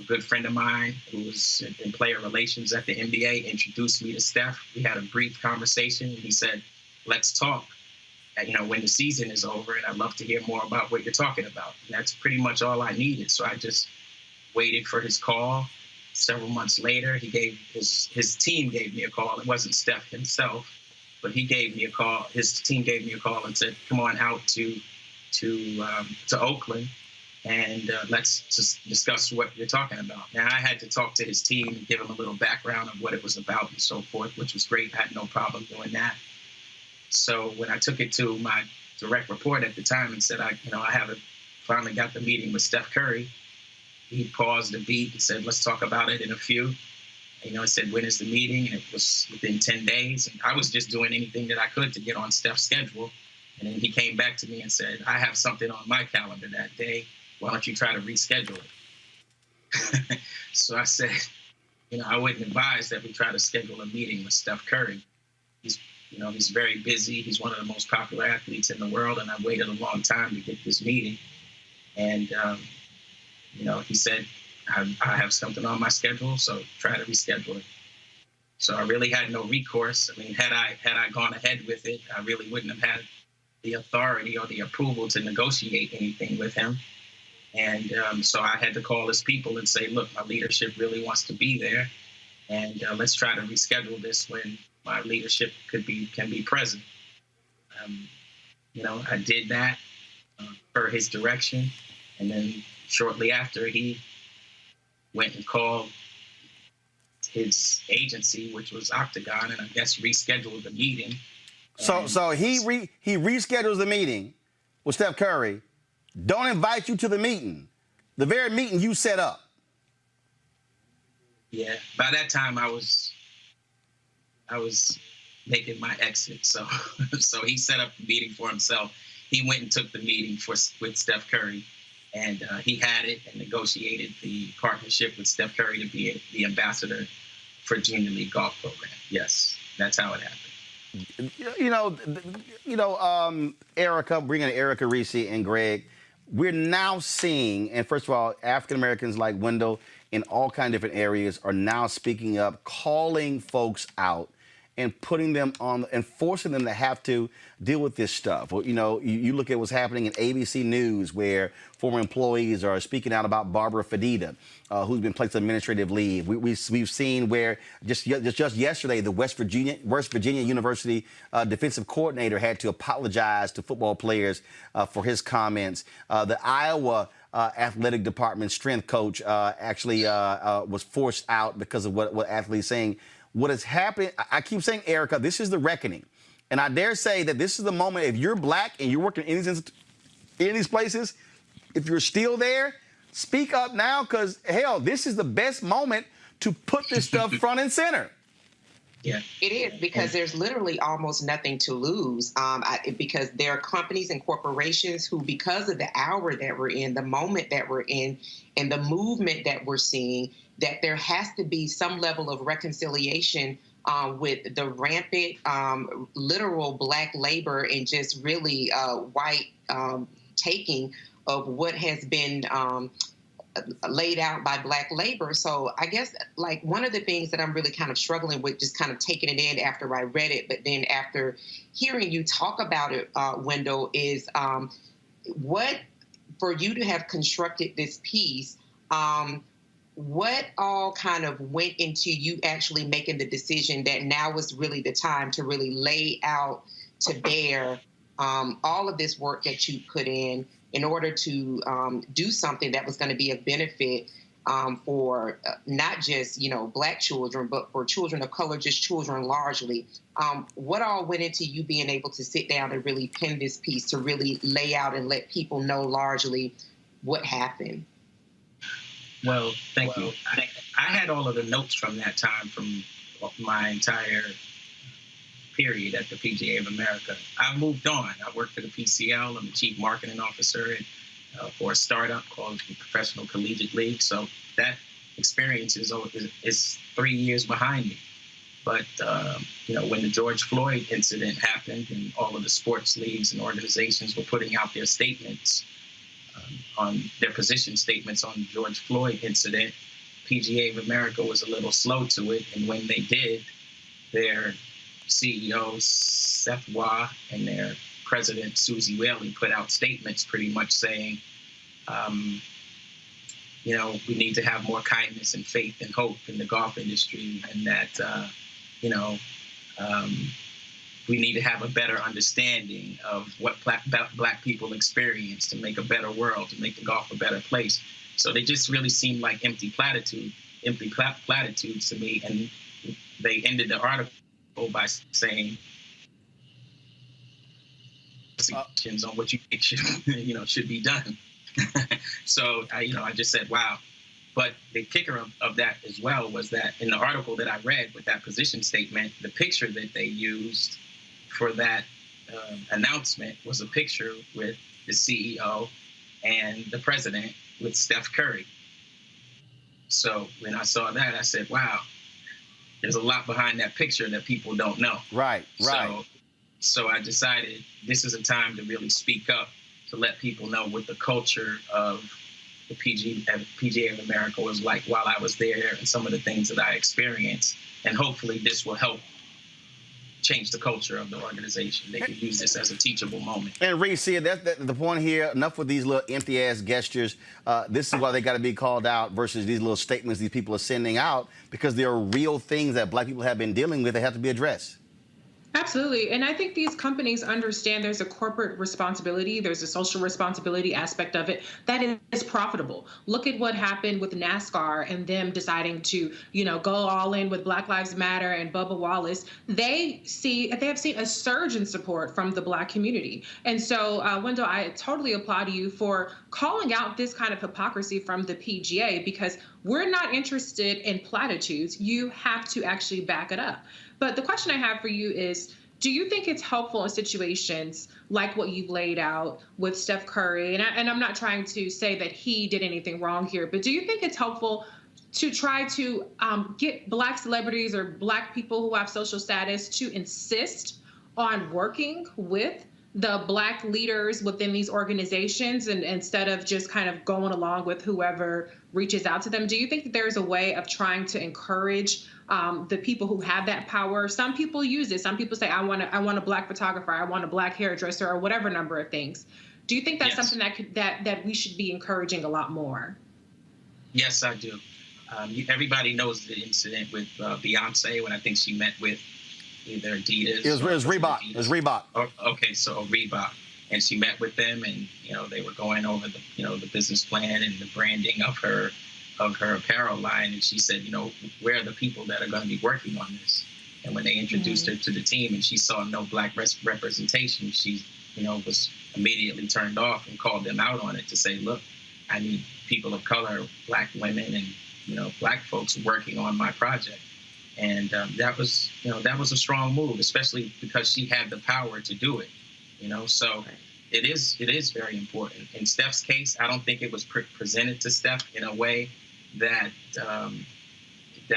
A good friend of mine who was in player relations at the NBA introduced me to Steph. We had a brief conversation. He said, let's talk, when the season is over, and I'd love to hear more about what you're talking about. And that's pretty much all I needed. So I just waited for his call. Several months later, he gave his team gave me a call. It wasn't Steph himself, but he gave me a call. His team gave me a call and said, come on out to Oakland, and let's just discuss what you're talking about. Now, I had to talk to his team and give him a little background of what it was about and so forth, which was great. I had no problem doing that. So when I took it to my direct report at the time and said, I finally got the meeting with Steph Curry, he paused a beat and said, let's talk about it in a few. I said, when is the meeting? And it was within 10 days. And I was just doing anything that I could to get on Steph's schedule. And then he came back to me and said, I have something on my calendar that day. Why don't you try to reschedule it? So I said, I wouldn't advise that we try to schedule a meeting with Steph Curry. He's very busy. He's one of the most popular athletes in the world. And I waited a long time to get this meeting. And, he said, I have something on my schedule, so try to reschedule it. So I really had no recourse. Had I gone ahead with it, I really wouldn't have had the authority or the approval to negotiate anything with him. And so I had to call his people and say, look, my leadership really wants to be there, and let's try to reschedule this when my leadership can be present. I did that per his direction, and then shortly after, he went and called his agency, which was Octagon, and I guess rescheduled the meeting. So he reschedules the meeting with Steph Curry. Don't invite you to the meeting, the very meeting you set up. Yeah, by that time I was making my exit. So he set up the meeting for himself. He went and took the meeting with Steph Curry, and he had it and negotiated the partnership with Steph Curry to be the ambassador for Junior League Golf Program. Yes, that's how it happened. Erica, bringing in Erica Reese and Greg, we're now seeing, and first of all, African Americans like Wendell in all kinds of different areas are now speaking up, calling folks out and putting them on and forcing them to have to deal with this stuff. Well, you look at what's happening in ABC News, where former employees are speaking out about Barbara Fadida, who's been placed on administrative leave. We've seen where just yesterday, the West Virginia University defensive coordinator had to apologize to football players for his comments. The Iowa athletic department strength coach actually was forced out because of what athletes saying. What is happening, I keep saying, Erica, this is the reckoning. And I dare say that this is the moment, if you're black and you're working in these places, if you're still there, speak up now, because, hell, this is the best moment to put this stuff front and center. Yeah, it is, because there's literally almost nothing to lose, because there are companies and corporations who, because of the hour that we're in, the moment that we're in, and the movement that we're seeing, that there has to be some level of reconciliation with the rampant, literal black labor and just really white taking of what has been laid out by black labor. So I guess, like, one of the things that I'm really kind of struggling with, just kind of taking it in after I read it, but then after hearing you talk about it, Wendell, is what, for you to have constructed this piece, what all kind of went into you actually making the decision that now was really the time to really lay out to bear all of this work that you put in order to do something that was going to be a benefit for not just, black children, but for children of color, just children largely. What all went into you being able to sit down and really pen this piece to really lay out and let people know largely what happened? Well, thank you. I had all of the notes from that time, from my entire period at the PGA of America. I've moved on. I work for the PCL. I'm the chief marketing officer for a startup called the Professional Collegiate League. So that experience is 3 years behind me. But, when the George Floyd incident happened and all of the sports leagues and organizations were putting out their statements on their position statements on the George Floyd incident, PGA of America was a little slow to it. And when they did, their CEO, Seth Waugh, and their president, Susie Whaley, put out statements pretty much saying, we need to have more kindness and faith and hope in the golf industry, and that, we need to have a better understanding of what black people experience to make a better world, to make the golf a better place. So they just really seemed like empty platitudes to me. And they ended the article by saying suggestions on what you think should be done. So I just said, wow. But the kicker of that as well was that in the article that I read with that position statement, the picture that they used for that announcement was a picture with the CEO and the president with Steph Curry. So when I saw that, I said, wow, there's a lot behind that picture that people don't know. Right. So I decided this is a time to really speak up, to let people know what the culture of the PGA of America was like while I was there and some of the things that I experienced. And hopefully this will help change the culture of the organization. They can use this as a teachable moment. And Reese, that's the point here. Enough with these little empty-ass gestures. This is why they got to be called out versus these little statements these people are sending out, because there are real things that black people have been dealing with that have to be addressed. Absolutely. And I think these companies understand there's a corporate responsibility, there's a social responsibility aspect of it that is profitable. Look at what happened with NASCAR and them deciding to, go all in with Black Lives Matter and Bubba Wallace. They have seen a surge in support from the black community. And so, Wendell, I totally applaud you for calling out this kind of hypocrisy from the PGA, because we're not interested in platitudes. You have to actually back it up. But the question I have for you is, do you think it's helpful in situations like what you've laid out with Steph Curry? And I'm not trying to say that he did anything wrong here, but do you think it's helpful to try to get black celebrities or black people who have social status to insist on working with the black leaders within these organizations, and instead of just kind of going along with whoever reaches out to them? Do you think that there's a way of trying to encourage the people who have that power? Some people use it. Some people say, I want a black photographer, I want a black hairdresser, or whatever number of things. Do you think that's something that we should be encouraging a lot more? Yes, I do. Everybody knows the incident with Beyonce when I think she met with either Adidas. It was Reebok. It was Reebok. Oh, okay, so Reebok. And she met with them, and they were going over the business plan and the branding of her apparel line. And she said, where are the people that are going to be working on this? And when they introduced her to the team and she saw no black representation, she was immediately turned off and called them out on it to say, look, I need people of color, black women, and black folks working on my project. And that was a strong move, especially because she had the power to do it. So it is very important. In Steph's case, I don't think it was presented to Steph in a way that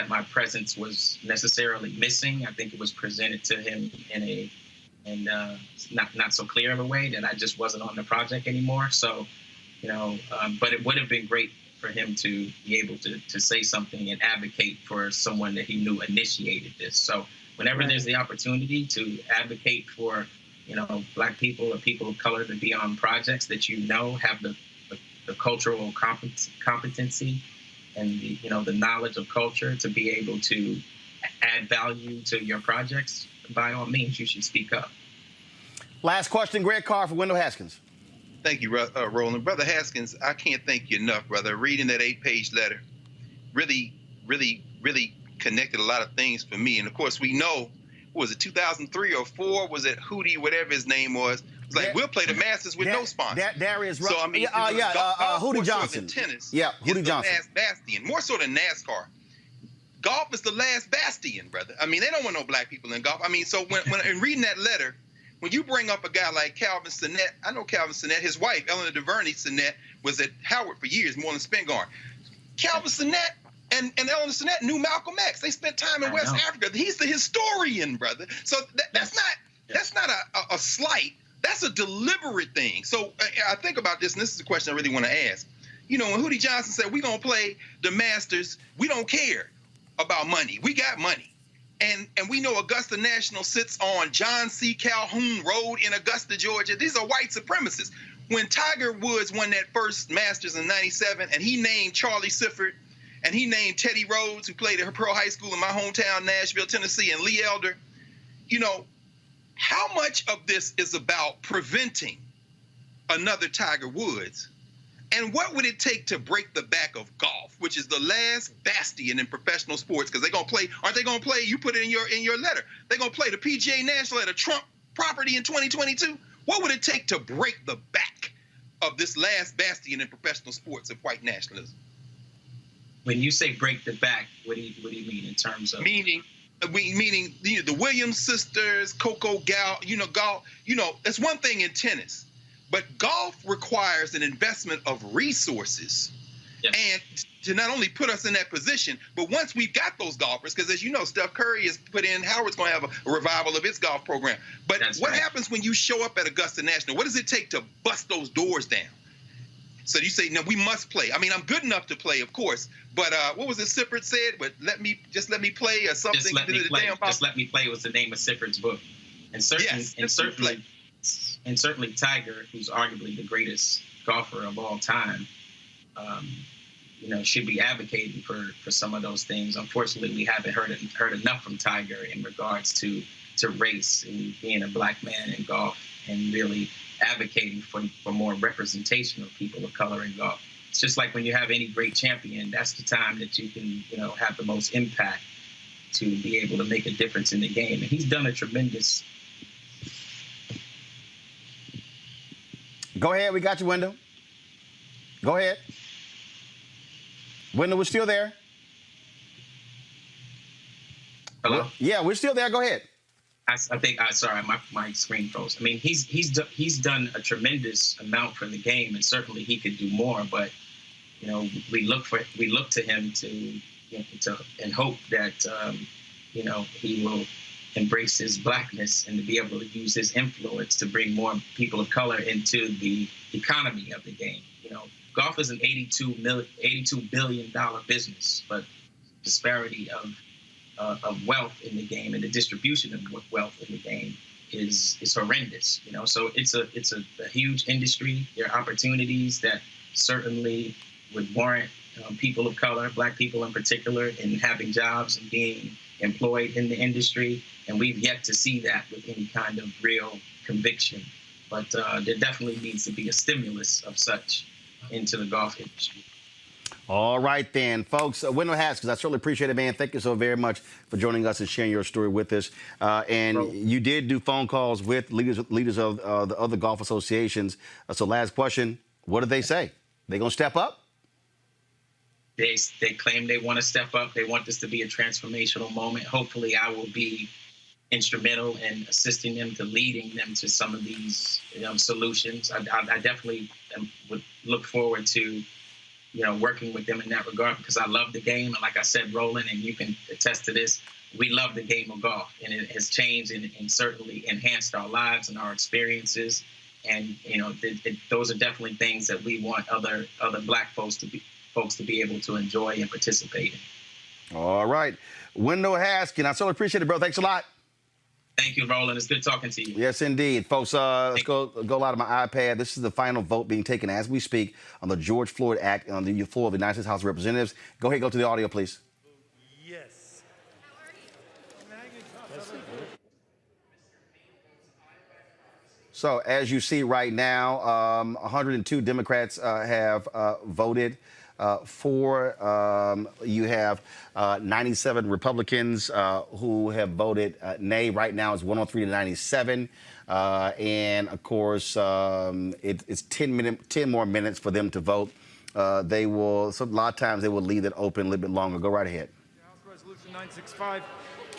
my presence was necessarily missing. I think it was presented to him in not so clear of a way that I just wasn't on the project anymore. So, but it would have been great for him to be able to say something and advocate for someone that he knew initiated this. So whenever there's the opportunity to advocate for, black people or people of color to be on projects that have the cultural competency and the knowledge of culture to be able to add value to your projects, by all means, you should speak up. Last question, Greg Carr for Wendell Haskins. Thank you, Roland. Brother Haskins, I can't thank you enough, brother. Reading that 8-page letter really, really, really connected a lot of things for me. And, of course, we know, was it 2003 or 4? Was it Hootie, whatever his name was? It was like, we'll play the Masters with no sponsor. Darius Rucker. So, I mean, Hootie Johnson. Tennis Hootie Johnson. The last bastion, more so than NASCAR. Golf is the last bastion, brother. I mean, they don't want no black people in golf. I mean, so when in reading that letter, when you bring up a guy like Calvin Sinnett, I know Calvin Sinnett, his wife, Eleanor DuVernay Sinnett, was at Howard for years, more than Spingarn. Calvin Sinnett And Ellen Sinet knew Malcolm X. They spent time in West Africa. He's the historian, brother. So that's not a slight. That's a deliberate thing. So I think about this, and this is a question I really want to ask. You know, when Hootie Johnson said, we're going to play the Masters, we don't care about money. We got money. And we know Augusta National sits on John C. Calhoun Road in Augusta, Georgia. These are white supremacists. When Tiger Woods won that first Masters in '97, and he named Charlie Sifford, and he named Teddy Rhodes, who played at Pearl High School in my hometown, Nashville, Tennessee, and Lee Elder, you know, how much of this is about preventing another Tiger Woods? And what would it take to break the back of golf, which is the last bastion in professional sports? Because they're going to play, aren't they going to play? You put it in your letter. They're going to play the PGA National at a Trump property in 2022. What would it take to break the back of this last bastion in professional sports of white nationalism? When you say break the back, what do you mean in terms of? Meaning the Williams sisters, Coco Gauff, golf. You know, that's one thing in tennis. But golf requires an investment of resources and to not only put us in that position, but once we've got those golfers, because as you know, Steph Curry has put in, Howard's going to have a revival of its golf program. But what happens when you show up at Augusta National? What does it take to bust those doors down? So you say, no, we must play. I mean, I'm good enough to play, of course. But what was it Sifford said? But let me play or something. Just let me play. Just let me play was the name of Sifford's book. And certainly Tiger, who's arguably the greatest golfer of all time, should be advocating for some of those things. Unfortunately, we haven't heard enough from Tiger in regards to race and being a black man in golf and really advocating for more representation of people of color in golf. It's just like when you have any great champion, that's the time that you can, have the most impact to be able to make a difference in the game. And he's done a tremendous. Go ahead. We got you, Wendell. Go ahead. Wendell, we're still there. Hello? Yeah, we're still there. Go ahead. I think sorry, my screen froze. I mean, he's done a tremendous amount for the game, and certainly he could do more. But we look to him to and hope that he will embrace his blackness and to be able to use his influence to bring more people of color into the economy of the game. Golf is an $82 billion business, but disparity of wealth in the game and the distribution of wealth in the game is horrendous. So it's a huge industry. There are opportunities that certainly would warrant people of color, black people in particular, in having jobs and being employed in the industry. And we've yet to see that with any kind of real conviction. But there definitely needs to be a stimulus of such into the golf industry. All right, then, folks. Wendell Haskins, I certainly appreciate it, man. Thank you so very much for joining us and sharing your story with us. And you did do phone calls with leaders of the other golf associations. So last question, what did they say? They going to step up? They claim they want to step up. They want this to be a transformational moment. Hopefully, I will be instrumental in assisting them, to leading them to some of these solutions. I definitely would look forward to working with them in that regard, because I love the game. And like I said, Roland, and you can attest to this, we love the game of golf, and it has changed and certainly enhanced our lives and our experiences. And those are definitely things that we want other black folks to be able to enjoy and participate in. All right, Wendell Haskins, I so appreciate it, bro. Thanks a lot. Thank you, Roland. It's good talking to you. Yes, indeed. Folks, let's go out of my iPad. This is the final vote being taken as we speak on the George Floyd Act on the floor of the United States House of Representatives. Go ahead, go to the audio, please. Yes. So, as you see right now, 102 Democrats have voted for. You have 97 Republicans who have voted nay. Right now it's 103 to 97. And of course, it's 10 more minutes for them to vote. They will, so a lot of times they will leave it open a little bit longer. Go right ahead. House Resolution 965.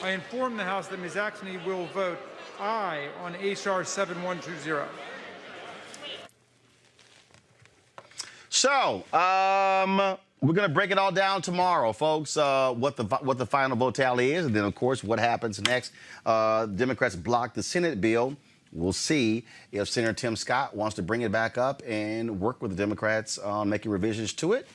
I inform the House that Ms. Axney will vote aye on H.R. 7120. So, We're going to break it all down tomorrow, folks, what the final vote tally is, and then, of course, what happens next. Democrats blocked the Senate bill. We'll see if Senator Tim Scott wants to bring it back up and work with the Democrats on making revisions to it.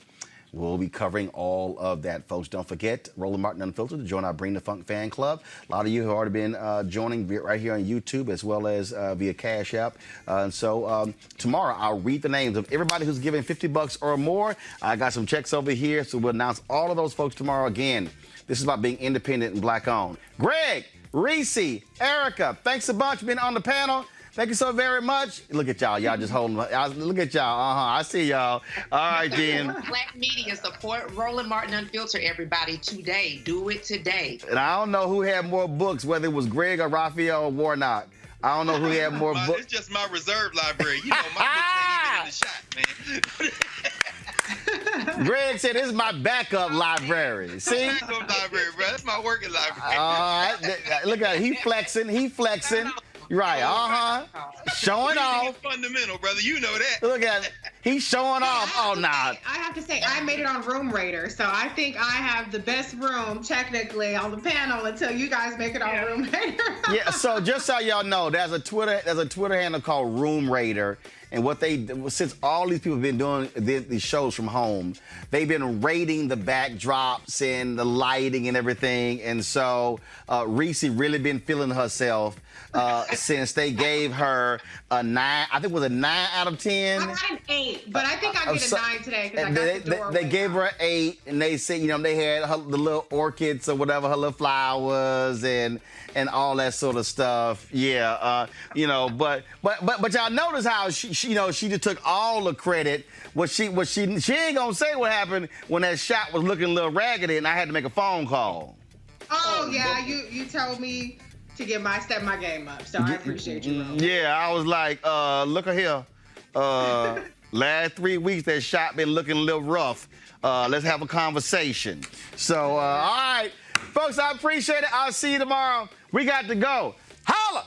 We'll be covering all of that, folks. Don't forget, Roland Martin Unfiltered, to join our Bring the Funk fan club. A lot of you have already been joining right here on YouTube as well as via Cash App. And so tomorrow, I'll read the names of everybody who's giving $50 or more. I got some checks over here, so we'll announce all of those folks tomorrow. Again, this is about being independent and black-owned. Greg, Reese, Erica, thanks a bunch for being on the panel. Thank you so very much. Look at y'all. Y'all just holding. Look at y'all. I see y'all. All right, then. Black media support Roland Martin Unfiltered, everybody, today. Do it today. And I don't know who had more books, whether it was Greg or Raphael or Warnock. I don't know who had more books. It's just my reserve library. You know, my books ain't even in the shot, man. Greg said, this is my backup library. See? Backup library, bro. That's my working library. All right. Look at it. He flexing. Right, showing off. Fundamental, brother. You know that. Look at it. He's showing off. Oh, nah. I have to say, I made it on Room Raider, so I think I have the best room, technically, on the panel until you guys make it on Room Raider. Yeah, so just so y'all know, there's a Twitter handle called Room Raider. And since all these people have been doing these shows from home, they've been rating the backdrops and the lighting and everything. And so Reese really been feeling herself since they gave her a 9. I think it was a 9 out of 10. I got an 8, but I think I get a 9 today because I got the door. They gave her an 8, and they said, they had the little orchids or whatever, her little flowers and all that sort of stuff. Yeah, but y'all notice how she just took all the credit. She ain't gonna say what happened when that shot was looking a little raggedy and I had to make a phone call. Oh yeah, you told me to step my game up, so I appreciate you, Roland. Yeah, I was like, look at here. Last 3 weeks that shot been looking a little rough. Let's have a conversation. So, all right, folks, I appreciate it. I'll see you tomorrow. We got to go. Holla!